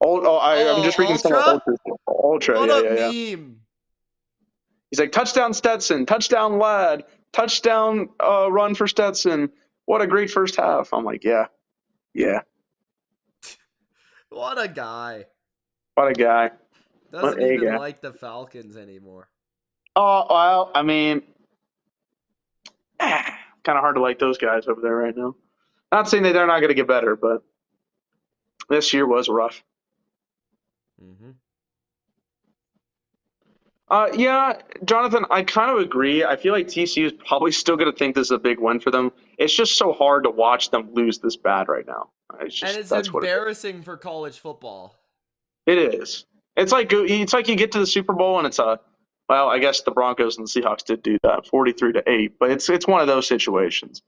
I'm just reading some of Ultra? Ultra, What yeah. a meme. He's like, touchdown Stetson, touchdown Lad, touchdown run for Stetson. What a great first half. I'm like, yeah. What a guy. What a guy. Doesn't What a even guy. like the Falcons anymore. Oh, well, I mean, kind of hard to like those guys over there right now. Not saying that they're not going to get better, but this year was rough. Mm-hmm. Yeah, Jonathan, I kind of agree. I feel like TCU is probably still going to think this is a big win for them. It's just so hard to watch them lose this bad right now. And it's That's what embarrassing for college football. it is. It's like you get to the Super Bowl and well, I guess the Broncos and the Seahawks did do that, 43-8, but it's one of those situations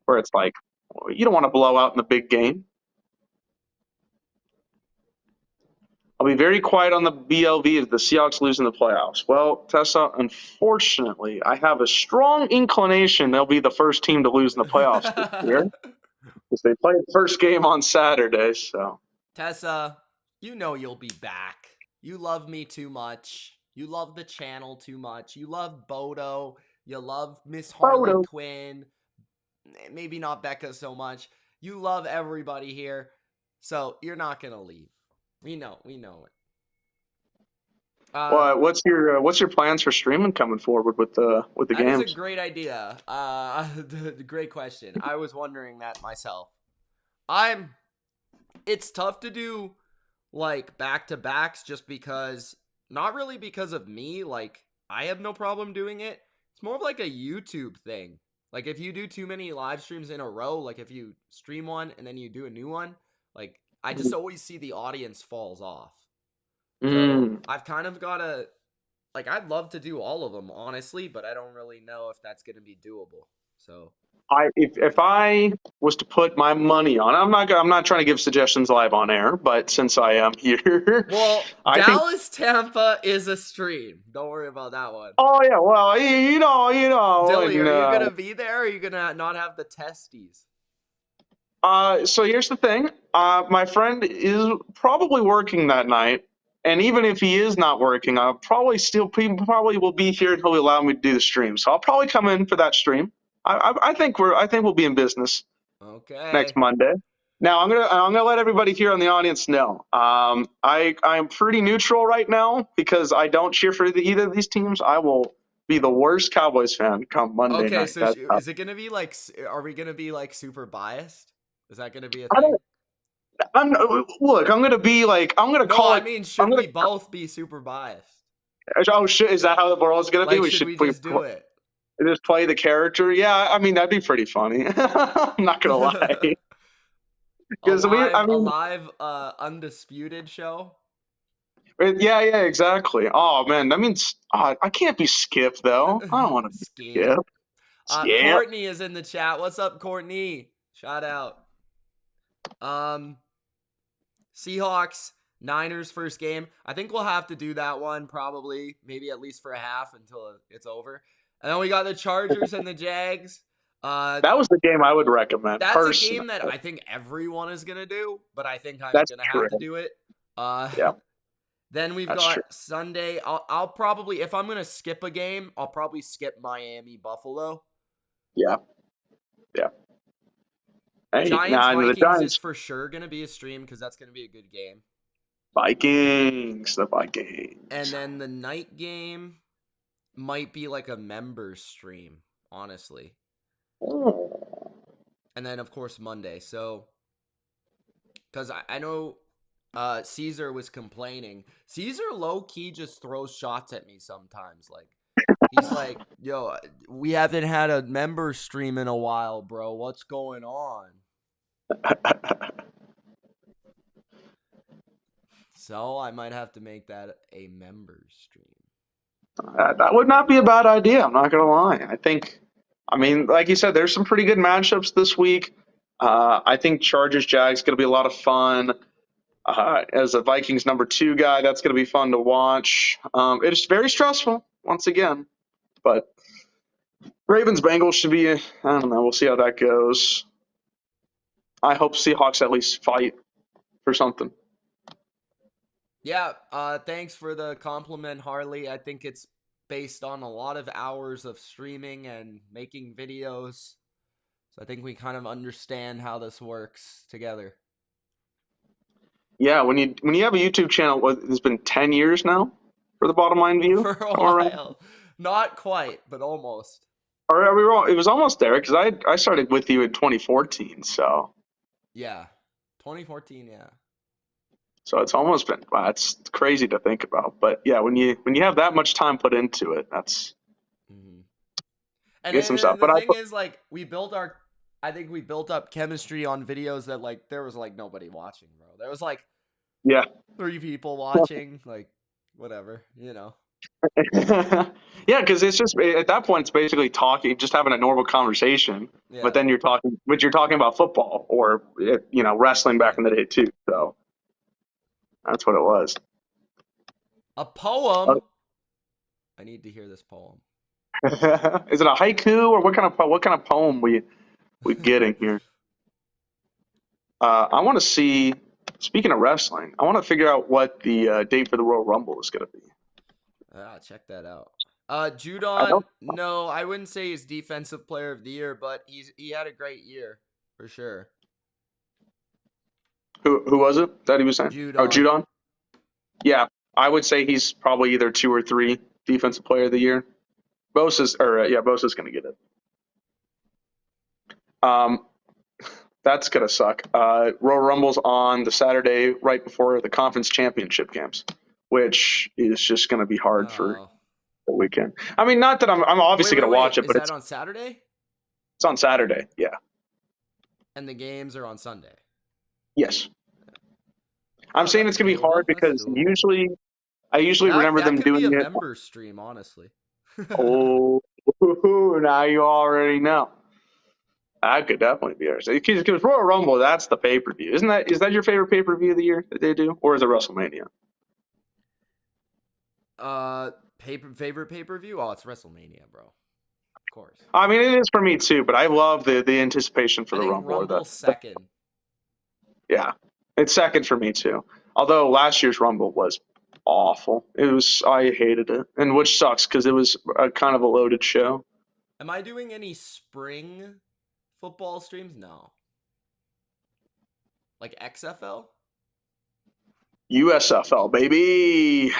where it's like you don't want to blow out in the big game. I'll be very quiet on the BLV if the Seahawks lose in the playoffs. Well, Tessa, unfortunately, I have a strong inclination they'll be the first team to lose in the playoffs this year because they played the first game on Saturday. So, Tessa, you know you'll be back. You love me too much. You love the channel too much. You love Bodo. You love Miss Harley Quinn. Maybe not Becca so much. You love everybody here. So you're not going to leave. We know it. well, what's your plans for streaming coming forward with the games? That is a great idea. Great question. I was wondering that myself. It's tough to do like back-to-backs just because, not really because of me. Like, I have no problem doing it. It's more of like a YouTube thing. Like, if you do too many live streams in a row, like if you stream one and then you do a new one, like I just always see the audience falls off. So I've kind of got to, like, I'd love to do all of them, honestly, but I don't really know if that's going to be doable. So if I was to put my money on, I'm not trying to give suggestions live on air, but since I am here, well, Dallas Tampa is a stream. Don't worry about that one. Oh yeah, well you know. Dilly, are you gonna be there? Or are you gonna not have the testes? So here's the thing. My friend is probably working that night, and even if he is not working, he probably will be here and he'll allow me to do the stream. So I'll probably come in for that stream. I think we'll be in business. Okay. Next Monday. Now I'm gonna let everybody here in the audience know. I'm pretty neutral right now because I don't cheer for either of these teams. I will be the worst Cowboys fan come Monday night. Okay, so is it gonna be like? Are we gonna be like super biased? Is that gonna be a thing? I'm gonna be like, I'm gonna No, call I it. mean, I'm should gonna. we both be super biased? Oh shit! Is that how the world's gonna be? Like, We should should we just do it? just play the character. Yeah, I mean that'd be pretty funny. I'm not gonna lie, because A live undisputed show. yeah, exactly. Oh man, that means I can't be Skip though. I don't want to be Skip. Skip. Skip. Courtney is in the chat. What's up, Courtney? Shout out. Um, Seahawks, Niners first game. I think we'll have to do that one probably, maybe at least for a half until it's over. And then we got the Chargers and the Jags. That was the game I would recommend That's a personally. game that I think everyone is gonna do, but I think I'm That's gonna true. have to do it. Uh, Yeah, then we've that's true. got Sunday. I'll probably, if I'm gonna skip a game, I'll probably skip Miami Buffalo. Yeah, yeah. Hey, Giants now the Vikings is Giants, for sure gonna be a stream because that's gonna be a good game. the And Vikings. then the night game might be like a member stream, honestly. Oh. And then of course Monday. So, because I know Caesar was complaining. Caesar low key just throws shots at me sometimes. Like he's like, "Yo, we haven't had a member stream in a while, bro. What's going on?" So I might have to make that a member stream. That would not be a bad idea. I'm not gonna lie. I mean, like you said, there's some pretty good matchups this week. I think Chargers Jags going to be a lot of fun. As a Vikings number 2 guy, that's going to be fun to watch. It's very stressful once again, but Ravens Bengals should be. I don't know. We'll see how that goes. I hope Seahawks at least fight for something. Yeah, thanks for the compliment, Harley. I think it's based on a lot of hours of streaming and making videos. So I think we kind of understand how this works together. Yeah, when you have a YouTube channel, it's been 10 years now for the Bottom Line View. For a while. Not quite, but almost. Or are we wrong? It was almost there because I started with you in 2014, so Yeah. 2014, yeah. it's almost been. Wow, it's crazy to think about, but yeah, when you have that much time put into it, that's And get some stuff. the But thing is, like, I think we built up chemistry on videos that, like, there was, like, nobody watching, bro. There was, like, yeah, 3 people watching, like, whatever, you know. yeah, because it's just at that point it's basically talking, just having a normal conversation. Yeah. But then you're talking about football or wrestling back in the day too. So that's what it was. A poem. I need to hear this poem. Is it a haiku or what kind of poem we getting here? I want to see. Speaking of wrestling, I want to figure out what the date for the Royal Rumble is going to be. Check that out. Judon, no, I wouldn't say he's defensive player of the year, but he had a great year for sure. Who was it that he was saying? Judon. Oh, Judon. Yeah, I would say he's probably either 2 or 3 defensive player of the year. Bosa's going to get it. That's gonna suck. Royal Rumble's on the Saturday right before the conference championship games, which is just gonna be hard for the weekend. I mean, not that I'm obviously gonna watch it, but it's on Saturday. It's on Saturday, yeah. And the games are on Sunday. Yes. I'm saying it's gonna be hard because I usually remember them doing it. That could be a member stream, honestly. Oh, now you already know. That could definitely be ours. Because Royal Rumble, that's the pay-per-view. Is that your favorite pay-per-view of the year that they do? Or is it WrestleMania? Favorite pay-per-view? Oh, it's WrestleMania, bro. Of course. I mean, it is for me too, but I love the anticipation for the Rumble. Rumble's second. Yeah, it's second for me too. Although last year's Rumble was awful. I hated it, and which sucks because it was a kind of a loaded show. Am I doing any spring football streams? No. Like XFL? USFL, baby.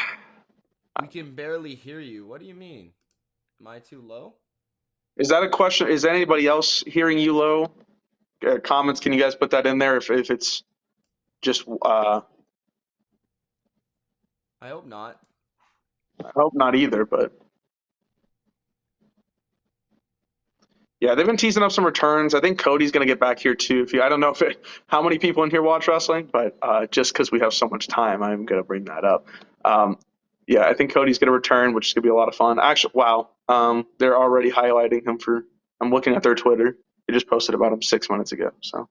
We can barely hear you. What do you mean? Am I too low? Is that a question? Is anybody else hearing you low? Comments, can you guys put that in there if it's Just I hope not. I hope not either, but yeah, they've been teasing up some returns. I think Cody's going to get back here too. I don't know how many people in here watch wrestling, but just because we have so much time, I'm going to bring that up. Um, yeah, I think Cody's going to return, which is going to be a lot of fun. Actually, wow, they're already highlighting him for. I'm looking at their Twitter. They just posted about him 6 minutes ago. So,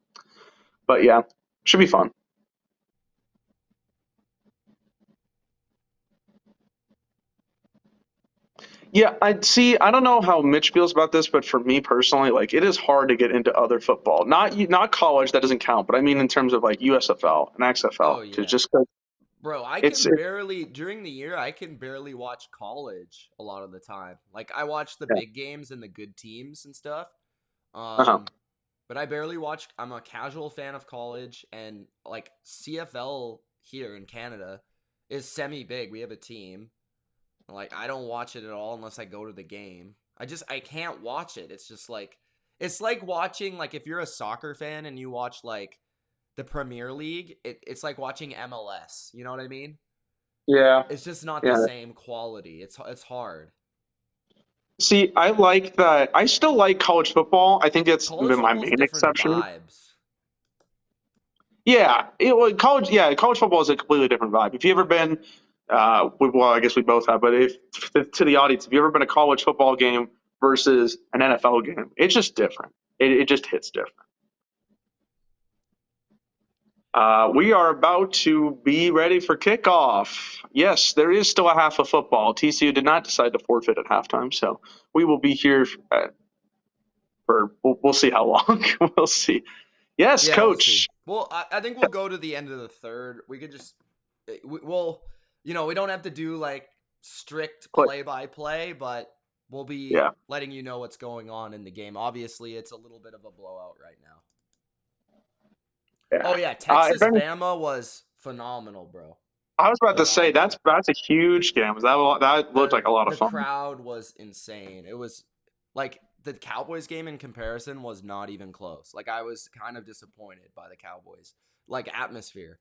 but yeah, should be fun. Yeah, I see. I don't know how Mitch feels about this, but for me personally, like it is hard to get into other football. Not college, that doesn't count, but I mean in terms of like USFL and Oh XFL, because yeah. just 'cause Bro, I it's can barely during the year I can barely watch college a lot of the time. Like I watch the yeah. big games and the good teams and stuff. Uh-huh. But I barely watch. I'm a casual fan of college, and like CFL here in Canada is semi big. We have a team. Like I don't watch it at all unless I go to the game. I can't watch it. It's like watching, like, if you're a soccer fan and you watch like the Premier League, it's like watching MLS. You know what I mean? Yeah. It's just not the Yeah. same quality. It's hard. See, I like that. I still like college football. I think it's College been my football's main different exception. vibes. Yeah, college football is a completely different vibe. If you ever been, well, I guess we both have, but if to the audience, have you ever been a college football game versus an NFL game? It's just different. It just hits different. We are about to be ready for kickoff. Yes, there is still a half of football. TCU did not decide to forfeit at halftime, so we will be here for we'll see how long. We'll see. Yes, Yeah, we'll see. coach. Well, I think we'll go to the end of the third. We could just, well, we don't have to do like strict But play by play, but we'll be yeah, letting you know what's going on in the game. Obviously, it's a little bit of a blowout right now. yeah. Oh yeah, If Texas any, Bama was phenomenal, bro. I was about to say Phenomenal. that's a huge game. That looked The like a lot of the fun. crowd was insane. It was like the Cowboys game in comparison was not even close. Like I was kind of disappointed by the Cowboys. Like atmosphere.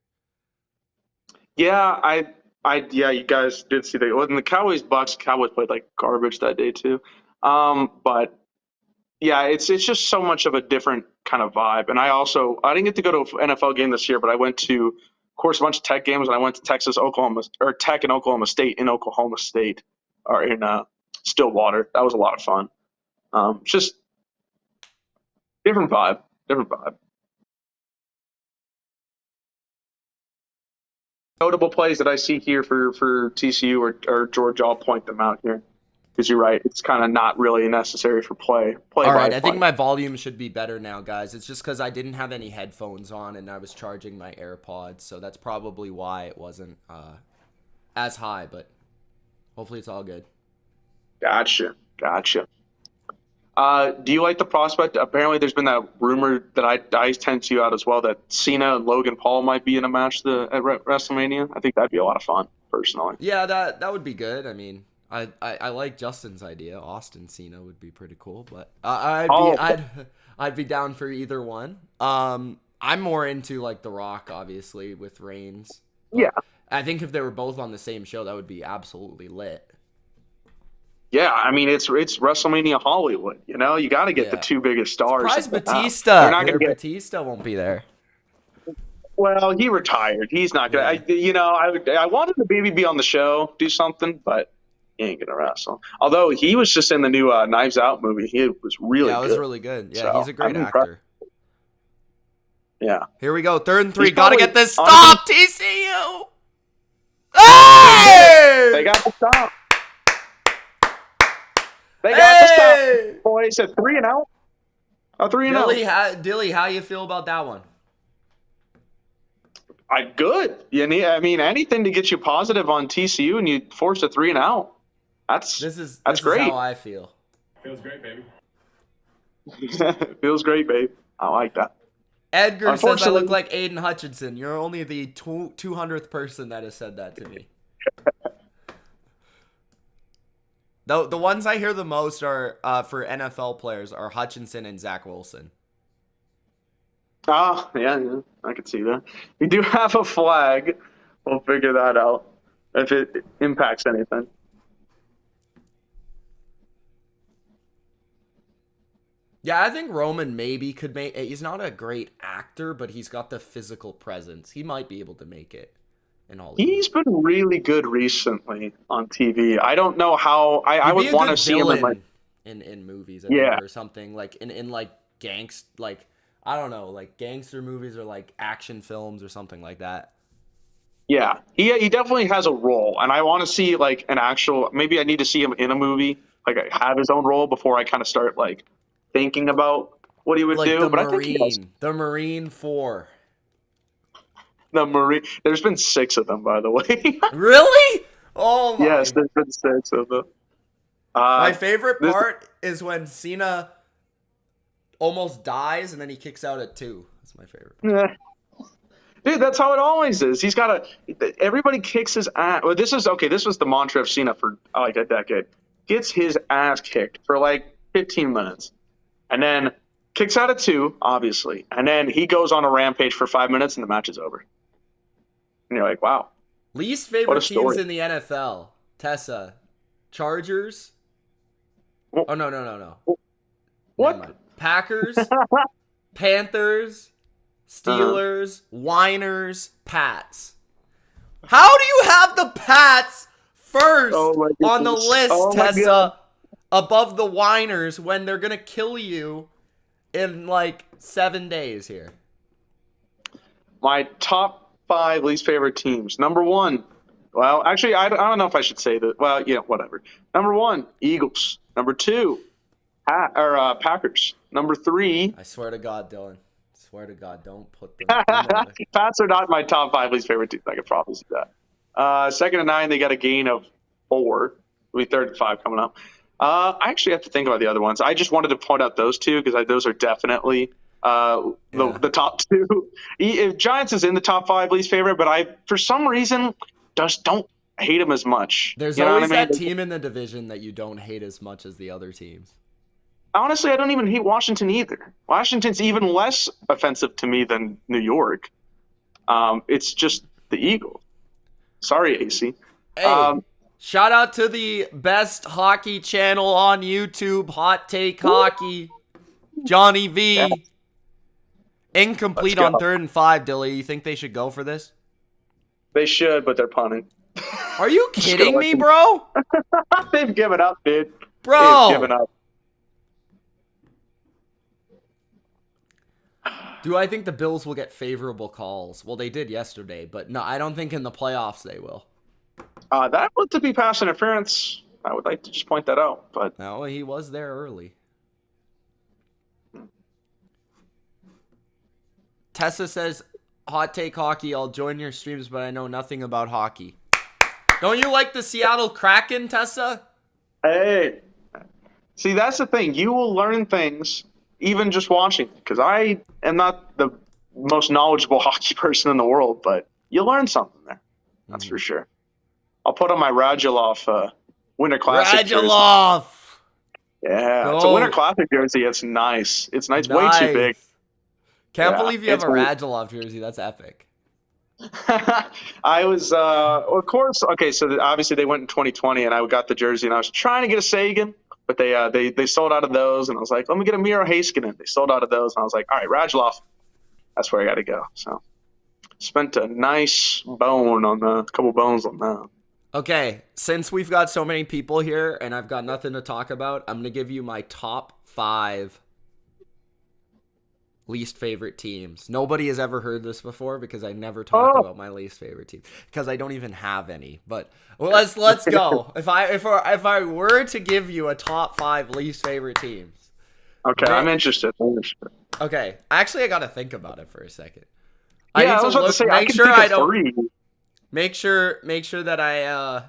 Yeah, yeah, you guys did see that. When the Cowboys played like garbage that day too. But yeah, it's just so much of a different kind of vibe. And I didn't get to go to an NFL game this year, but I went to, of course, a bunch of Tech games, and I went to Tech and Oklahoma State in Oklahoma State, or in Stillwater. That was a lot of fun. Just different vibe, different vibe. Notable plays that I see here for TCU or Georgia, I'll point them out here because you're right. It's kind of not really necessary for play All by right, I think play. my volume should be better now, guys. It's just because I didn't have any headphones on and I was charging my AirPods, so that's probably why it wasn't as high. But hopefully, it's all good. Gotcha. Do you like the prospect? Apparently, there's been that rumor that I tend to out as well that Cena and Logan Paul might be in a match at WrestleMania. I think that'd be a lot of fun, personally. Yeah, that would be good. I mean, I like Justin's idea. Austin Cena would be pretty cool, but Oh, I'd be down for either one. I'm more into like The Rock, obviously, with Reigns, yeah, but I think if they were both on the same show, that would be absolutely lit. yeah. I mean, it's WrestleMania Hollywood. You got to get the Yeah. two biggest stars that Surprise they have. You're Batista. not going to get. Batista won't be there. Well, he retired. He's not gonna. Yeah. I wanted the baby be on the show, do something, but he ain't gonna wrestle. Although he was just in the new Knives Out movie, he was really Yeah, it was good. really good. Yeah, he's So a I'm great impressed. actor. Yeah, Here we go. 3rd and 3. he's Gotta probably get this honestly stop, TCU. they did it. They Hey! got the stop. They got the stop. Hey! Boys at 3-0. A 3-0. Dilly, how you feel about that one? Good. I mean, anything to get you positive on TCU and you force a 3-0. That's This is great. how I feel. Feels great, baby. Feels great, babe. I like that. Edgar says I Unfortunately- look like Aiden Hutchinson. You're only the 200th person that has said that to me. The ones I hear the most are for NFL players are Hutchinson and Zach Wilson. Ah, yeah, I could see that. We do have a flag. We'll figure that out if it impacts anything. Yeah, I think Roman maybe could make. He's not a great actor, but he's got the physical presence. He might be able to make it in Hollywood. He's been really good recently on TV. I don't know how. I He'd be would a want good to see him in like, villain in movies, I think, yeah, or something like in like like I don't know, like gangster movies or like action films or something like that. yeah. He definitely has a role, and I want to see like an actual. Maybe I need to see him in a movie, like have his own role before I kind of start like thinking about what he would Like do. But I think he has The Marine 4. the Marine. There's been 6 of them, by the way. Really? Oh Yes, my. there's been 6 of them. My Uh, favorite this, part is when Cena almost dies and then he kicks out at 2. That's my favorite part. dude, that's how it always is. He's got to. Everybody kicks his ass. Well, this is okay. This was the mantra of Cena for like a decade. Gets his ass kicked for like 15 minutes, and then kicks out at 2, obviously, and then he goes on a rampage for 5 minutes, and the match is over. And you're like, wow, Least what a favorite teams story. in the NFL. Tessa. Chargers. Well, Oh, no. Never what? mind. Packers. Panthers. Uh, Steelers. Whiners. Pats. How do you have the Pats first oh my on the goodness. list, Oh my god. Tessa, above the Whiners when they're going to kill you in like 7 days here? My top 5 least favorite teams. Number 1. Well, actually, I don't know if I should say that. Well, yeah, whatever. Number 1, Eagles. Number 2, Packers. Number 3, I swear to God, Dylan. Swear to God, don't put them in the... Pats are not my top 5 least favorite teams. I can promise you that. 2nd and 9, they got a gain of 4. It'll be 3rd and 5 coming up. I actually have to think about the other ones. I just wanted to point out those 2 because those are definitely the top 2. If Giants is in the top 5 least favorite, but I for some reason just don't hate them as much. There's You know always what I mean? that team in the division that you don't hate as much as the other teams. Honestly, I don't even hate Washington either. Washington's even less offensive to me than New York. It's just the Eagles. Sorry, AC. Hey, shout out to the best hockey channel on YouTube, Hot Take Hockey. Johnny V. Yeah. Incomplete Let's on go. 3rd and 5, Dilly. You think they should go for this? They should, but they're punting. Are you Just kidding gonna me, let bro? They've given up, dude. Bro. They've given up. Do I think the Bills will get favorable calls? Well, they did yesterday, but no, I don't think in the playoffs they will. That looked to be pass interference. I would like to just point that out, but No, he was there early. Tessa says, Hot Take Hockey, I'll join your streams, but I know nothing about hockey. Don't you like the Seattle Kraken, Tessa? hey, see, that's the thing. You will learn things even just watching, because I am not the most knowledgeable hockey person in the world, but you learn something there. That's for sure. I'll put on my Radulov Winter Classic jersey. Radulov! Yeah, it's a Winter Classic jersey. It's nice. It's nice. Way too big. Can't Yeah, believe you have it's a weird. Radulov jersey. That's epic. I was, of course, okay. So obviously they went in 2020, and I got the jersey, and I was trying to get a Sagan, but they sold out of those, and I was like, let me get a Miro Heiskanen. They sold out of those, and I was like, all right, Radulov, that's where I got to go. So spent a nice couple bones on that. Okay, since we've got so many people here and I've got nothing to talk about, I'm going to give you my top 5 least favorite teams. Nobody has ever heard this before because I never talk about my least favorite team because I don't even have any. But well, let's go. If I were to give you a top 5 least favorite teams. Okay, I'm interested. Okay, actually I got to think about it for a second. Yeah, I was about to say I can think of 3. Make sure that I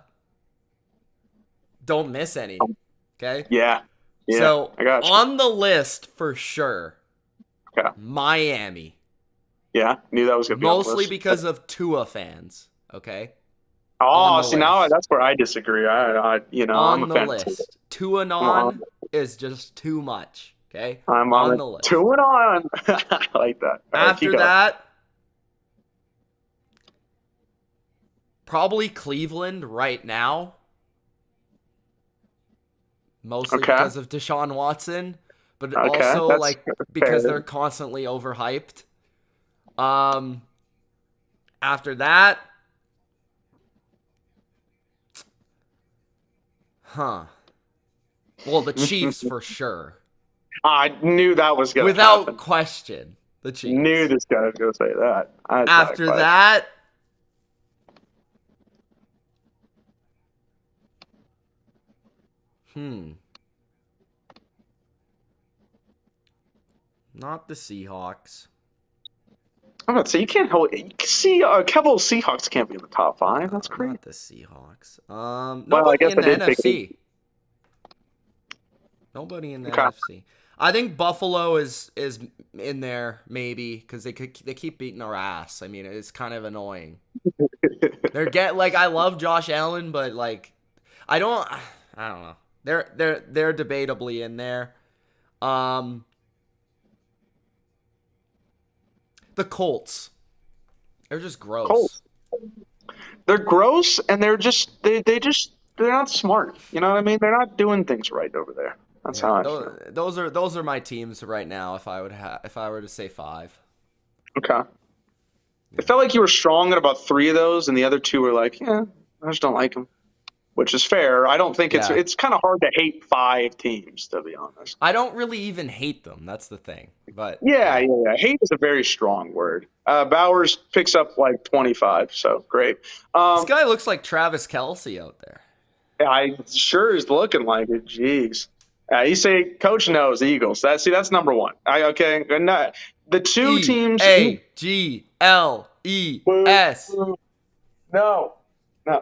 don't miss any. Okay? Yeah. So I got you. on the list for sure. Okay. Miami. Yeah, knew that was gonna be on the Mostly list. because of Tua fans. Okay. Oh, see now that's where I disagree. I'm on a the fan. list. Tua non is just too much. Okay, I'm on on the it. list. 2 and on. I like that. All right, After keep going. that, probably Cleveland right now. Mostly Okay. because of Deshaun Watson, but Okay. also That's like fair. because they're constantly overhyped. After that, well, the Chiefs for sure. I knew that was going to Without happen. question, the Knew Chiefs. this guy was going to say that. That's not a After question. that, not the Seahawks. I'm about to say, you can't hold. Kevel Seahawks can't be in the top 5. That's crazy. Not the Seahawks. Well, I Nobody guess in I the did pick it. NFC. Nobody in the Okay. NFC. I think Buffalo is in there maybe because they keep beating our ass. I mean, it's kind of annoying. I love Josh Allen, but like I don't know. They're debatably in there. The Colts. They're just gross. Colts. They're gross, and they're not smart. You know what I mean? They're not doing things right over there. That's how I feel. Those are my teams right now. If I were to say 5. Okay. It felt like you were strong at about 3 of those, and the other 2 were like, yeah, I just don't like them, which is fair. I don't think Yeah. it's kind of hard to hate 5 teams, to be honest. I don't really even hate them. That's the thing. But Yeah. Hate is a very strong word. Bowers picks up like 25, so great. This guy looks like Travis Kelce out there. I sure is looking like it. Jeez. You say coach knows Eagles. That's number 1. Okay. The 2 teams. AGLES. No.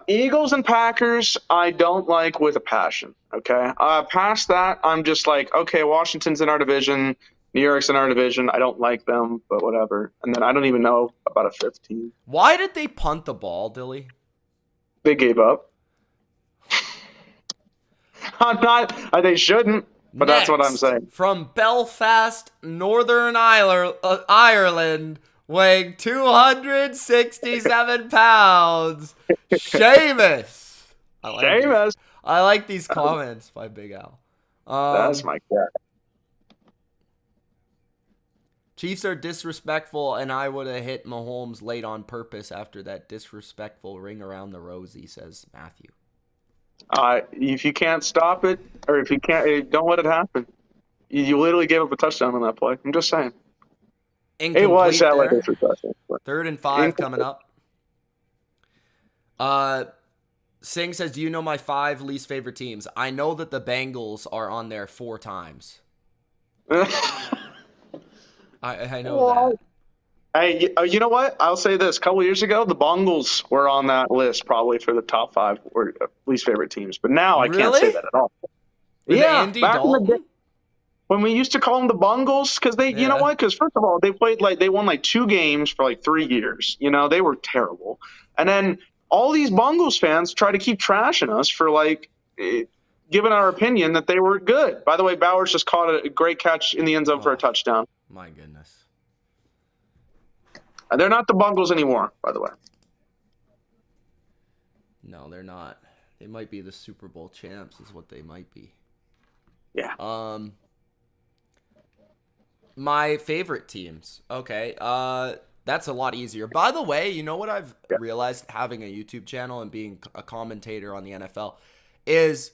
Eagles and Packers, I don't like with a passion. Okay. Past that, I'm just like, okay, Washington's in our division. New York's in our division. I don't like them, but whatever. And then I don't even know about a 5th team. Why did they punt the ball, Dilly? They gave up. They shouldn't, but Next, that's what I'm saying. From Belfast, Northern Ireland, weighing 267 pounds, Seamus. Seamus. I like these comments by Big Al. That's my guy. Chiefs are disrespectful, and I would have hit Mahomes late on purpose after that disrespectful ring around the rosy, says Matthew. If you can't stop it, or if you can't, don't let it happen. You literally gave up a touchdown on that play. I'm just saying. Incomplete It was that there. like disrespectful. 3rd and 5 coming up. Singh says, do you know my 5 least favorite teams? I know that the Bengals are on there 4 times. I know that. Hey, you know what? I'll say this. A couple years ago, the Bengals were on that list probably for the top 5 or least favorite teams. But now I can't say that at all. With Andy Dalton? In the day, when we used to call them the Bengals, because you know what? Because first of all, they won like 2 games for like 3 years. You know, they were terrible. And then all these Bengals fans try to keep trashing us for like giving our opinion that they were good. By the way, Bowers just caught a great catch in the end zone for a touchdown. My goodness. They're not the Bengals anymore, by the way. No, they're not. They might be the Super Bowl champs is what they might be. Yeah. My favorite teams. Okay. That's a lot easier. By the way, you know what I've realized having a YouTube channel and being a commentator on the NFL is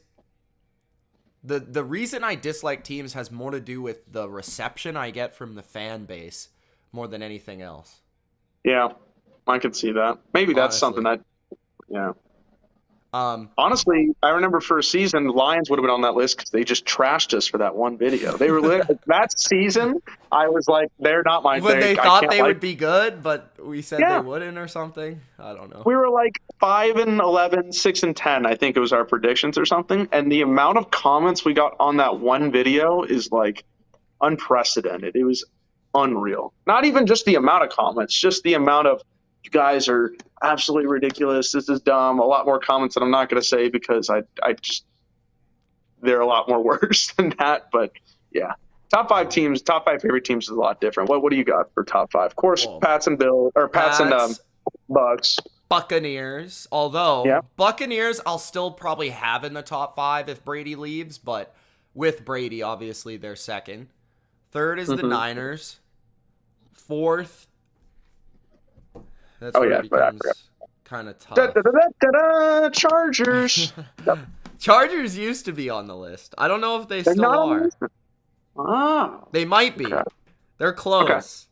the reason I dislike teams has more to do with the reception I get from the fan base more than anything else. Yeah, I could see that. Maybe that's something that, yeah. Honestly, I remember for a season, the Lions would have been on that list because they just trashed us for that one video. They were that season. I was like, they're not my. When they thought they would be good, but we said they wouldn't or something. I don't know. We were like 5-11, 6-10. I think it was our predictions or something. And the amount of comments we got on that one video is like unprecedented. It was unreal. Not even just the amount of comments, just the amount of, you guys are absolutely ridiculous. This is dumb. A lot more comments that I'm not going to say because I just, they're a lot more worse than that. But yeah. Top 5 teams, top 5 favorite teams is a lot different. What do you got for top 5? Of course, Well, Pats and Bill or Pats and Pats, Bucks. Buccaneers. Yeah. Although Buccaneers, I'll still probably have in the top 5 if Brady leaves, but with Brady, obviously they're second. Third is the Niners. Fourth, that's where it becomes kind of tough. Chargers. Yep. Chargers used to be on the list. I don't know if they They're still not on the are. list? Oh. They might be. Okay. They're close.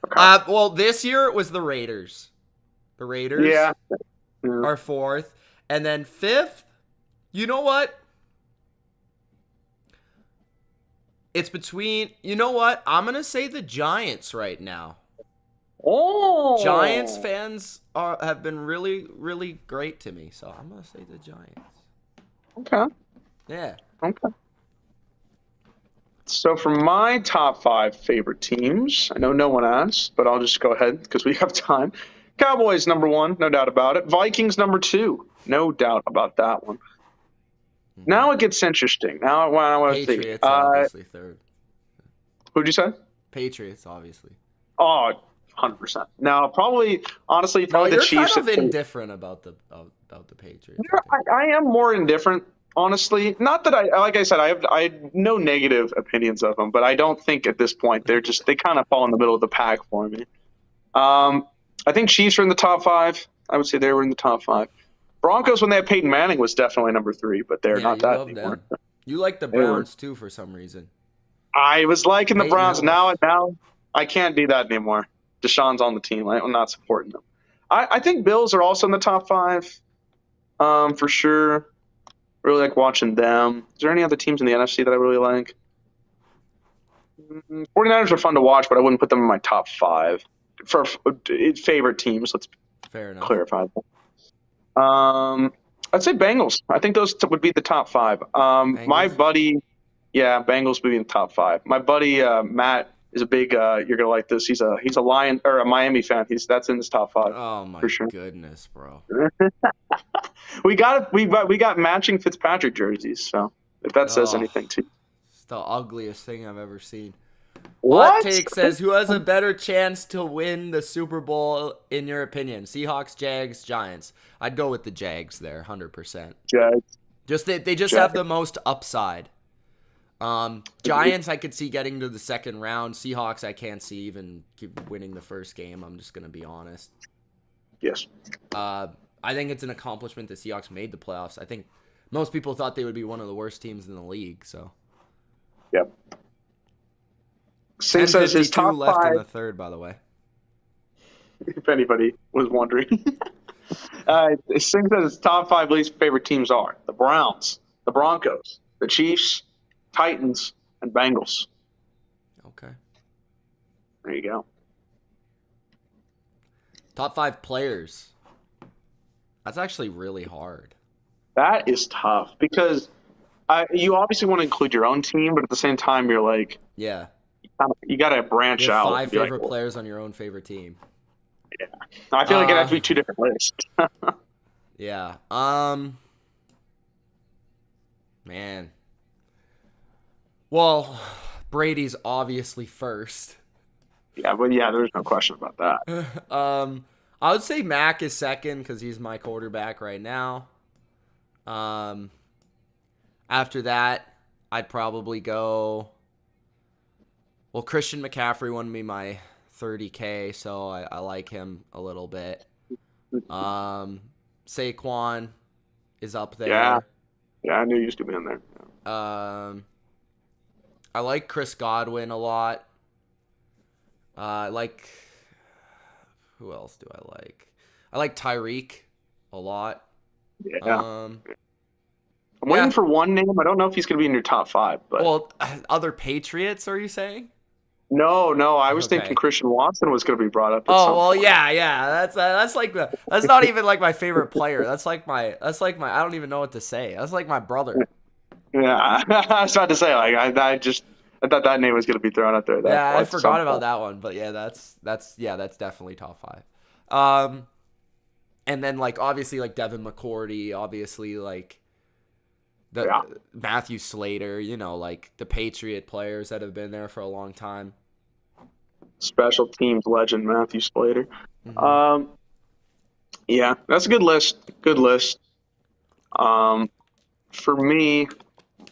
Okay. Well, this year it was the Raiders. The Raiders are fourth. And then fifth, you know what? It's between, you know what? I'm going to say the Giants right now. Oh. Giants fans have been really, really great to me. So I'm going to say the Giants. Okay. Yeah. Okay. So for my top 5 favorite teams, I know no one asked, but I'll just go ahead because we have time. Cowboys number 1, no doubt about it. Vikings number 2, no doubt about that one. Now it gets interesting. Now I want to see. Patriots, obviously, third. Who'd you say? Patriots, obviously. Oh, 100%. Now, honestly, No, the you're Chiefs. kind of indifferent about the Patriots. I am more indifferent, honestly. Not that like I said, I have no negative opinions of them, but I don't think at this point they kind of fall in the middle of the pack for me. I think Chiefs are in the top 5. I would say they were in the top 5. Broncos, when they had Peyton Manning, was definitely number 3, but they're not that anymore. Them. You like the Browns too for some reason. I was liking the Browns. Now I can't do that anymore. Deshaun's on the team. I'm not supporting them. I think Bills are also in the top 5, for sure. Really like watching them. Is there any other teams in the NFC that I really like? 49ers are fun to watch, but I wouldn't put them in my top 5 for favorite teams. Let's clarify that. I'd say Bengals. I think those would be the top 5. My buddy, Bengals would be in the top 5. My buddy Matt is a big. You're gonna like this. He's a Lion or a Miami fan. That's in his top 5. Oh my for sure. Goodness, bro. we got matching Fitzpatrick jerseys. So if that says anything to you. It's the ugliest thing I've ever seen. What? Hot Take says, who has a better chance to win the Super Bowl in your opinion? Seahawks, Jags, Giants. I'd go with the Jags there, 100%. Jags. They just have the most upside. Giants, I could see getting to the second round. Seahawks, I can't see even winning the first game. I'm just going to be honest. Yes. I think it's an accomplishment the Seahawks made the playoffs. I think most people thought they would be one of the worst teams in the league. So. Yep. Singh says his top left 5. in the third, by the way. If anybody was wondering. Singh says his top 5 least favorite teams are the Browns, the Broncos, the Chiefs, Titans, and Bengals. Okay. There you go. Top 5 players. That's actually really hard. That is tough because you obviously want to include your own team, but at the same time, you're like, yeah, you got to branch out. 5 favorite players on your own favorite team. Yeah, I feel like it has to be 2 different lists. Yeah. Man. Well, Brady's obviously first. Yeah, but there's no question about that. I would say Mac is second because he's my quarterback right now. After that, I'd probably go. Well, Christian McCaffrey won me my $30K, so I like him a little bit. Saquon is up there. Yeah, I knew he used to be in there. I like Chris Godwin a lot. I like. Who else do I like? I like Tyreek a lot. Yeah. I'm waiting for one name. I don't know if he's going to be in your top 5. But well, other Patriots, are you saying? No. I was thinking Christian Watson was going to be brought up. Point. Yeah. That's like that's not even like my favorite player. That's like my. I don't even know what to say. That's like my brother. Yeah, I was about to say I thought that name was going to be thrown out there. I forgot about that one, but that's definitely top 5. And then like obviously like Devin McCourty, obviously like Yeah. Matthew Slater, like the Patriot players that have been there for a long time. Special teams legend Matthew Slater. Mm-hmm. Yeah, that's a good list. Good list. Um, for me,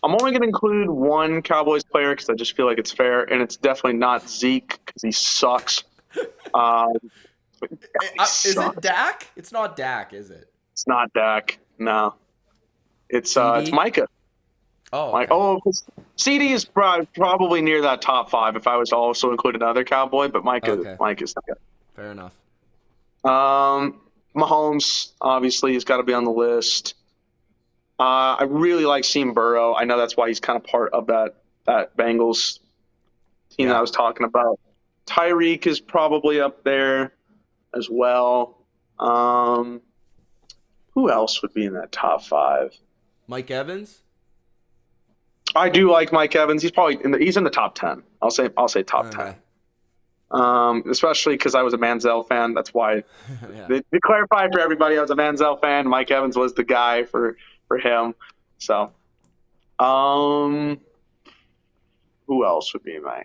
I'm only going to include one Cowboys player because I just feel like it's fair, and it's definitely not Zeke because he sucks. Um, he Is it sucks. Dak? It's not Dak, is it? It's not Dak. No, it's CD? Micah. Oh, Like, okay. CD is probably near that top 5 if I was to also include another Cowboy, but Okay. Micah's the Fair enough. guy. Mahomes obviously has got to be on the list. I really like seeing Burrow. I know that's why he's kind of part of that Bengals team that I was talking about. Tyreek is probably up there as well. Who else would be in that top 5? Mike Evans? I do like Mike Evans. He's probably he's in the top 10. I'll say top 10. Especially because I was a Manziel fan. That's why. Yeah. To clarify for everybody, I was a Manziel fan. Mike Evans was the guy for him. So, who else would be my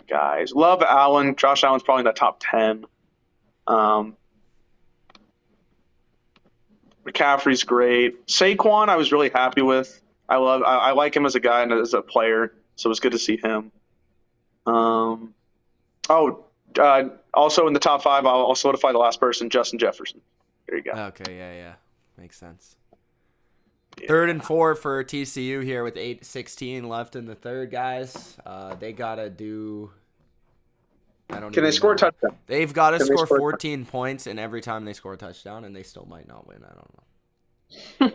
guys? Love Allen. Josh Allen's probably in the top 10. McCaffrey's great. Saquon, I was really happy with. I like him as a guy and as a player, so it was good to see him. Also in the top 5, I'll solidify the last person, Justin Jefferson. There you go. Okay, yeah. Makes sense. Yeah. 3rd and 4 for TCU here with 8:16 left in the third, guys. They got to do... Can they score a touchdown? They've got to score 14 points, and every time they score a touchdown, and they still might not win. I don't know.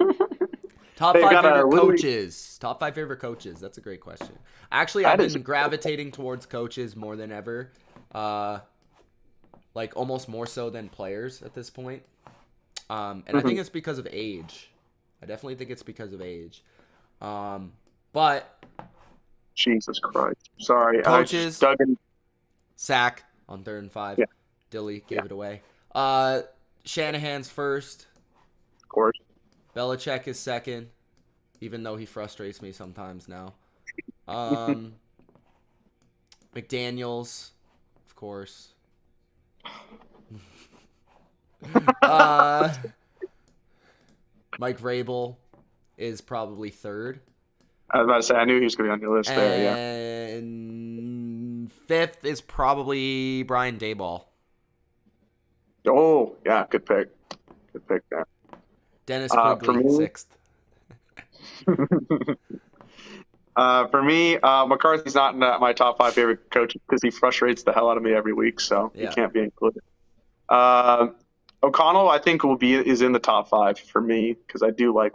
Top 5 favorite coaches. Top 5 favorite coaches. That's a great question. Actually, I've been gravitating towards coaches more than ever. Like almost more so than players at this point. And I think it's because of age. I definitely think it's because of age. But Jesus Christ. Sorry. Coaches. Sack on 3rd and 5. Yeah. Dilly gave it away. Shanahan's first. Of course. Belichick is second, even though he frustrates me sometimes now. McDaniels, of course. Mike Vrabel is probably 3rd. I was about to say, I knew he was going to be on your list there, yeah. And 5th is probably Brian Daboll. Oh, yeah, good pick. Good pick there. Dennis Quigley, 6th. For me, McCarthy's not in my top 5 favorite coaches because he frustrates the hell out of me every week, so he can't be included. O'Connell, I think, is in the top 5 for me because I do like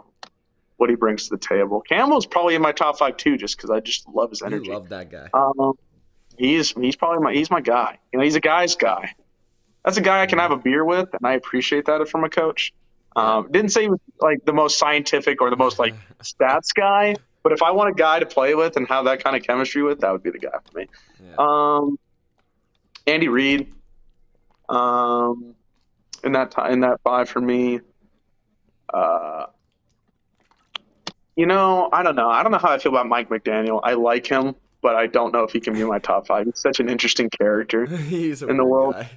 what he brings to the table. Campbell's probably in my top 5 too, just because I just love his energy. You love that guy. He's probably my guy. He's a guy's guy. That's a guy I can have a beer with, and I appreciate that from a coach. Didn't say he was like the most scientific or the most like stats guy, but if I want a guy to play with and have that kind of chemistry with, that would be the guy for me. Yeah. Andy Reid, in that 5 for me. I don't know. I don't know how I feel about Mike McDaniel. I like him, but I don't know if he can be in my top 5. He's such an interesting character in the world. Guy.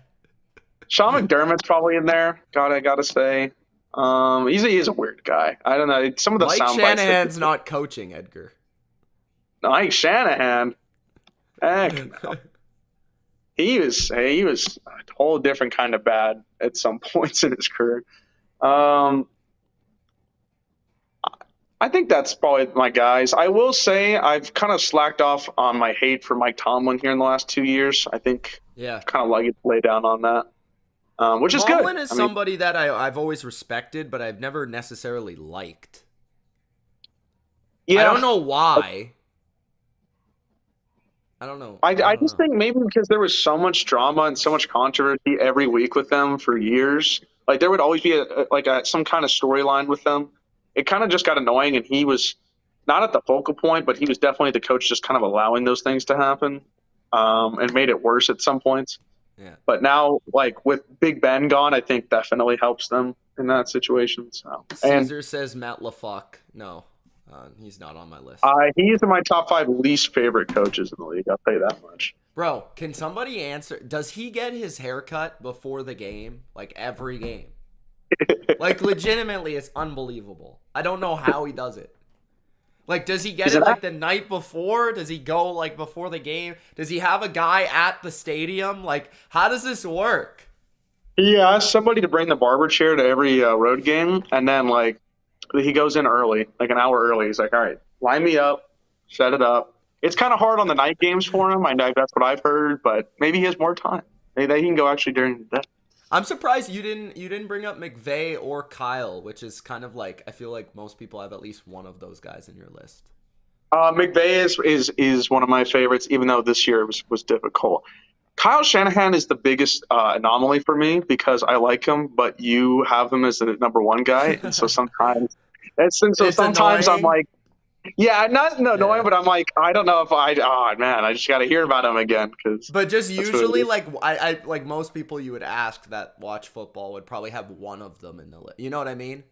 Sean McDermott's probably in there. Gotta say. He's a weird guy. I don't know. Some of the Mike Shanahan's not coaching, Edgar. Mike Shanahan. Heck no. He was a whole different kind of bad at some points in his career. I think that's probably my guys. I will say I've kind of slacked off on my hate for Mike Tomlin here in the last 2 years. I think kind of like it lay down on that. Which is good. Tomlin is somebody that I've always respected, but I've never necessarily liked. Yeah, I don't know why. I don't know. I just think maybe because there was so much drama and so much controversy every week with them for years. Like there would always be some kind of storyline with them. It kind of just got annoying, and he was not at the focal point, but he was definitely the coach just kind of allowing those things to happen and made it worse at some points. Yeah. But now, like with Big Ben gone, I think definitely helps them in that situation. So Caesar says Matt LaFleur. No. He's not on my list. He's in my top 5 least favorite coaches in the league. I'll tell you that much. Bro, can somebody answer? Does he get his haircut before the game? Like every game? Like legitimately, it's unbelievable. I don't know how he does it. Like, does he get it like the night before? Does he go like before the game? Does he have a guy at the stadium? Like, how does this work? He asked somebody to bring the barber chair to every road game, and then like he goes in early, like an hour early. He's like, "All right, line me up, set it up." It's kind of hard on the night games for him. I know that's what I've heard, but maybe he has more time. Maybe he can go actually during the day. I'm surprised you didn't bring up McVay or Kyle, which is kind of like, I feel like most people have at least one of those guys in your list. McVay is one of my favorites, even though this year was difficult. Kyle Shanahan is the biggest anomaly for me because I like him, but you have him as the number one guy, and so sometimes I'm like, yeah, not annoying, but I'm like, I don't know if I just got to hear about him again. But just usually, like I like most people you would ask that watch football would probably have one of them in the list. You know what I mean?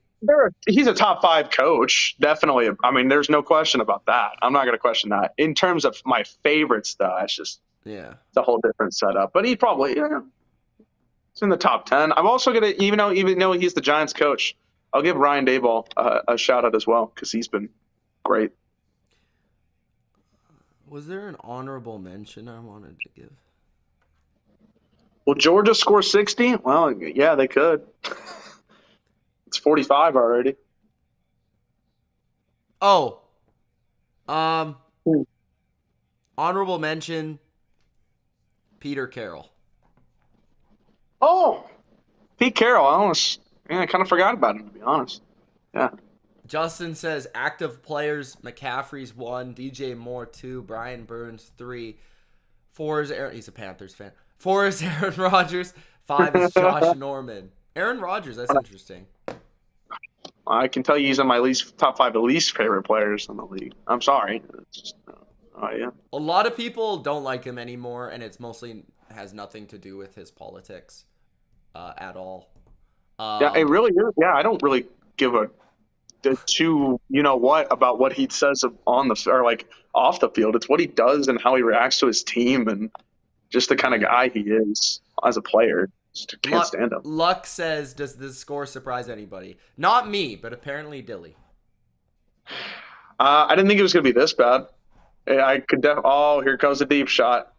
He's a top 5 coach, definitely. I mean, there's no question about that. I'm not going to question that. In terms of my favorites, though, it's just it's a whole different setup. But he probably it's in the top 10. I'm also going to, even though he's the Giants coach, I'll give Ryan Daboll a shout out as well because he's been great. Was there an honorable mention I wanted to give? Will Georgia score 60? Well, yeah, they could. It's 45 already. Oh. Honorable mention, Peter Carroll. Oh, Pete Carroll. I kind of forgot about him, to be honest. Yeah. Justin says active players, McCaffrey's 1, DJ Moore 2, Brian Burns 3, 4 is Aaron. He's a Panthers fan. 4 is Aaron Rodgers. 5 is Josh Norman. Aaron Rodgers, that's interesting. I can tell you he's on my top 5 least favorite players in the league. I'm sorry. It's just, yeah. A lot of people don't like him anymore, and it's mostly has nothing to do with his politics at all. Yeah, it really is. Yeah, I don't really give a about what he says on the or like off the field. It's what he does and how he reacts to his team and just the kind of guy he is as a player. Just can't stand him. Luck says, does this score surprise anybody? Not me, but apparently Dilly. I didn't think it was going to be this bad. I could here goes a deep shot.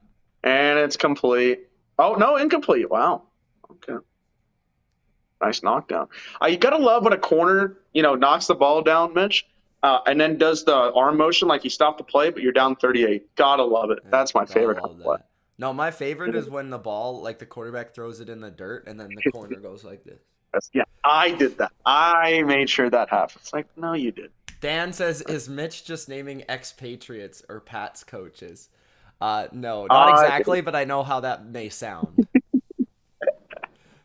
And it's complete. Oh, no, incomplete. Wow. Okay. Nice knockdown. You got to love when a corner, knocks the ball down, Mitch, and then does the arm motion like you stopped the play, but you're down 38. Got to love it. That's my favorite kind of play. No, my favorite is when the ball, like the quarterback throws it in the dirt, and then the corner goes like this. Yeah, I did that. I made sure that happened. It's like, no, you did. Dan says, is Mitch just naming expatriates or Pat's coaches? No, not exactly, but I know how that may sound.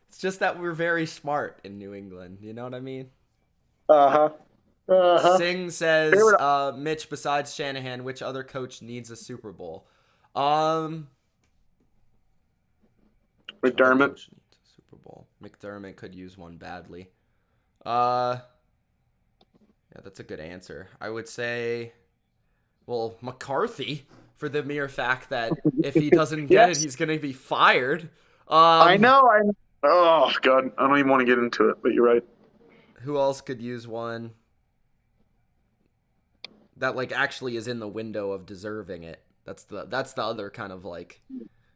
It's just that we're very smart in New England. You know what I mean? Singh says, Mitch, besides Shanahan, which other coach needs a Super Bowl? McDermott. Super Bowl. McDermott could use one badly. Yeah, that's a good answer. I would say, well, McCarthy, for the mere fact that if he doesn't get it, he's going to be fired. I know. Oh, God. I don't even want to get into it, but you're right. Who else could use one that like actually is in the window of deserving it? That's the other kind of like.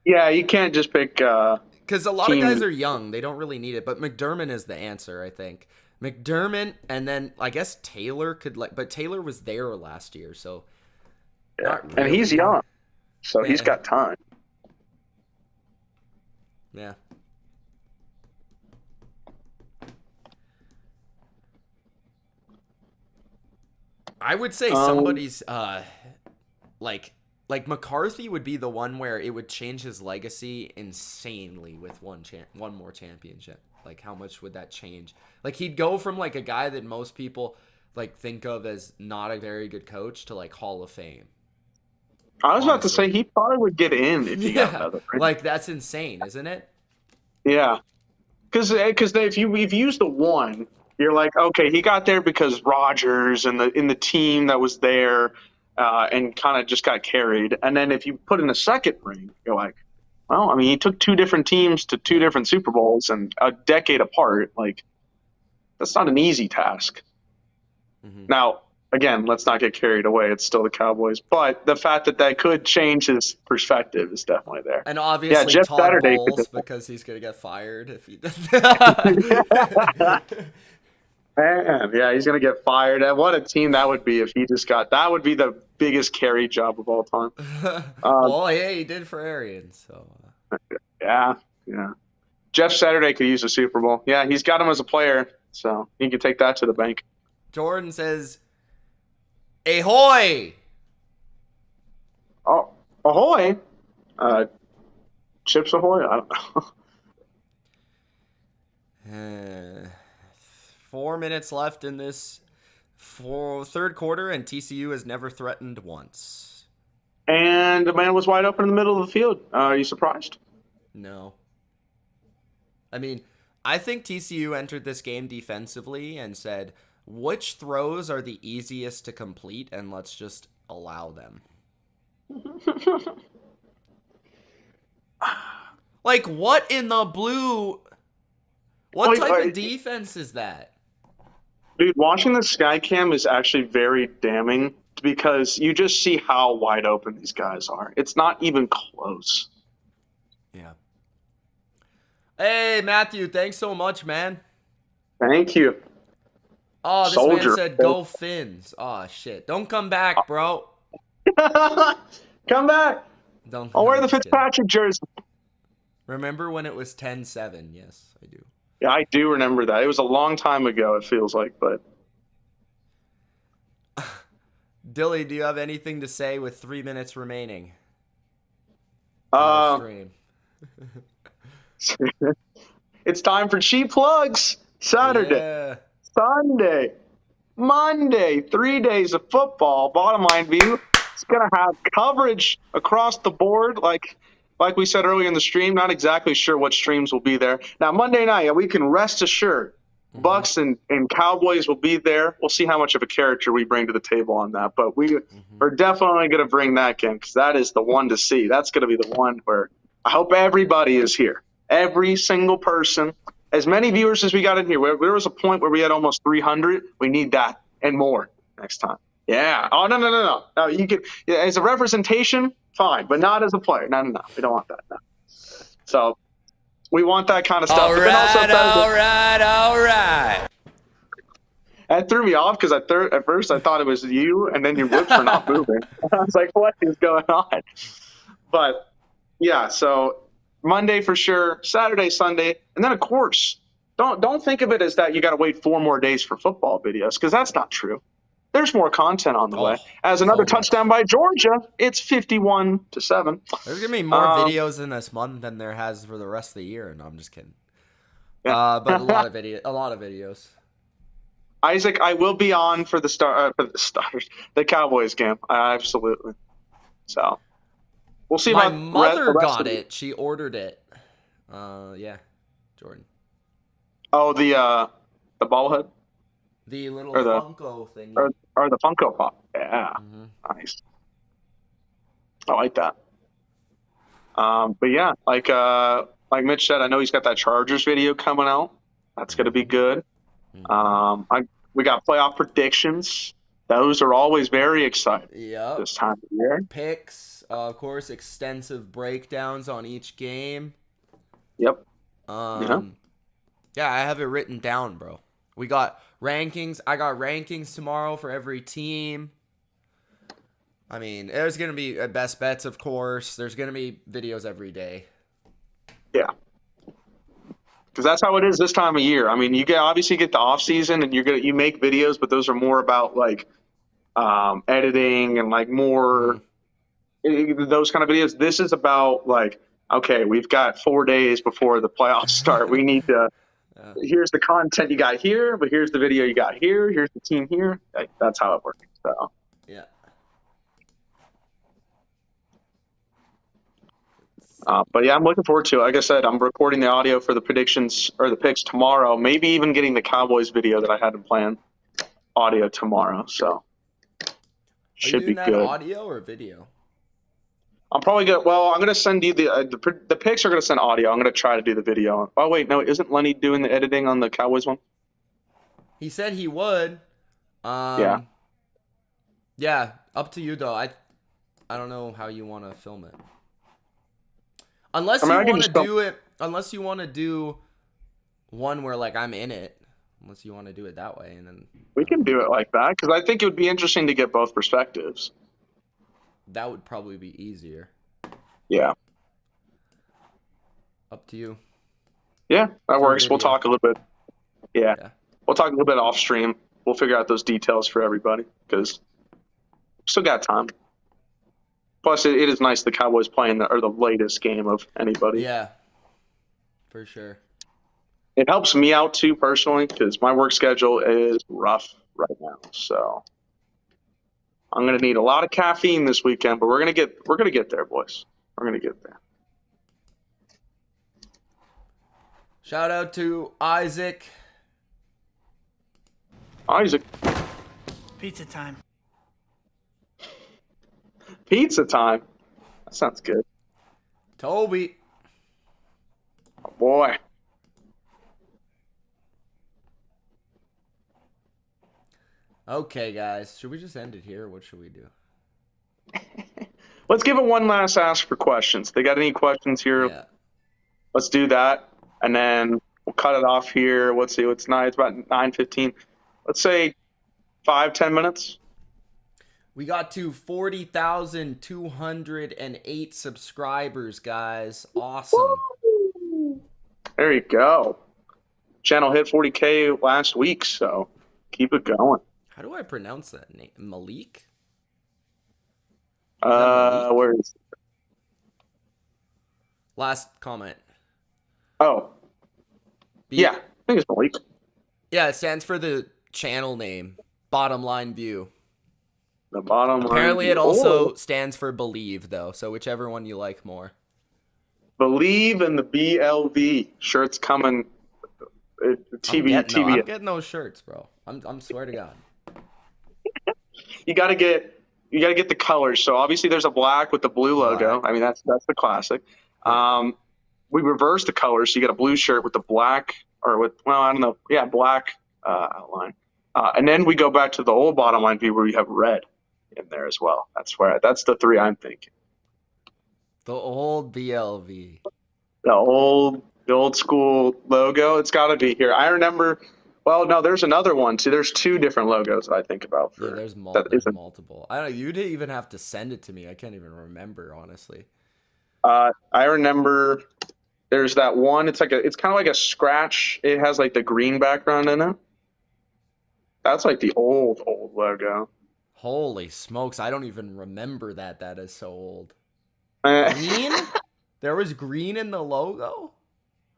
Yeah, you can't just pick. Because a lot of guys are young, they don't really need it. But McDermott is the answer, I think. McDermott, and then I guess Taylor could but Taylor was there last year, so. Yeah, really. And he's young, so he's got time. Yeah. I would say somebody's like McCarthy would be the one where it would change his legacy insanely with one more championship. Like how much would that change? Like he'd go from like a guy that most people like think of as not a very good coach to like Hall of Fame. I was about to say he probably would get in if he got another. Like that's insane, isn't it? Yeah, because if you used the one, You're like, okay, he got there because Rodgers and the team that was there, and kind of just got carried. And then if you put in a second ring, you're like, well, I mean, he took two different teams to two different Super Bowls and a decade apart. Like, that's not an easy task. Mm-hmm. Now, again, let's not get carried away. It's still the Cowboys, but the fact that could change his perspective is definitely there. And obviously Jeff Todd Saturday Bowles, because he's gonna get fired if he does. Man, yeah, he's gonna get fired. And what a team that would be if he just got. That would be the biggest carry job of all time. Well, yeah, he did for Arians, so. Yeah. Jeff Saturday could use a Super Bowl. Yeah, he's got him as a player, so he can take that to the bank. Jordan says, "Ahoy!" Oh, ahoy! Chips ahoy! I don't know. 4 minutes left in this third quarter, and TCU has never threatened once. And the man was wide open in the middle of the field. Are you surprised? No. I mean, I think TCU entered this game defensively and said, which throws are the easiest to complete, and let's just allow them. Like, what in the blue? What type of defense is that? Dude, watching the sky cam is actually very damning because you just see how wide open these guys are. It's not even close. Yeah. Hey, Matthew, thanks so much, man. Thank you. Oh, this man said, go Fins. Oh, shit. Don't come back, bro. Come back. I'll wear the Fitzpatrick jersey. Remember when it was 10-7? Yes, I do. Yeah, I do remember that. It was a long time ago, it feels like, but. Dilly, do you have anything to say with 3 minutes remaining? It's time for cheap plugs. Saturday, yeah. Sunday, Monday, 3 days of football. Bottom line view. It's going to have coverage across the board, like we said earlier in the stream. Not exactly sure what streams will be there. Now, Monday night, we can rest assured Bucks and Cowboys will be there. We'll see how much of a character we bring to the table on that. But we are definitely going to bring that game because that is the one to see. That's going to be the one where I hope everybody is here. Every single person. As many viewers as we got in here. There was a point where we had almost 300. We need that and more next time. Yeah. Oh, no. No, you can, as a representation, fine, but not as a player. No. We don't want that. No. So we want that kind of stuff. All right. That threw me off because at first I thought it was you, and then your lips were not moving. I was like, what is going on? But, yeah, so Monday for sure, Saturday, Sunday, and then, of course, don't think of it as that you got to wait 4 more days for football videos because that's not true. There's more content on the way. As another touchdown by Georgia, it's 51-7. There's going to be more videos in this month than there has for the rest of the year. No, I'm just kidding. Yeah. But a lot of videos. Isaac, I will be on for the Cowboys game. Absolutely. So we'll see. My mother got it. She ordered it. Yeah, Jordan. Oh, the bobblehead. The little Funko thing. Or the Funko Pop. Yeah. Nice. I like that. But yeah, like Mitch said, I know he's got that Chargers video coming out. That's going to be good. We got playoff predictions. Those are always very exciting. Yep. This time of year. Picks, of course, extensive breakdowns on each game. Yep. Yeah, I have it written down, bro. We got rankings. I got rankings tomorrow for every team. I mean, there's going to be best bets, of course. There's going to be videos every day. Yeah. Because that's how it is this time of year. I mean, you obviously get the off season and you make videos, but those are more about like editing and like more those kind of videos. This is about like, okay, we've got 4 days before the playoffs start. We need to. Here's the content you got here, but here's the video you got here. Here's the team here. That's how it works. So yeah. But yeah, I'm looking forward to it. Like I said, I'm recording the audio for the predictions or the picks tomorrow. Maybe even getting the Cowboys video that I had in plan audio tomorrow. So Are you should doing be that good. audio or video? I'm probably good. Well, I'm gonna send you the picks are gonna send audio. I'm gonna try to do the video. Oh wait, no, isn't Lenny doing the editing on the Cowboys one? He said he would. Yeah. Yeah, up to you though. I don't know how you want to film it. Unless I mean, you I can want to just do it, unless you want to do one where like I'm in it. Unless you want to do it that way, and then we can do it like that because I think it would be interesting to get both perspectives. that would probably be easier. Yeah. Up to you. Yeah, that For works. We'll video. talk a little bit. Yeah. Yeah. We'll talk a little bit off stream. We'll figure out those details for everybody because still got time. Plus, it is nice the Cowboys playing the latest game of anybody. Yeah. For sure. It helps me out too personally because my work schedule is rough right now. So I'm gonna need a lot of caffeine this weekend, but we're gonna get there, boys. We're gonna get there. Shout out to Isaac. Isaac, Pizza time. pizza time. That sounds good. Toby. Oh, boy. Okay, guys. Should we just end it here? What should we do? Let's give it one last ask for questions. They got any questions here? Yeah. Let's do that, and then we'll cut it off here. Let's see. It's about 9:15. Let's say 5-10 minutes. We got to 40,208 subscribers, guys. Awesome. There you go. Channel hit 40K last week, so keep it going. How do I pronounce that name? Malik? Malik? Where is? Last comment. Oh, yeah. I think it's Malik. Yeah, it stands for the channel name, Bottom Line View. The bottom line. Apparently it also stands for Believe, though, so whichever one you like more. Believe in the BLV shirts coming. TV. I'm getting those shirts, bro. I'm swear to God. You gotta get the colors. So obviously there's a black with the blue logo. Black. I mean that's the classic. We reversed the colors, so you got a blue shirt with the black black outline. And then we go back to the old bottom line view where we have red in there as well. That's the three I'm thinking. The old BLV. The old school logo. It's got to be here. I remember. Well, no, there's another one too. There's two different logos that I think about. Yeah, there's multiple. I don't know. You didn't even have to send it to me. I can't even remember, honestly. I remember. There's that one. It's kind of like a scratch. It has like the green background in it. That's like the old logo. Holy smokes! I don't even remember that. That is so old. Uh, Green? There was green in the logo?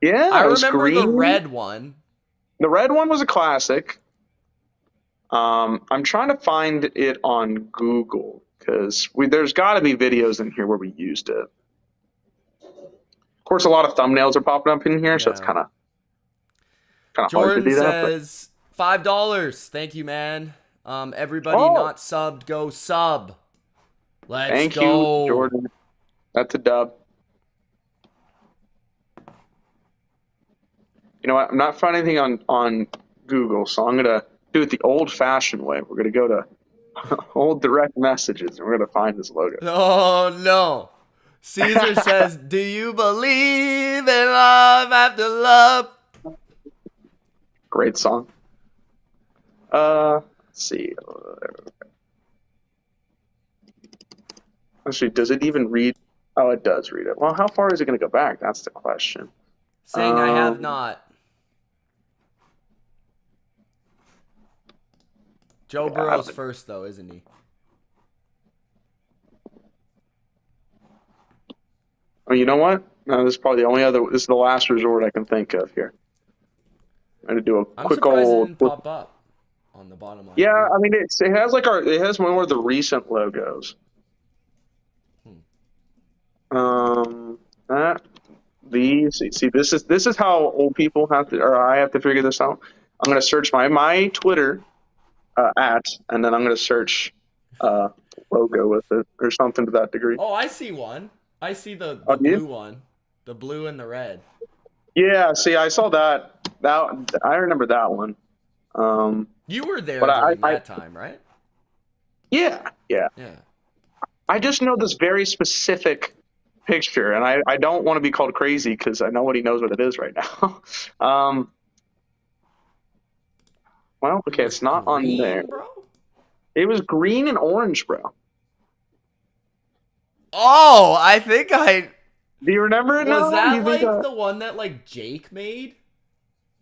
Yeah, I it was remember the green. red one. The red one was a classic. I'm trying to find it on Google because there's got to be videos in here where we used it. Of course, a lot of thumbnails are popping up in here, so it's kind of hard to Jordan do that. says $5. Thank you, man. Everybody not subbed, go sub. Let's Thank go. you, Jordan. That's a dub. You know what? I'm not finding anything on Google, so I'm gonna do it the old-fashioned way. We're gonna go to old direct messages, and we're gonna find this logo. Oh no. Caesar says, "Do you believe in love after love?" Great song. Let's see. Actually, does it even read? Oh, it does read it. Well, how far is it going to go back? That's the question. Saying I have not. Joe Burrow's first, though, isn't he? Oh, you know what? No, this is probably the only other. This is the last resort I can think of here. I'm going to do a quick surprised old. it didn't pop up on the bottom line. Yeah, I mean, it has one of the recent logos. Uh, see, this is how old people have to, or I have to figure this out. I'm gonna search my Twitter and then I'm gonna search logo with it or something to that degree. Oh, I see one. I see the Oh, do you? blue one. The blue and the red. Yeah, see, I saw that. I remember that one. You were there But during that time, right? yeah. Yeah. I just know this very specific picture, and I don't want to be called crazy because I nobody knows what it is right now. Well, okay, it's not on there. Bro? It was green and orange, bro. Oh, I think I... Do you remember it now? Was that You think, like the one that like Jake made?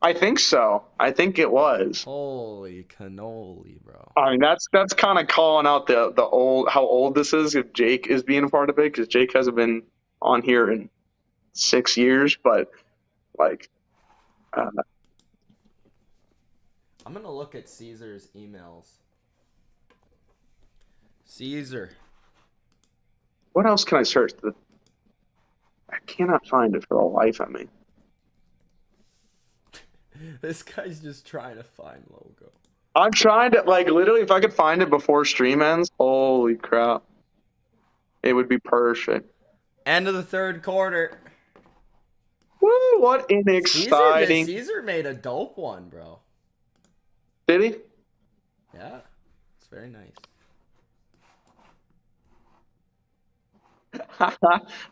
I think so. I think it was. Holy cannoli, bro. I mean, that's kind of calling out the old how old this is if Jake is being a part of it because Jake hasn't been on here in 6 years, but like. I'm gonna look at Caesar's emails. Caesar. What else can I search? I cannot find it for the life of me. This guy's just trying to find logo. I'm trying to, like, literally, if I could find it before stream ends, holy crap. It would be perfect. End of the third quarter. Woo, what an exciting. Caesar made a dope one, bro. Did he? Yeah. It's very nice.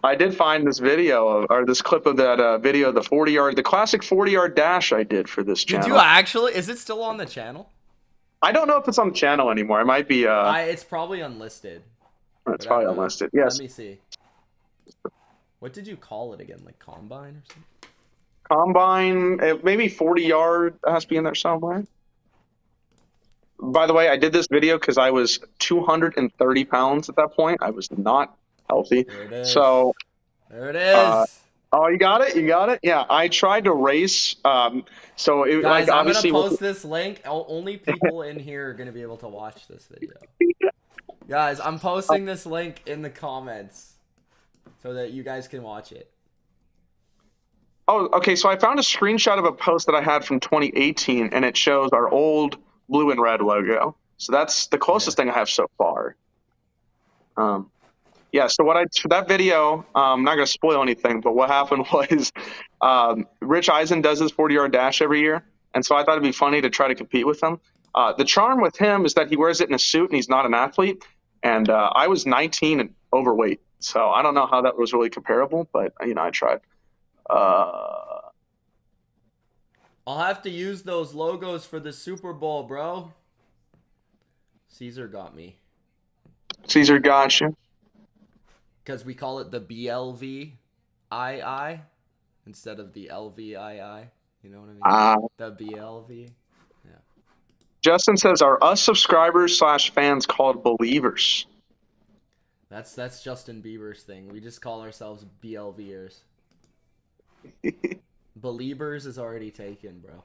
I did find this video or this clip of that video, the classic 40-yard dash I did for this channel. Did you actually? Is it still on the channel? I don't know if it's on the channel anymore. It might be. It's probably unlisted. It's probably unlisted. Yes. Let me see. What did you call it again? Like combine or something? Combine, maybe 40-yard has to be in there somewhere. By the way, I did this video because I was 230 pounds at that point. I was not healthy. There it is. So there it is. Oh, you got it? You got it? Yeah, I tried to race. So it, guys, like, obviously, I'm gonna post this link. Only people in here are gonna be able to watch this video. Guys, I'm posting this link in the comments so that you guys can watch it. Oh, okay. So I found a screenshot of a post that I had from 2018, and it shows our old blue and red logo. So that's the closest thing I have so far. Yeah, so for that video, I'm not going to spoil anything, but what happened was Rich Eisen does his 40-yard dash every year, and so I thought it'd be funny to try to compete with him. The charm with him is that he wears it in a suit and he's not an athlete, and I was 19 and overweight, so I don't know how that was really comparable, but, I tried. I'll have to use those logos for the Super Bowl, bro. Caesar got me. Caesar got you. Because we call it the BLV instead of the LVII. You know what I mean? The BLV. Yeah. Justin says, are us subscribers / fans called believers? That's Justin Bieber's thing. We just call ourselves BLVers. Believers is already taken, bro.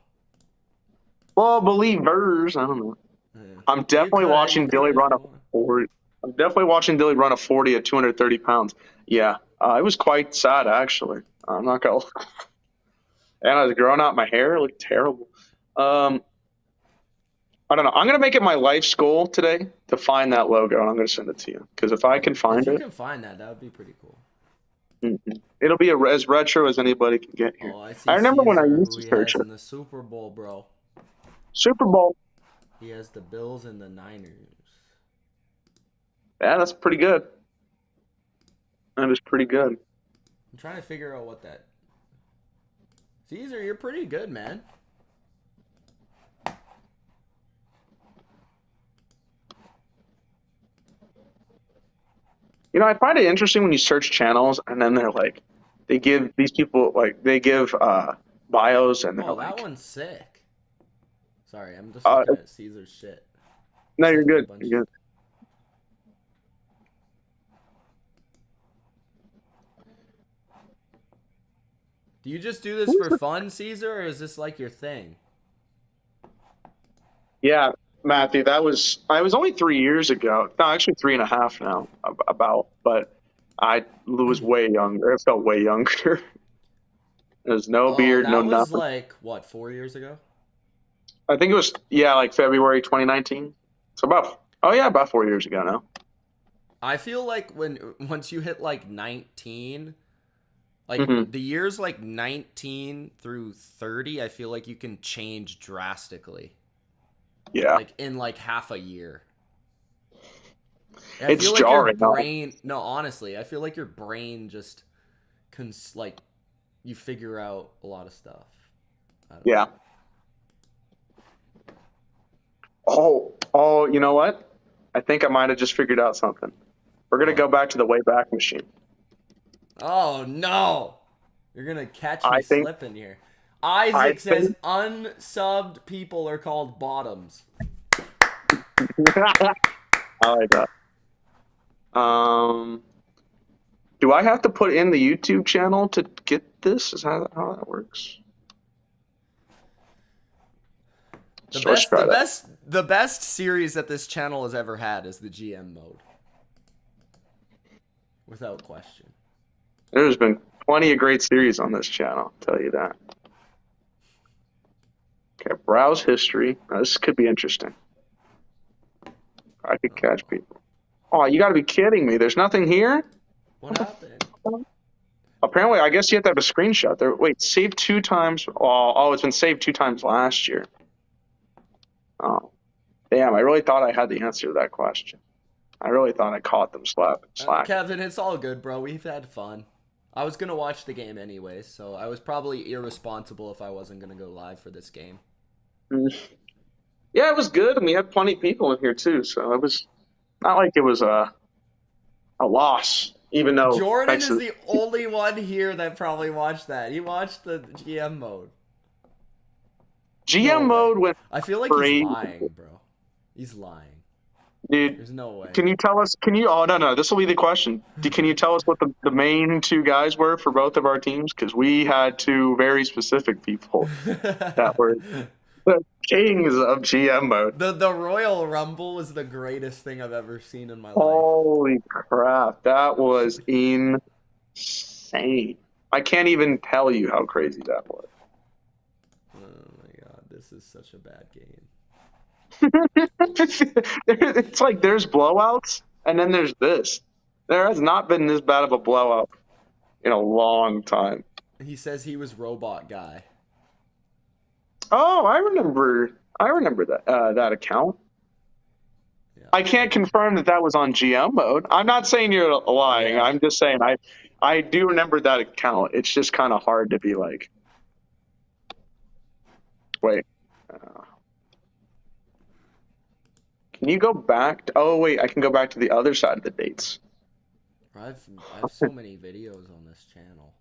Well, believers, I don't know. Yeah. I'm definitely watching Dilly run a 40. I'm definitely watching Dilly run a 40 at 230 pounds. Yeah, it was quite sad, actually. I'm not gonna. And I was growing out my hair. It looked terrible. I don't know. I'm gonna make it my life's goal today to find that logo, and I'm gonna send it to you. Because if I can find it, if you can find that would be pretty cool. It'll be as retro as anybody can get here. Oh, I remember when I used to search it. In the Super Bowl, bro. Super Bowl. He has the Bills and the Niners. Yeah, that's pretty good. That is pretty good. I'm trying to figure out what that. Caesar, you're pretty good, man. I find it interesting when you search channels and then they're like, they give these people bios and they're that one's sick. Sorry, I'm just looking at Caesar's shit. No, you're good. You're good. Do you just do this for fun, Caesar, or is this like your thing? Yeah, Matthew, I was only 3 years ago. No, actually 3.5 now, about. But I was way younger. I felt way younger. There's no Oh, beard, no that was nothing. like what, 4 years ago? I think it was, yeah, like February 2019. So about 4 years ago now. I feel like once you hit like 19, like Hmm. the years like 19 through 30, I feel like you can change drastically. Yeah, Like in like half a year. I it's feel like your jarring. Huh? brain, no, honestly, I feel like your brain just like you figure out a lot of stuff. I don't Yeah. know. Oh, you know what? I think I might have just figured out something. We're gonna go What? back to the Wayback Machine. Oh no. You're going to catch me I think. slipping here. I Isaac says think. unsubbed people are called bottoms. I like that. Do I have to put in the YouTube channel to get this? Is how that works? The So let's best, the try that. best, the best series that this channel has ever had is the GM mode, without question. There's been plenty of great series on this channel. I'll tell you that. Okay, browse history. Now, this could be interesting. I could catch people. Oh, you got to be kidding me! There's nothing here. What happened? Apparently, I guess you have to have a screenshot. There. Wait, saved 2 times. Oh, it's been saved 2 times last year. Oh, damn! I really thought I had the answer to that question. I really thought I caught them slack. Kevin, it's all good, bro. We've had fun. I was gonna watch the game anyway, so I was probably irresponsible if I wasn't gonna go live for this game. Yeah, it was good, and we had plenty of people in here too. So it was not like it was a loss, even though Jordan is Texas the only one here that probably watched that. He watched the GM mode. GM No mode way. went I feel like crazy, he's lying, bro. He's lying. dude. There's no way. Can you tell us? Can you? Oh no, this will be the question. Can you tell us what the main two guys were for both of our teams? Because we had two very specific people that were the kings of GM mode. The Royal Rumble was the greatest thing I've ever seen in my life. Holy crap, that was insane. I can't even tell you how crazy that was. Oh my god, this is such a bad game. It's like there's blowouts, and then there's this. There has not been this bad of a blowout in a long time. He says he was Robot Guy. Oh, I remember that account. Yeah. I can't confirm that was on GM mode. I'm not saying you're lying. Yeah. I'm just saying I do remember that account. It's just kind of hard to be like, wait. Can you go back? Oh, wait, I can go back to the other side of the dates. I have so many videos on this channel.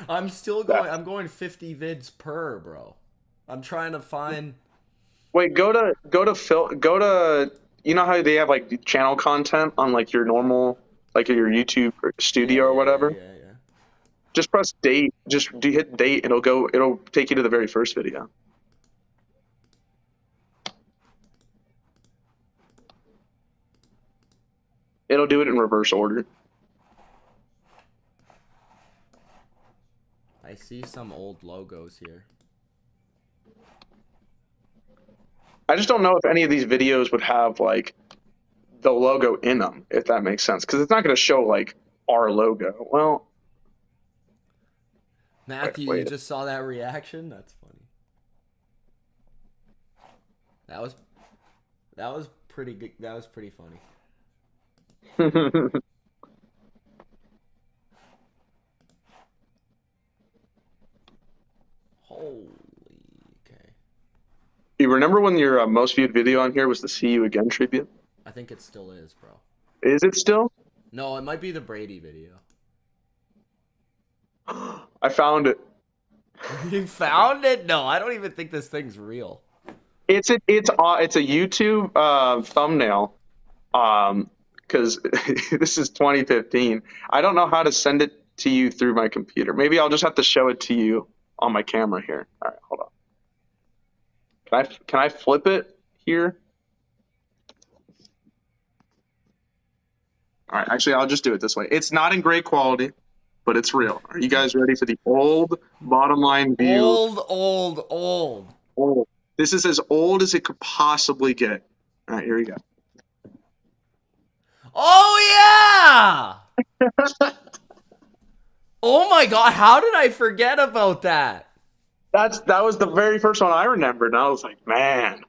I'm still going. I'm going 50 vids per, bro. I'm trying to find. Wait, go to you know how they have like channel content on like your normal, like your YouTube studio or whatever. Yeah. Just press date. Just hit date. It'll take you to the very first video. It'll do it in reverse order. I see some old logos here. I just don't know if any of these videos would have like the logo in them, if that makes sense, because it's not going to show like our logo. Well, Matthew, wait. you just saw that reaction? That's funny. That was pretty good. That was pretty funny. Holy, okay. You remember when your most viewed video on here was the "See You Again" tribute? I think it still is, bro. Is it still? No, it might be the Brady video. I found it. You found it? No, I don't even think this thing's real. It's a YouTube thumbnail. Because this is 2015. I don't know how to send it to you through my computer. Maybe I'll just have to show it to you on my camera here. All right, hold on. Can I flip it here? All right, actually, I'll just do it this way. It's not in great quality, but it's real. Are you guys ready for the old bottom line view? Old. Old. This is as old as it could possibly get. All right, here we go. Oh, yeah! Oh, my God. How did I forget about that? That was the very first one I remembered, and I was like, man,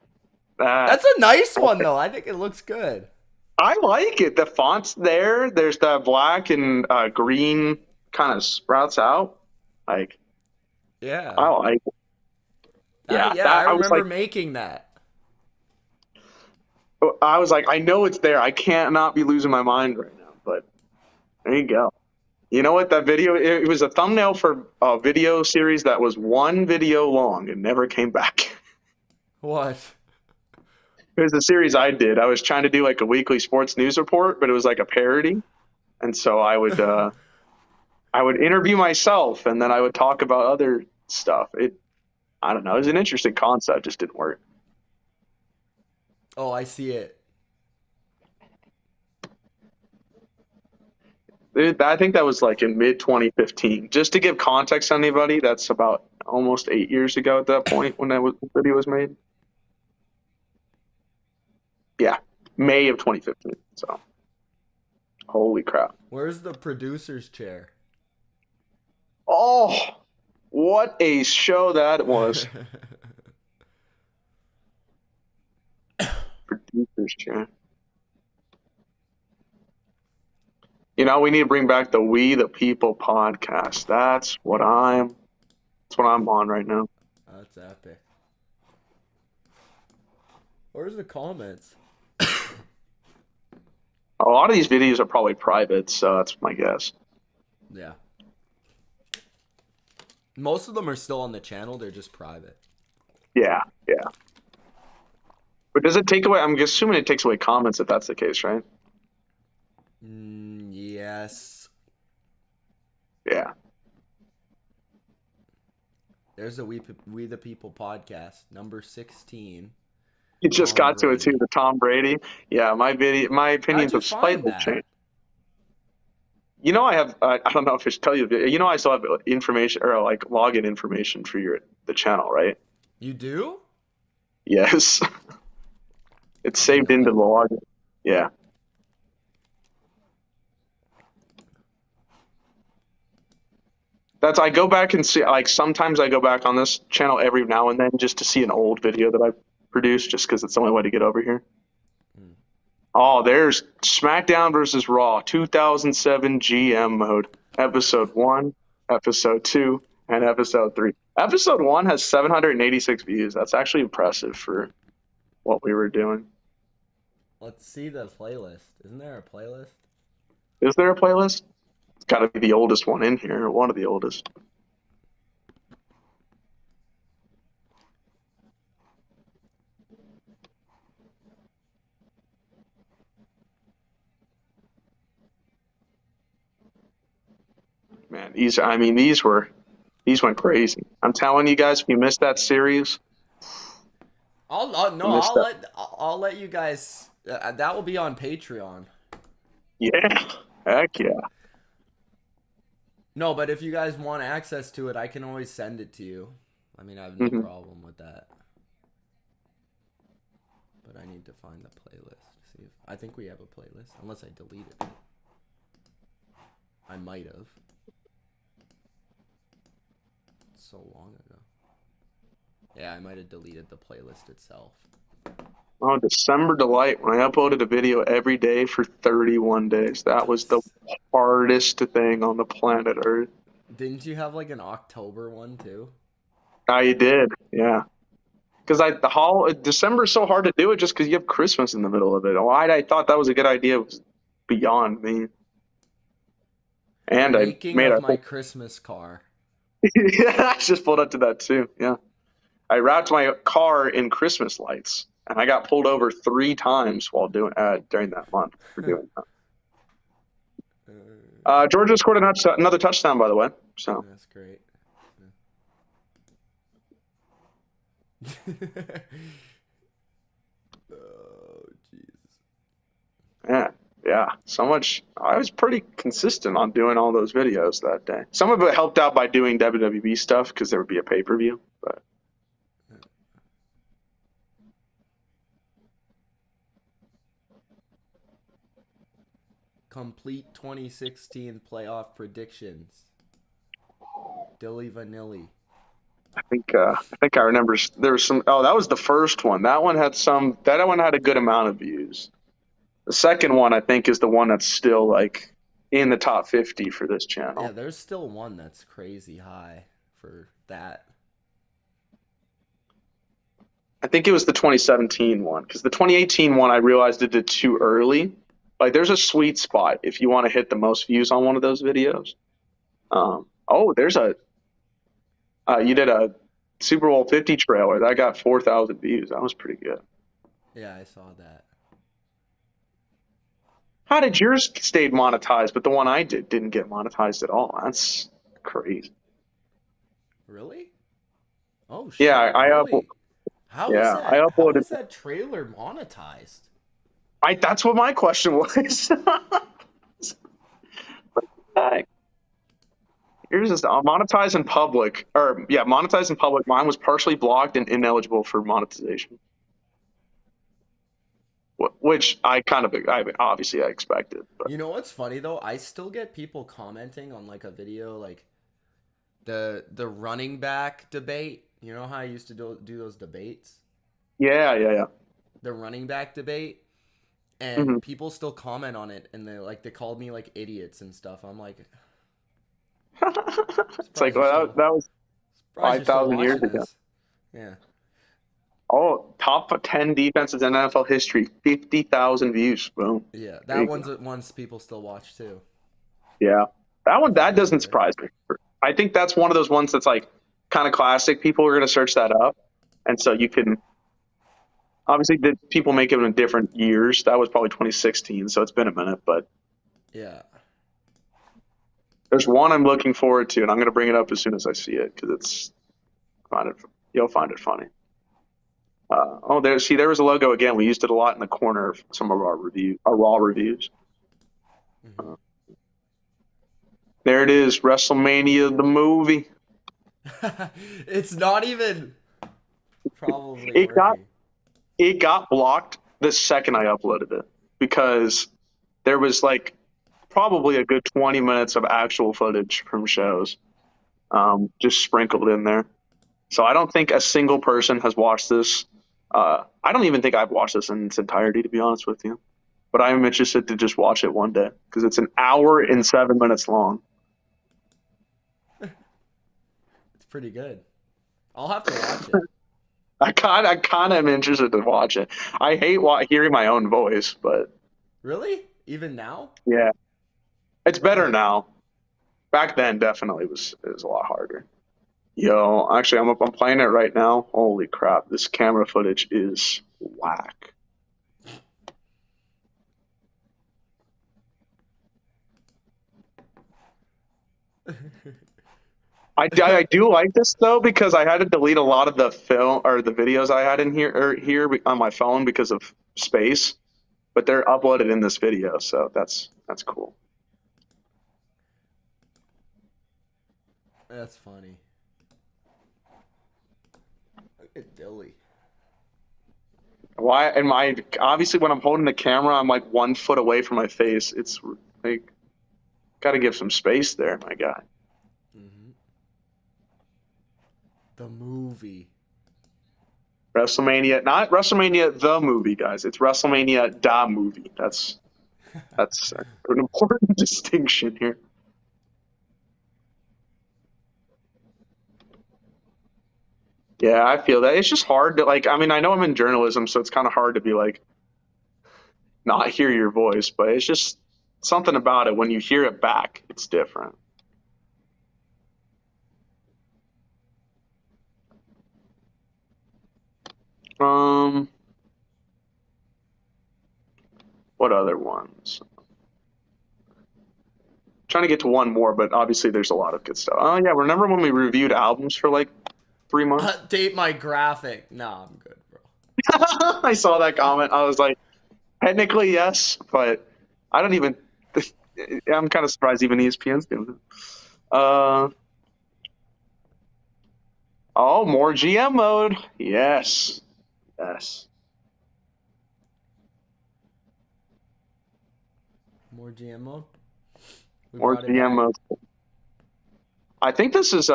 That's a nice one, though. I think it looks good. I like it. The font's there. There's the black and green kind of sprouts out. Like, Yeah. I like it. Yeah, I I was remember like, making that. I know it's there. I can't not be losing my mind right now. But there you go. You know what? That video, it was a thumbnail for a video series that was one video long and never came back. What? It was the series I did. I was trying to do like a weekly sports news report, but it was like a parody. And so I would interview myself and then I would talk about other stuff. I don't know. It was an interesting concept, just didn't work. Oh, I see it. I think that was like in mid 2015. Just to give context to anybody, that's about almost 8 years ago at that point when the video was made. Yeah, May of 2015. So, holy crap. Where's the producer's chair? Oh, what a show that was. Producer's chair. You know, we need to bring back the We the People podcast. That's what I'm on right now. That's epic. Where's the comments? A lot of these videos are probably private, so that's my guess. Yeah. Most of them are still on the channel. They're just private. Yeah. But does it take away? I'm assuming it takes away comments if that's the case, right? Yes. Yeah. There's a We the People podcast, number 16. You just Tom got to it too, Brady. the Tom Brady. Yeah, my opinions How'd you have slightly find that? changed. You know, I have. I don't know if I should tell you. You know, I still have information or like login information for the channel, right? You do? Yes. It's saved into the login. Yeah. I go back and see, like, sometimes I go back on this channel every now and then just to see an old video that I produced, just because it's the only way to get over here. Oh, there's SmackDown versus Raw 2007 GM mode, episode 1, episode 2, and episode 3. Episode 1 has 786 views. That's actually impressive for what we were doing. Let's see the playlist. Isn't there a playlist? Is there a playlist? It's got to be the oldest one in here, or one of the oldest. Man, these went crazy. I'm telling you guys, if you missed that series, I'll let you guys. That will be on Patreon. yeah, heck yeah. No, but if you guys want access to it, I can always send it to you. I mean, I have no problem with that. But I need to find the playlist. See if I think we have a playlist, unless I deleted it. I might have. It's so long ago. Yeah, I might have deleted the playlist itself. Oh, December Delight, when I uploaded a video every day for 31 days. That was the hardest thing on the planet Earth. Didn't you have like an October one too? I did, yeah. Because December's so hard to do it just because you have Christmas in the middle of it. Why I thought that was a good idea was beyond me. And I made my Christmas car. Yeah, I just pulled up to that too. Yeah, I wrapped my car in Christmas lights, and I got pulled over 3 times while during that month for doing that. Georgia scored another touchdown, by the way. So that's great. Oh, Jesus. yeah, Yeah, so much. I was pretty consistent on doing all those videos that day. Some of it helped out by doing WWE stuff because there would be a pay-per-view. But Complete 2016 playoff predictions. Dilly Vanilli. I think I remember there was some. Oh, that was the first one. That one had some. That one had a good amount of views. The second one, I think, is the one that's still like in the top 50 for this channel. Yeah, there's still one that's crazy high for that. I think it was the 2017 one because the 2018 one I realized it did too early. Like, there's a sweet spot if you want to hit the most views on one of those videos. There's a you did a Super Bowl 50 trailer that got 4,000 views. That was pretty good. Yeah, I saw that. How did yours stay monetized, but the one I did didn't get monetized at all? That's crazy. Really? Oh shit! Yeah, really? How is that? I How uploaded. is that trailer monetized? That's what my question was. Yours is monetized in public, or yeah, monetized in public. Mine was partially blocked and ineligible for monetization, which I obviously I expected. But You know what's funny though? I still get people commenting on like a video like the running back debate. You know how I used to do those debates? yeah. The running back debate, and Mm-hmm. people still comment on it, and they called me like idiots and stuff. I'm like, It's like, surprised you're well, still that was surprised you're still 5,000 years watching ago. this. Yeah. Oh, top 10 defenses in NFL history, 50,000 views. Boom. Yeah, There you that go. one's people still watch too. Yeah, that one that That's doesn't good. surprise me. I think that's one of those ones that's like kind of classic. People are going to search that up, and so you can obviously the people make it in different years. That was probably 2016, so it's been a minute. But Yeah. there's one I'm looking forward to, and I'm going to bring it up as soon as I see it because you'll find it funny. There was a logo again. We used it a lot in the corner of some of our raw reviews. Mhm. There it is, WrestleMania the movie. It's not even probably It got working. it got blocked the second I uploaded it because there was like probably a good 20 minutes of actual footage from shows just sprinkled in there. So I don't think a single person has watched this. I don't even think I've watched this in its entirety, to be honest with you. But I'm interested to just watch it one day because it's an hour and 7 minutes long. It's pretty good. I'll have to watch it. I kind of am interested to watch it. I hate hearing my own voice, but Really? Even now? yeah, it's better now. Back then, definitely it was a lot harder. Yo, actually, I'm playing it right now. Holy crap, this camera footage is whack. I do like this though because I had to delete a lot of the film or the videos I had in here on my phone because of space, but they're uploaded in this video, so that's cool. That's funny. Look at Dilly. Why? And obviously when I'm holding the camera, I'm like 1 foot away from my face. It's like got to give some space there, my guy. Mm-hmm. The movie. WrestleMania, not WrestleMania the movie, guys. It's WrestleMania da movie. That's an important distinction here. Yeah, I feel that. It's just hard to like. I mean, I know I'm in journalism, so it's kind of hard to be like not hear your voice, but it's just something about it when you hear it back. It's different. What other ones? Trying to get to one more, but obviously there's a lot of good stuff. Oh yeah, remember when we reviewed albums for like 3 months? Update my graphic. Nah, I'm good, bro. I saw that comment. I was like, technically yes, but I don't even. I'm kind of surprised even ESPN's doing it. Oh, more GM mode. Yes. Yes. More GM mode. We More brought it GM back. mode. I think this is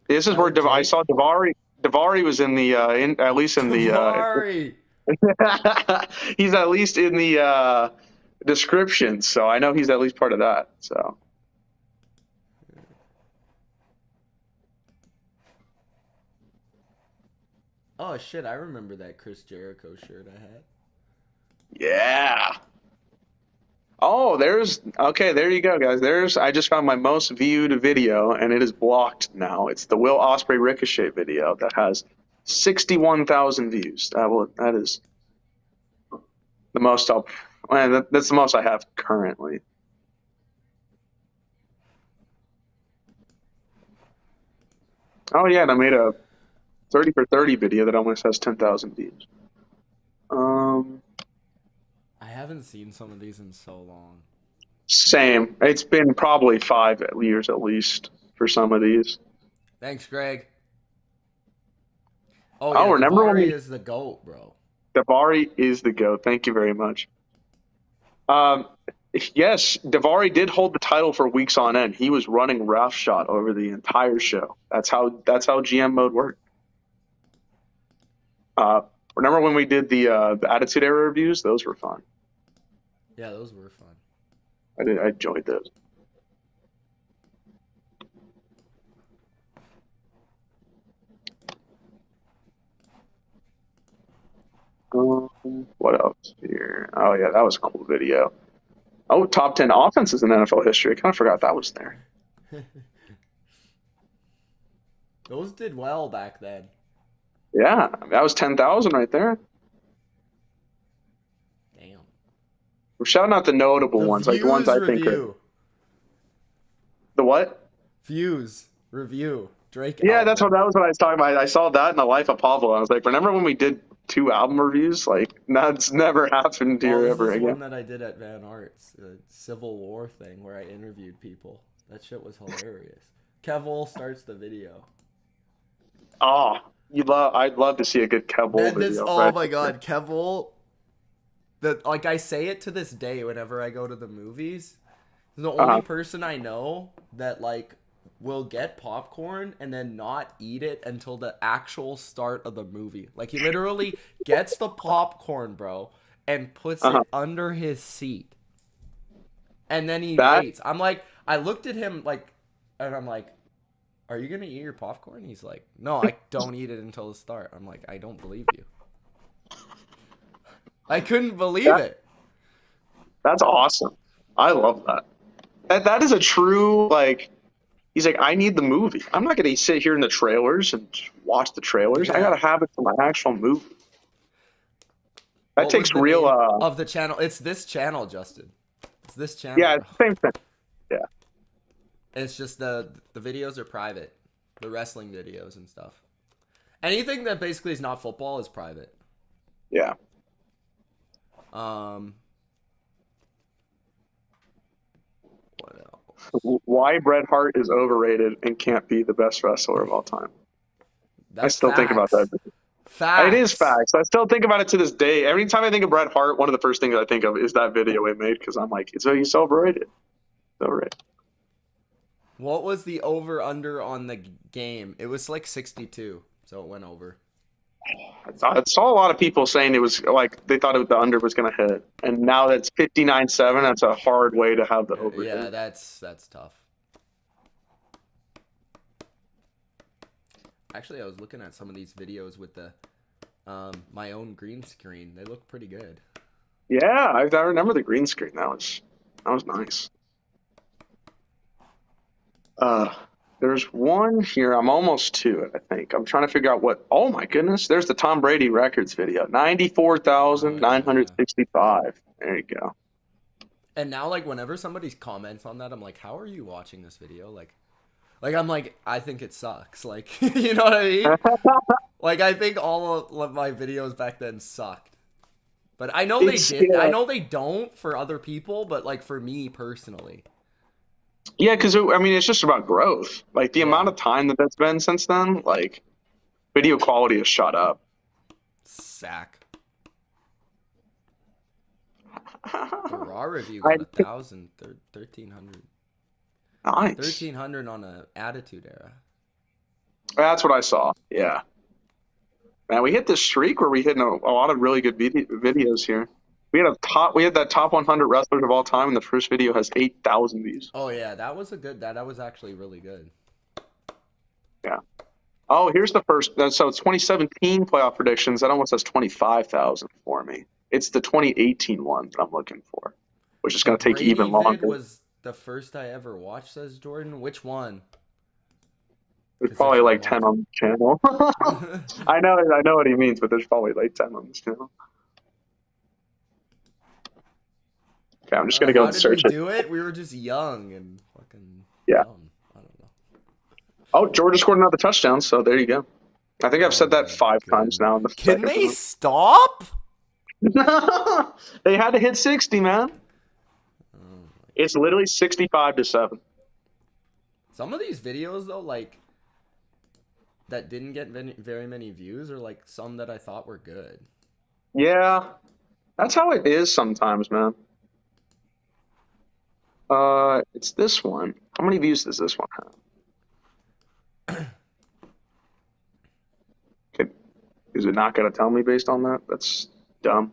this is where I Jake. saw Davari. Davari was in the at least in the Davari. he's at least in the description, so I know he's at least part of that. So Oh shit! I remember that Chris Jericho shirt I had. yeah. Oh, there you go, guys. I just found my most viewed video, and it is blocked now. It's the Will Ospreay Ricochet video that has 61,000 views. That is the most that's the most I have currently. Oh yeah, and I made a 30 for 30 video that almost has 10,000 views. I haven't seen some of these in so long. Same. It's been probably 5 years at least for some of these. Thanks, Greg. Oh Oh, yeah, remember when Davari is the GOAT, bro. Davari is the GOAT. Thank you very much. Um, yes, Davari did hold the title for weeks on end. He was running roughshod over the entire show. That's how GM mode worked. Remember when we did the Attitude Era reviews? Those were fun. Yeah, those were fun. I enjoyed those. What else here? Oh yeah, that was a cool video. Oh, top 10 offenses in NFL history. I kind of forgot that was there. Those did well back then. Yeah, that was 10,000 right there. Damn. We're shouting out the notable The ones, like the ones Views I think are review. the what? Views review. Drake. Yeah, album. that was what I was talking about. I saw that in the life of Pablo. I was like, remember when we did 2 album reviews? Like, that's never happened Oh, here this ever is again. one that I did at Van Arts, a Civil War thing where I interviewed people. That shit was hilarious. Kevil starts the video. Oh, I'd love to see a good Kevol And video. this, oh right? my god, Kevil. Like I say it to this day whenever I go to the movies. He's the only person I know that like will get popcorn and then not eat it until the actual start of the movie. Like he literally gets the popcorn, bro, and puts it under his seat. And then he waits. I looked at him like, and I'm like, are you going to eat your popcorn? He's like, no, I don't eat it until the start. I'm like, I don't believe you. I couldn't believe it. That's awesome. I love that. That is a true, like, he's like, I need the movie. I'm not going to sit here in the trailers and watch the trailers. I got to have it for my actual movie. That What takes was the real name of the channel. It's this channel, Justin. It's this channel. Yeah, it's the same thing. Yeah. It's just the videos are private. The wrestling videos and stuff. Anything that basically is not football is private. Yeah. What else? Why Bret Hart is overrated and can't be the best wrestler of all time. I still think about that. Facts. It is facts. I still think about it to this day. Every time I think of Bret Hart, one of the first things I think of is that video we made because I'm like, he's so overrated. So overrated. What was the over-under on the game? It was like 62, so it went over. I saw a lot of people saying it was like they thought the under was going to hit, and now that's 59-7. That's a hard way to have the over. Yeah, that's tough. Actually, I was looking at some of these videos with the my own green screen. They look pretty good. Yeah, I remember the green screen. That was nice. There's one here. I'm almost to it, I think. I'm trying to figure out what. Oh, my goodness. There's the Tom Brady records video. 94,965. There you go. And now, like, whenever somebody comments on that, I'm like, how are you watching this video? Like I'm like, I think it sucks. Like, you know what I mean? Like, I think all of my videos back then sucked. But I know they did. I know they don't for other people, but like for me personally. Yeah, because I mean, it's just about growth. Like the amount of time that's been since then, like video quality has shot up. Sack. The raw review got 1,000, 1,300. Nice. 1,300 on a Attitude Era. That's what I saw. Yeah. Man, we hit this streak where we hit a lot of really good videos here. We had that top 100 wrestlers of all time, and the first video has 8,000 views. Oh yeah, that was a good. That was actually really good. Yeah. Oh, here's the first. So it's 2017 playoff predictions. That almost has 25,000 for me. It's the 2018 one that I'm looking for, which is going to take even longer. Was the first I ever watched, says Jordan. Which one? There's probably like 10 on the channel. I know what he means, but there's probably like 10 on this channel. Okay, I'm just gonna go and search it. How did we do it? We were just young and fucking dumb. I don't know. Oh, Georgia scored another touchdown, so there you go. I think I've said that 5 times now. Can they stop? They had to hit 60, man. It's literally 65-7. Some of these videos though, like that didn't get very many views, or like some that I thought were good. Yeah, that's how it is sometimes, man. It's this one. How many views does this one have? Okay. Is it not going to tell me based on that? That's dumb.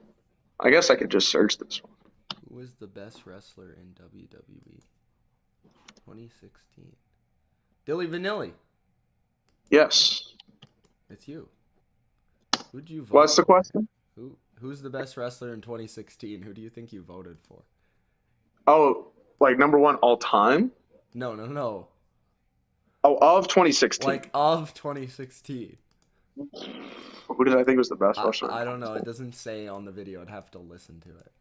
I guess I could just search this one. Who is the best wrestler in WWE? 2016. Dilly Vanilli. Yes. It's you. Who'd you vote What's the question? Who's the best wrestler in 2016? Who do you think you voted for? Oh, like number one all time? No. Oh, of 2016. Like of 2016. Who did I think was the best wrestler? I don't know. It doesn't say on the video. I'd have to listen to it.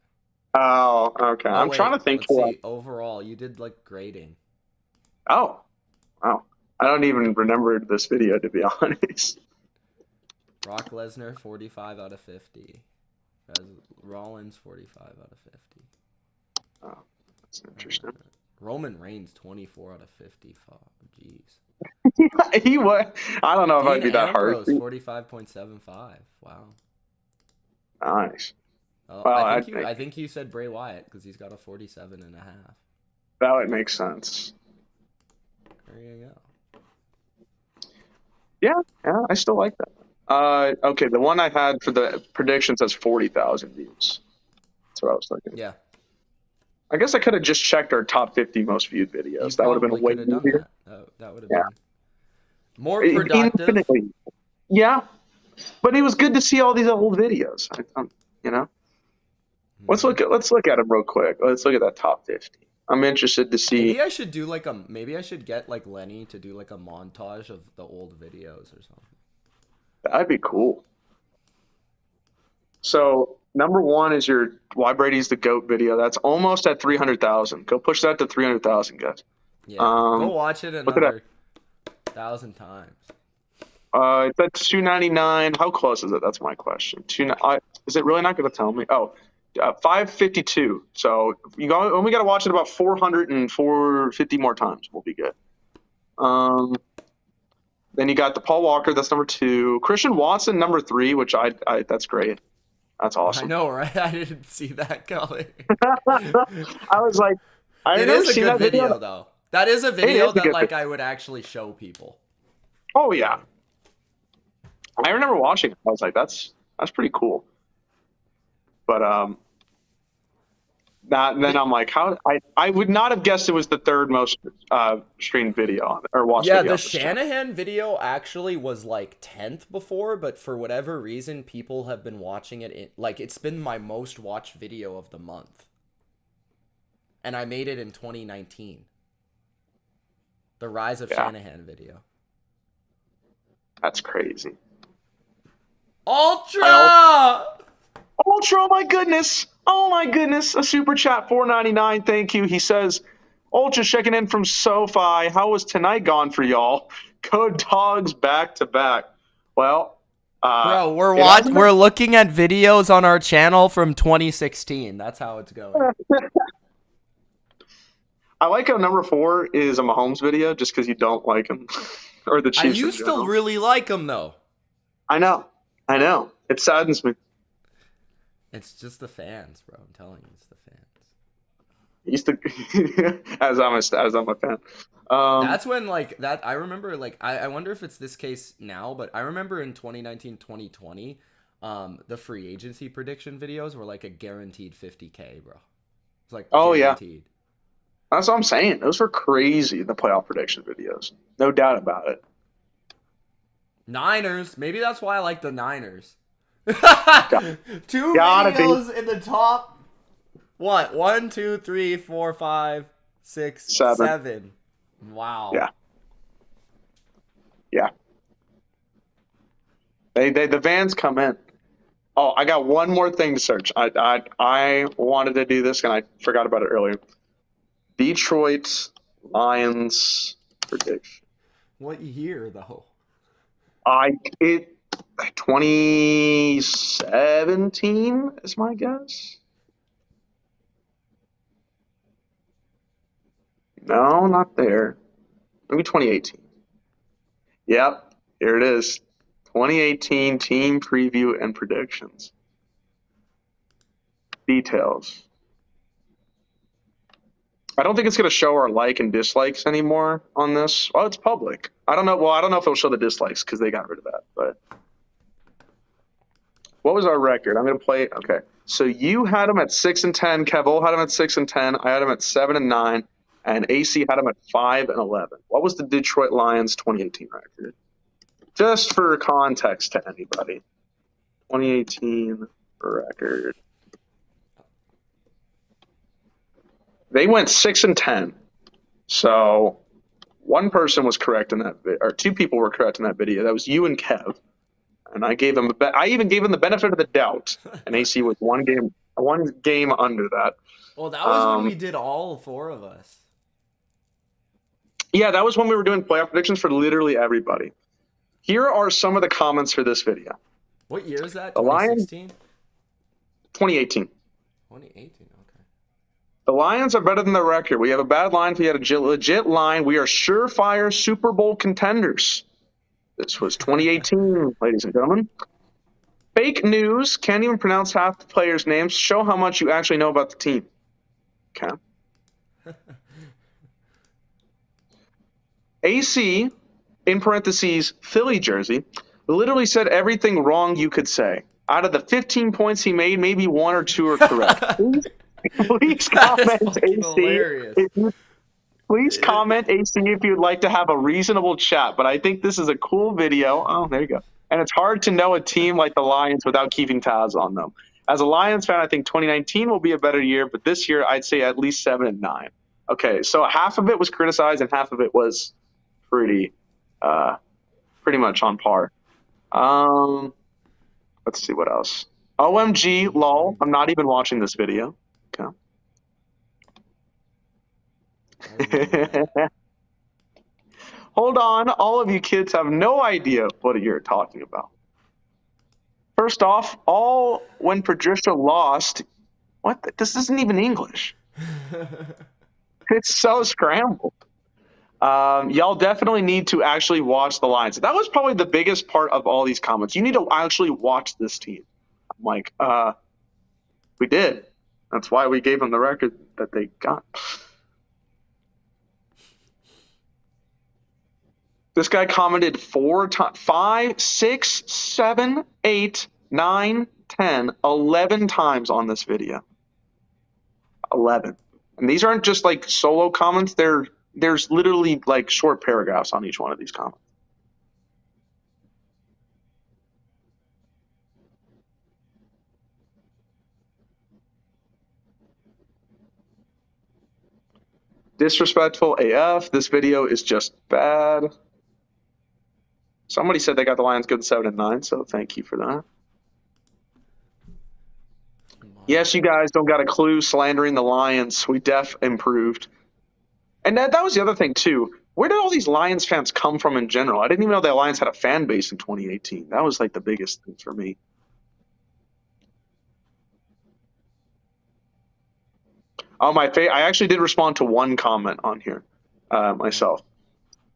Oh, okay. I'm trying to think. Let's see. Overall, you did like grading. Oh, wow. I don't even remember this video, to be honest. Brock Lesnar, 45 out of 50. Rollins, 45 out of 50. Oh, that's interesting. Roman Reigns, 24 out of 50. Oh, jeez. He was. I don't know if I'd be that hard. 45.75. Wow. Nice. Oh, well, I think you said Bray Wyatt because he's got a 47.5. That would make sense. There you go. Yeah, I still like that. Okay, the one I had for the predictions has 40,000 views. That's what I was thinking. Yeah. I guess I could have just checked our top 50 most viewed videos. That would have been way easier. That would have been more productive. Infinitely. Yeah, but it was good to see all these old videos. You know. Let's look at them real quick. Let's look at that top 50. I'm interested to see. Maybe I should do maybe I should get like Lenny to do like a montage of the old videos or something. That'd be cool. So number one is your Why Brady's the GOAT video. That's almost at 300,000. Go push that to 300,000, guys. Yeah. Go watch it another 1,000 times. It's at 299. How close is it? That's my question. Is it really not going to tell me? Oh. 552. So we only got to watch it about 400 and 450 more times. We'll be good. Then you got the Paul Walker. That's number 2. Christian Watson, number 3, which I that's great. That's awesome. I know, right? I didn't see that coming. I was like, it is a good video though. That is a video that like I would actually show people. Oh yeah. I remember watching it. I was like, that's pretty cool. But then I'm like, how I would not have guessed it was the third most streamed video or watched. Yeah, video the Shanahan video actually was like 10th before, but for whatever reason, people have been watching it. It's been my most watched video of the month, and I made it in 2019. The Rise of Shanahan video. That's crazy. Ultra, oh my goodness, a super chat, $4.99, thank you. He says, Ultra checking in from SoFi. How was tonight gone for y'all? Go Dogs back to back. Well, Bro, we're it hasn't we're looking at videos on our channel from 2016. That's how it's going. I like how number 4 is a Mahomes video just because you don't like him or the I Chiefs in used to general. really like him though. I know. It saddens me. It's just the fans, bro. I'm telling you, it's the fans. Used to, as I'm a fan. That's when like that. I remember like I wonder if it's this case now, but I remember in 2019, 2020, the free agency prediction videos were like a guaranteed 50K, bro. It's like guaranteed. That's what I'm saying. Those were crazy, the playoff prediction videos. No doubt about it. Niners. Maybe that's why I like the Niners. Two Gotta videos in the top. What? 1, 2, 3, 4, 5, 6, 7. Wow. Yeah. The vans come in. Oh, I got one more thing to search. I wanted to do this and I forgot about it earlier. Detroit Lions prediction. What year though? 2017 is my guess. No, not there. Maybe 2018. Yep, here it is. 2018 team preview and predictions. Details. I don't think it's going to show our like and dislikes anymore on this. Oh, it's public. I don't know. Well, I don't know if it'll show the dislikes because they got rid of that. But what was our record? I'm going to play. Okay. So you had them at 6-10. Kev had them at 6-10. I had them at 7-9. And AC had them at 5-11. What was the Detroit Lions 2018 record? Just for context to anybody. 2018 record. They went 6-10. So one person was correct in that, or two people were correct in that video. That was you and Kev. And I gave him I even gave him the benefit of the doubt. And AC was one game under that. Well, that was when we did all 4 of us. Yeah, that was when we were doing playoff predictions for literally everybody. Here are some of the comments for this video. What year is that? The Lions, 2016? 2018. 2018, okay. The Lions are better than the record. We have a bad line. We had a legit line. We are surefire Super Bowl contenders. This was 2018, ladies and gentlemen. Fake news. Can't even pronounce half the players' names. Show how much you actually know about the team. Okay. AC, in parentheses, Philly jersey, literally said everything wrong you could say. Out of the 15 points he made, maybe 1 or 2 are correct. Please comment, AC. Please comment, AC, if you'd like to have a reasonable chat. But I think this is a cool video. Oh, there you go. And it's hard to know a team like the Lions without keeping tabs on them. As a Lions fan, I think 2019 will be a better year, but this year I'd say at least 7-9. Okay, so half of it was criticized and half of it was pretty much on par. Let's see what else. OMG, lol. I'm not even watching this video. Okay. Hold on. All of you kids have no idea what you're talking about. First off, when Patricia lost, what? This isn't even English. It's so scrambled. Y'all definitely need to actually watch the Lions. That was probably the biggest part of all these comments. You need to actually watch this team. I'm like, we did. That's why we gave them the record that they got. This guy commented 4 times, 5, 6, 7, 8, 9, 10, 11 times on this video. 11. And these aren't just like solo comments. There's literally like short paragraphs on each one of these comments. Disrespectful AF. This video is just bad. Somebody said they got the Lions good 7-9, so thank you for that. Yes, you guys don't got a clue slandering the Lions. We improved. And that was the other thing, too. Where did all these Lions fans come from in general? I didn't even know the Lions had a fan base in 2018. That was like the biggest thing for me. Oh, I actually did respond to one comment on here myself.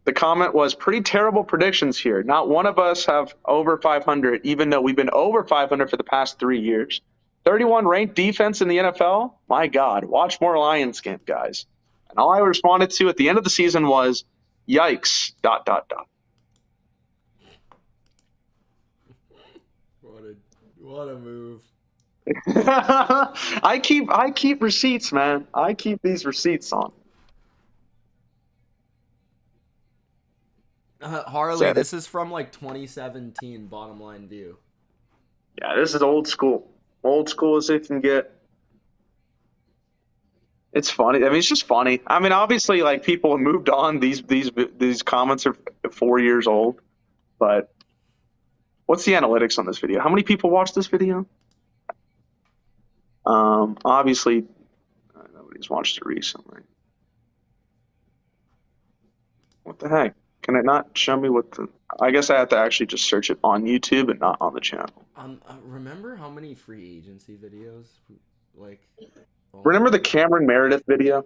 The comment was pretty terrible predictions here. Not one of us have over 500, even though we've been over 500 for the past 3 years. 31 ranked defense in the NFL? My God, watch more Lions game, guys. And all I responded to at the end of the season was, yikes, ... What a move. I keep receipts, man. I keep these receipts on. Harley, this is from like 2017 Bottom Line View. Yeah, this is old school. Old school as it can get. It's funny. I mean, it's just funny. I mean, obviously, like people have moved on. These comments are 4 years old. But what's the analytics on this video? How many people watched this video? Obviously, nobody's watched it recently. What the heck? Can it not show me what the... I guess I have to actually just search it on YouTube and not on the channel. Remember how many free agency videos? Remember the Cameron Meredith video?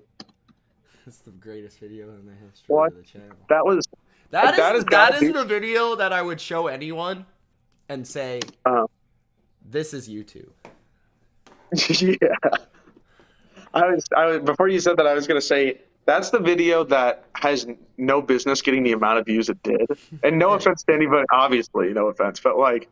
It's the greatest video in the history What? of the channel. That is the video that I would show anyone and say, this is YouTube. Yeah. I was before you said that, I was going to say that's the video that has no business getting the amount of views it did. And no offense to anybody, obviously, no offense, but like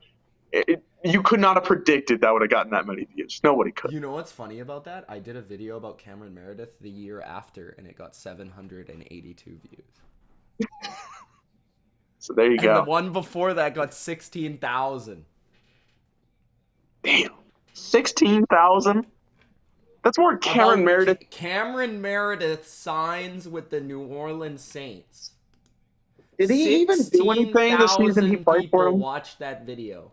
you could not have predicted that would have gotten that many views. Nobody could. You know what's funny about that? I did a video about Cameron Meredith the year after, and it got 782 views. So there you go. And the one before that got 16,000. Damn. 16,000? That's more Cameron Meredith. Cameron Meredith signs with the New Orleans Saints. Did he even do anything this season? He played for him? Watched that video.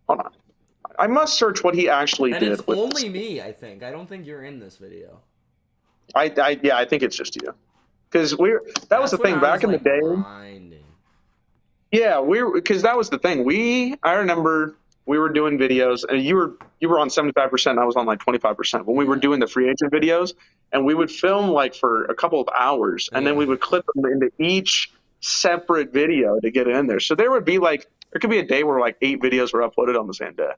Hold on. I must search what he actually did. And it's only me, I think. I don't think you're in this video. I think it's just you. Because that was the thing back in the day. Grinding. Yeah, because that was the thing. I remember we were doing videos, and you were on 75%, and I was on like 25%. When we were doing the free agent videos, and we would film like for a couple of hours, and then we would clip them into each separate video to get it in there. So there could be a day where like 8 videos were uploaded on the same day.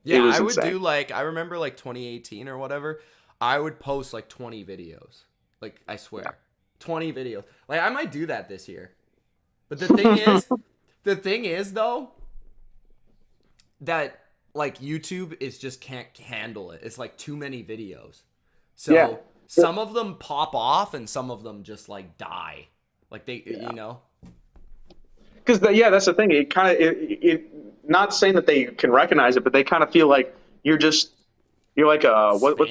Yeah, I would do I remember like 2018 or whatever, I would post like 20 videos. Like, I swear. 20 videos. Like, I might do that this year. But the thing is though, that like YouTube just can't handle it. It's like too many videos. So some of them pop off and some of them just like die. Like you know. Because that's the thing. It kind of not saying that they can recognize it, but they kind of feel like you're like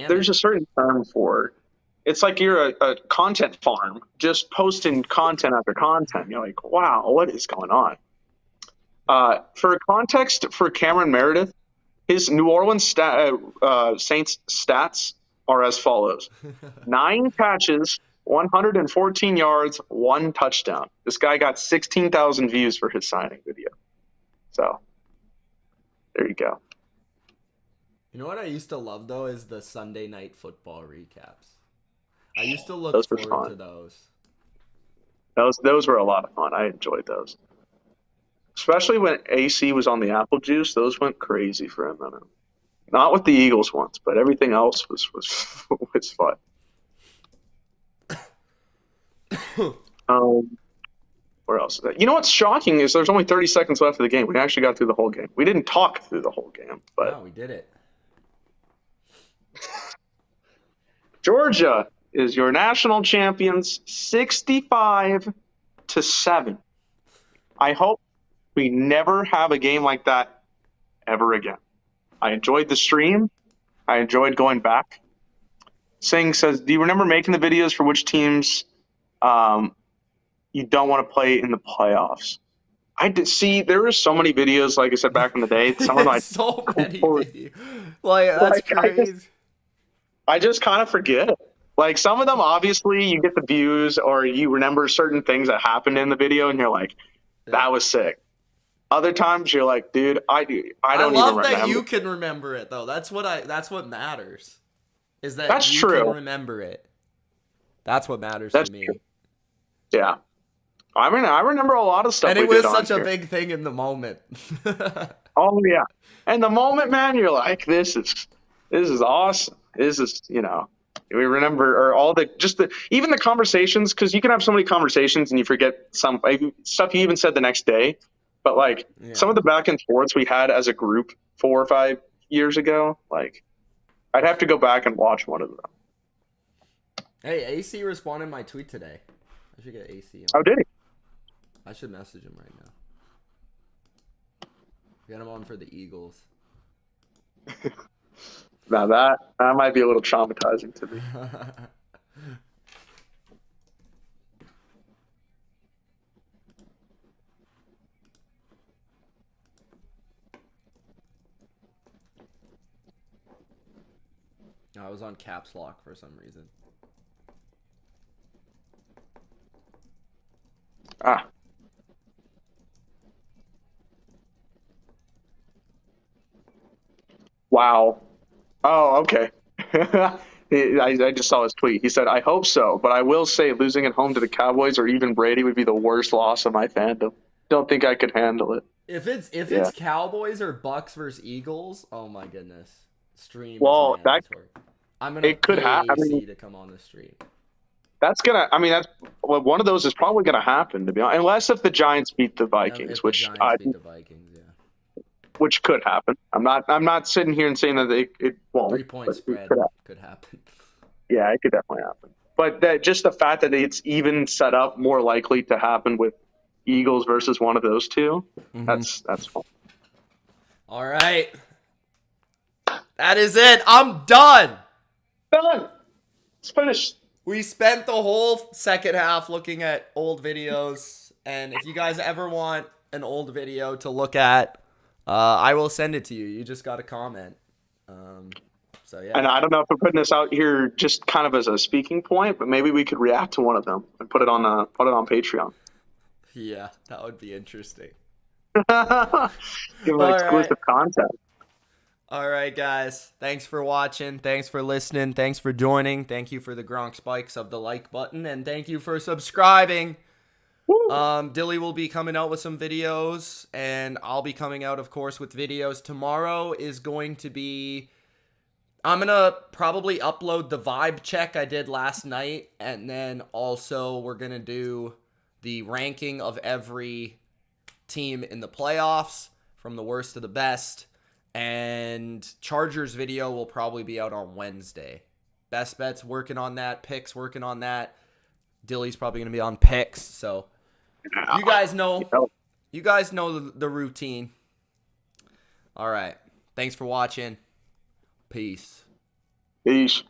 there's a certain term for it. It's like you're a content farm, just posting content after content. You're like, wow, what is going on? For context, for Cameron Meredith, his New Orleans Saints stats are as follows: 9 catches, 114 yards, 1 touchdown. This guy got 16,000 views for his signing video. So there you go. You know what I used to love though is the Sunday Night Football recaps. I used to look forward to those. Those were a lot of fun. I enjoyed those. Especially when AC was on the apple juice, those went crazy for him. Not with the Eagles ones, but everything else was fun. Where else is that? You know what's shocking is there's only 30 seconds left of the game. We actually got through the whole game. We didn't talk through the whole game, but no, we did it. Georgia is your national champions, 65-7. I hope we never have a game like that ever again. I enjoyed the stream. I enjoyed going back. Singh says, do you remember making the videos for which teams you don't want to play in the playoffs? I did see there were so many videos, like I said back in the day. Some of my so many videos. Like that's crazy. I just kind of forget. Like some of them, obviously, you get the views or you remember certain things that happened in the video, and you're like, "That was sick." Other times, you're like, "Dude, I don't even love that remember." you can remember it though. That's what matters. Is that That's you true. can remember it. That's what matters That's to me. true. Yeah. I mean, I remember a lot of stuff. And we it was did such on a here. big thing in the moment. Oh yeah. And the moment, man, you're like, this is awesome. This is, we remember or all the even the conversations, because you can have so many conversations and you forget some stuff you even said the next day. But like some of the back and forths we had as a group 4 or 5 years ago, like I'd have to go back and watch one of them. Hey, AC responded to my tweet today. I should get AC on. Oh, did he? I should message him right now. Get him on for the Eagles. Now that might be a little traumatizing to me. I was on caps lock for some reason. Wow. Oh, okay. I just saw his tweet. He said, "I hope so, but I will say losing at home to the Cowboys or even Brady would be the worst loss of my fandom. Don't think I could handle it." If it's Cowboys or Bucks versus Eagles, oh my goodness. Stream Well, is mandatory. I'm gonna it could pay happen. AC to come on the stream. That's one of those is probably gonna happen, to be honest, unless if the Giants beat the Vikings, If the Giants beat the Vikings, yeah. which could happen. I'm not sitting here and saying that it won't. 3-point spread could happen. Yeah, it could definitely happen. But just the fact that it's even set up more likely to happen with Eagles versus one of those two, that's fun. All right. That is it. I'm done. Done. It's finished. We spent the whole second half looking at old videos, and if you guys ever want an old video to look at, I will send it to you. You just got to comment. So yeah. And I don't know if we're putting this out here just kind of as a speaking point, but maybe we could react to one of them and put it on Patreon. Yeah, that would be interesting. Give them exclusive content. All right, guys. Thanks for watching. Thanks for listening. Thanks for joining. Thank you for the Gronk spikes of the like button, and thank you for subscribing. Dilly will be coming out with some videos, and I'll be coming out, of course, with videos. Tomorrow is going to be... I'm going to probably upload the vibe check I did last night, and then also we're going to do the ranking of every team in the playoffs from the worst to the best. And Chargers video will probably be out on Wednesday. Best Bets working on that. Picks working on that. Dilly's probably going to be on picks. So you guys know the routine. All right. Thanks for watching. Peace. Peace.